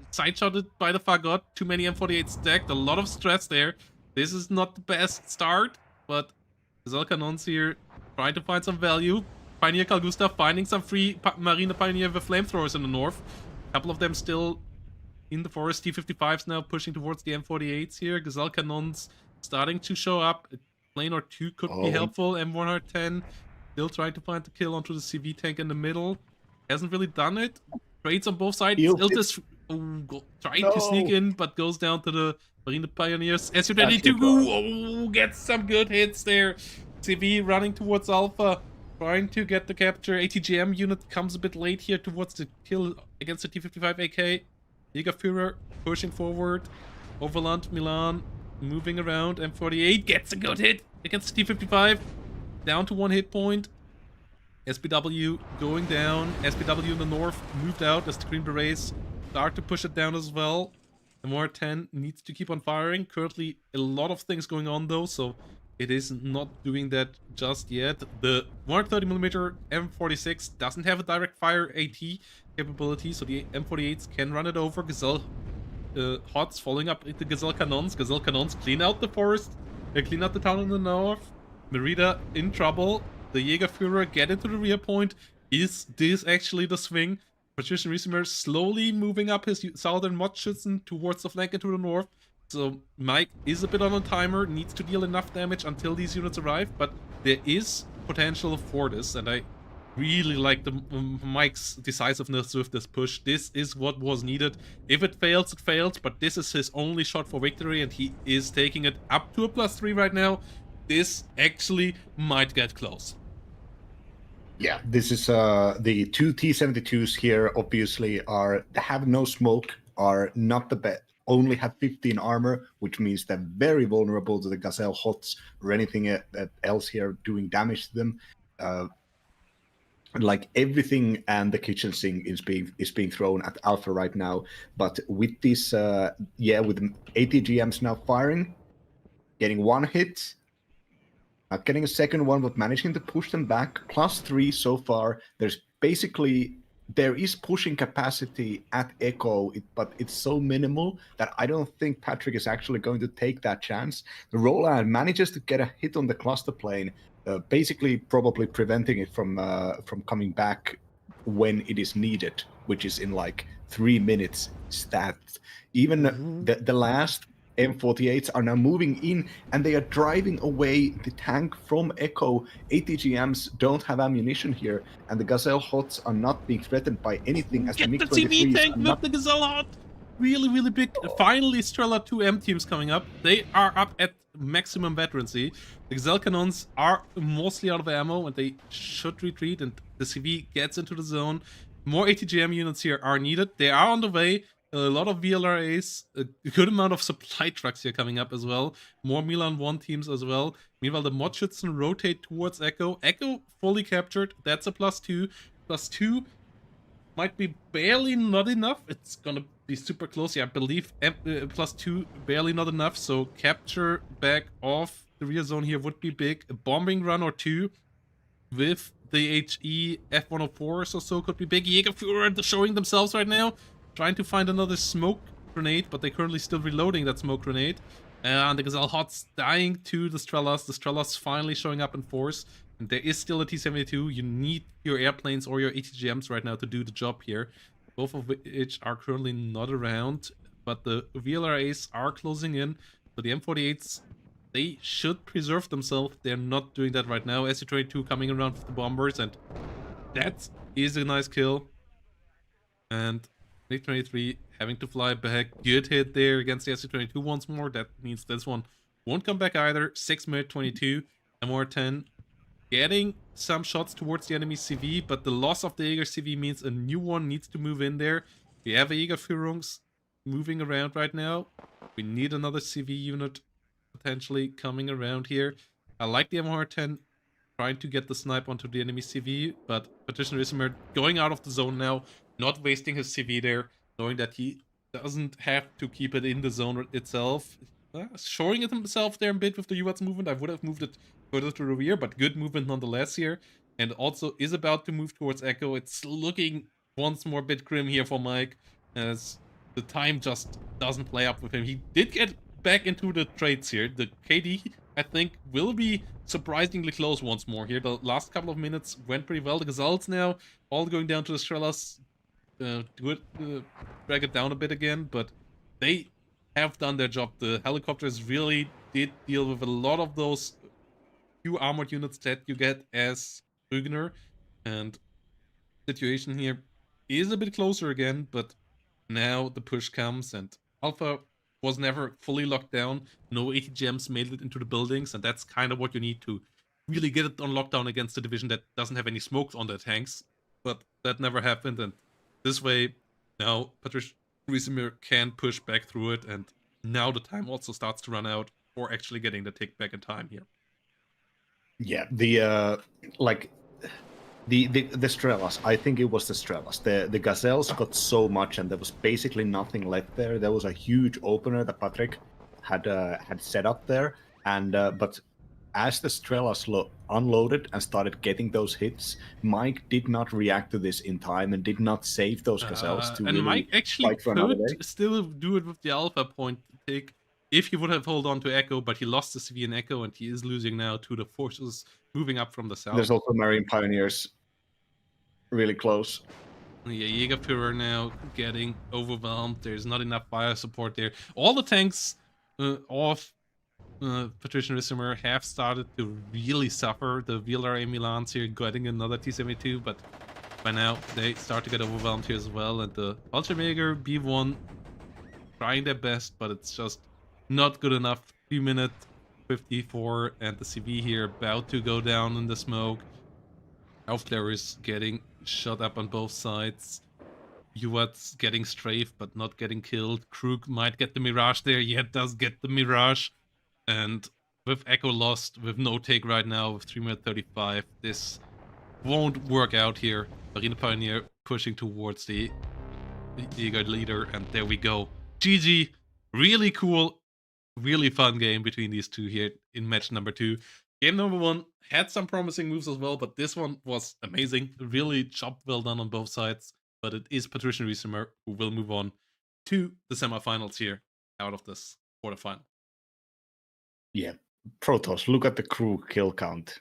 Side-shotted by the Fagot. Too many M48 stacked. A lot of stress there. This is not the best start, but Gazelle Cannons here trying to find some value. Pioneer Carl Gustav finding some free Marine Pioneer with flamethrowers in the north. A couple of them still in the forest. T-55s now pushing towards the M48s here. Gazelle Cannons starting to show up. A plane or two could be helpful. M110 still trying to find the kill onto the CV tank in the middle. Hasn't really done it. Trades on both sides. Iltis trying to sneak in, but goes down to the Marine Pioneers. SU-22 gets some good hits there. CV running towards Alpha, trying to get the capture. ATGM unit comes a bit late here towards the kill against the T-55 AK. Jägerführer pushing forward. Overland, Milan moving around. M48 gets a good hit against the T-55. Down to 1 hit point. SPW going down. SPW in the north moved out as the Green Berets start to push it down as well. The M10 needs to keep on firing. Currently, a lot of things going on though, so it is not doing that just yet. The 130mm M46 doesn't have a direct fire AT capability, so the M48s can run it over. Gazelle Hots following up the Gazelle Cannons. Gazelle Cannons clean out the forest, clean out the town in the north. Merida in trouble. The Jägerführer get into the rear point. Is this actually the swing? Partrician Ricimer slowly moving up his southern Modschützen towards the flank into the north. So Mike is a bit on a timer, needs to deal enough damage until these units arrive, but there is potential for this, and I really like the Mike's decisiveness with this push. This is what was needed. If it fails, it fails, but this is his only shot for victory, and he is taking it up to a +3 right now. This actually might get close. Yeah, this is the two T-72s here obviously have no smoke, are not the best, only have 15 armor, which means they're very vulnerable to the Gazelle Hots or anything else here doing damage to them. Like everything and the kitchen sink is being thrown at Alpha right now. But with this, with ATGMs now firing, getting 1 hit, not getting a second one, but managing to push them back. +3 so far. There's basically there is pushing capacity at Echo, but it's so minimal that I don't think Patrick is actually going to take that chance. The Roland manages to get a hit on the cluster plane, basically probably preventing it from coming back when it is needed, which is in like 3 minutes stat. Even the last M48s are now moving in, and they are driving away the tank from Echo. ATGMs don't have ammunition here, and the Gazelle Hots are not being threatened by anything, as the Get the TV MiG-23s tank are with not... the Gazelle Hot. Really, really big. Finally, Strela 2M teams coming up. They are up at maximum veterancy. The Gazelle Cannons are mostly out of ammo, and they should retreat, and the CV gets into the zone. More ATGM units here are needed. They are on the way. A lot of VLRAs, a good amount of supply trucks here coming up as well. More Milan 1 teams as well. Meanwhile, the Modschützen rotate towards Echo. Echo fully captured. That's a +2. +2 might be barely not enough. It's gonna be super close. Yeah, I believe +2 barely not enough. So capture back off the rear zone here would be big. A bombing run or two with the HE F-104s or so could be big. Jägerführer showing themselves right now, trying to find another smoke grenade, but they're currently still reloading that smoke grenade. And the Gazelle Hots dying to the Strelas. The Strelas finally showing up in force. And there is still a T-72. You need your airplanes or your ATGMs right now to do the job here. Both of which are currently not around. But the VLRAs are closing in. So the M48s, they should preserve themselves. They're not doing that right now. SU-22 coming around with the bombers. And that is a nice kill. And MiG-23 having to fly back. Good hit there against the SU-22 once more. That means this one won't come back either. 6 MiG-22, MR-10 getting some shots towards the enemy CV, but the loss of the Jäger CV means a new one needs to move in there. We have a Jägerführungs moving around right now. We need another CV unit potentially coming around here. I like the MR-10 trying to get the snipe onto the enemy CV, but Partrician Ricimer going out of the zone now, not wasting his CV there, knowing that he doesn't have to keep it in the zone itself. Showing it himself there a bit with the UATS movement. I would have moved it further to the rear, but good movement nonetheless here. And also is about to move towards Echo. It's looking once more a bit grim here for Mike, as the time just doesn't play up with him. He did get back into the trades here. The KD, I think, will be surprisingly close once more here. The last couple of minutes went pretty well. The Gazelles now all going down to the Strelas. Drag it down a bit again, but they have done their job. The helicopters really did deal with a lot of those few armored units that you get as Rügener, and situation here is a bit closer again, but now the push comes, and Alpha was never fully locked down. No ATGMs made it into the buildings, and that's kind of what you need to really get it on lockdown against a division that doesn't have any smokes on their tanks. But that never happened, and this way, now Partrician Ricimer can push back through it, and now the time also starts to run out for actually getting the take back in time here. Yeah, the Strelas, I think it was the Strelas. The Gazelles got so much, and there was basically nothing left there. There was a huge opener that Patrick had set up there, and but as the Strelas unloaded and started getting those hits, Mike did not react to this in time and did not save those Gazelles to and really Mike actually fight for another day. could still do it with the Alpha point take if he would have held on to Echo, but he lost the CV in Echo, and he is losing now to the forces moving up from the south. There's also Marine Pioneers really close. Yeah, Jägerführer now getting overwhelmed. There's not enough fire support there. All the tanks of Partrician Ricimer have started to really suffer. The VLRA Milans here getting another T-72, but by now they start to get overwhelmed here as well. And the Fallschirmjäger B1 trying their best, but it's just not good enough. 3 minute 54, and the CV here about to go down in the smoke. Aufklär is getting shot up on both sides. Juwat's getting strafed, but not getting killed. Krug might get the Mirage there. Yeah, does get the Mirage. And with Echo lost, with no take right now, with 3 minute 35, this won't work out here. Marine Pioneer pushing towards the Jäger leader, and there we go. GG. Really cool, really fun game between these two here in match number 2. Game number 1 had some promising moves as well, but this one was amazing. Really job well done on both sides. but it is Partrician Ricimer who will move on to the semifinals here out of this quarterfinal. Yeah, Protoss, look at the crew kill count.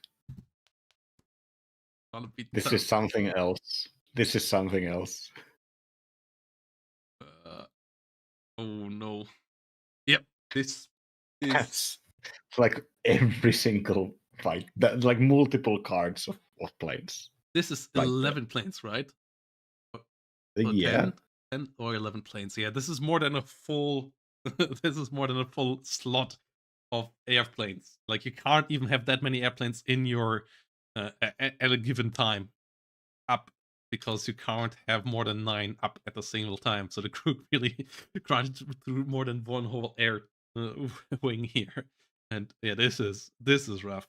This is something else. This is something else. Oh no. Yep, this is... It's like every single fight. Like multiple cards of planes. This is Right 11 planes, right? So yeah. 10 or 11 planes. Yeah, this is more than a full... this is more than a full slot of airplanes. Like, you can't even have that many airplanes in your... at a given time up, because you can't have more than 9 up at a single time. So the crew really grinded through more than one whole air wing here. And yeah, this is rough.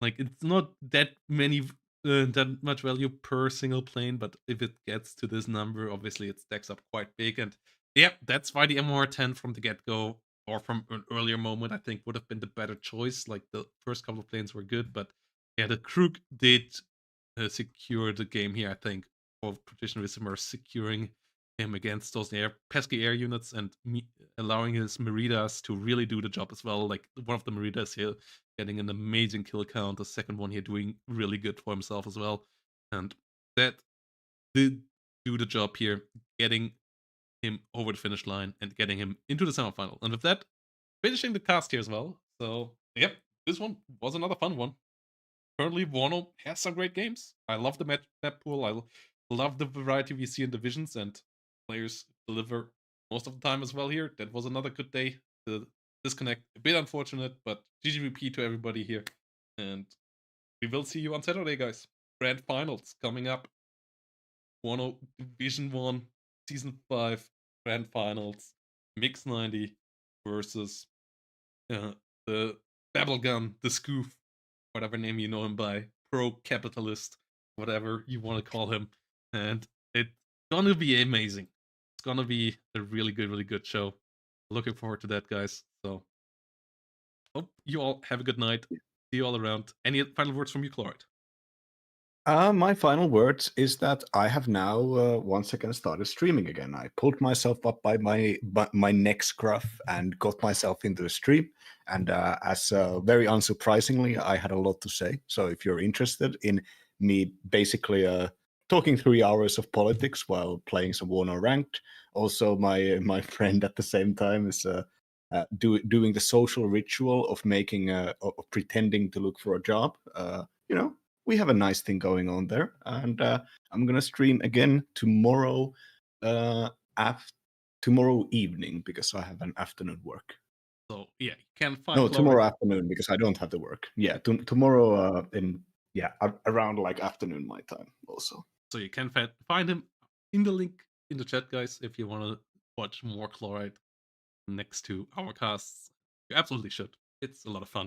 Like, it's not that many that much value per single plane, but if it gets to this number, obviously it stacks up quite big. And yeah, that's why the MR10 from the get-go, or from an earlier moment, I think would have been the better choice. Like, the first couple of planes were good, but yeah, the Krug did secure the game here, I think, for Partrician Ricimer, securing him against those pesky air units, and allowing his Meridas to really do the job as well. Like, one of the Meridas here getting an amazing kill count, the second one here doing really good for himself as well. And that did do the job here, getting him over the finish line and getting him into the semifinal. And with that, finishing the cast here as well. So, yep, this one was another fun one. Currently, WARNO has some great games. I love the map pool. I love the variety we see in divisions, and players deliver most of the time as well here. That was another good day. The disconnect, a bit unfortunate, but GGVP to everybody here. And we will see you on Saturday, guys. Grand finals coming up. WARNO Division 1, Season 5, Grand Finals, Mix 90 versus the Babblegun, the Scoof, whatever name you know him by, pro-capitalist, whatever you want to call him. And it's gonna be amazing. It's gonna be a really good show. Looking forward to that, guys. So, hope you all have a good night. See you all around. Any final words from you, Chloride? My final words is that I have now once again started streaming again. I pulled myself up by my neck scruff and got myself into the stream. And as very unsurprisingly, I had a lot to say. So if you're interested in me basically talking 3 hours of politics while playing some WARNO ranked, also my friend at the same time is doing the social ritual of making of pretending to look for a job. You know, we have a nice thing going on there, and I'm gonna stream again tomorrow, tomorrow evening, because I have an afternoon work. So yeah, you can find No, Chloride. tomorrow afternoon, because I don't have the work. Yeah, tomorrow around like afternoon my time also. So you can find him in the link in the chat, guys, if you want to watch more Chloride next to our casts. You absolutely should. It's a lot of fun.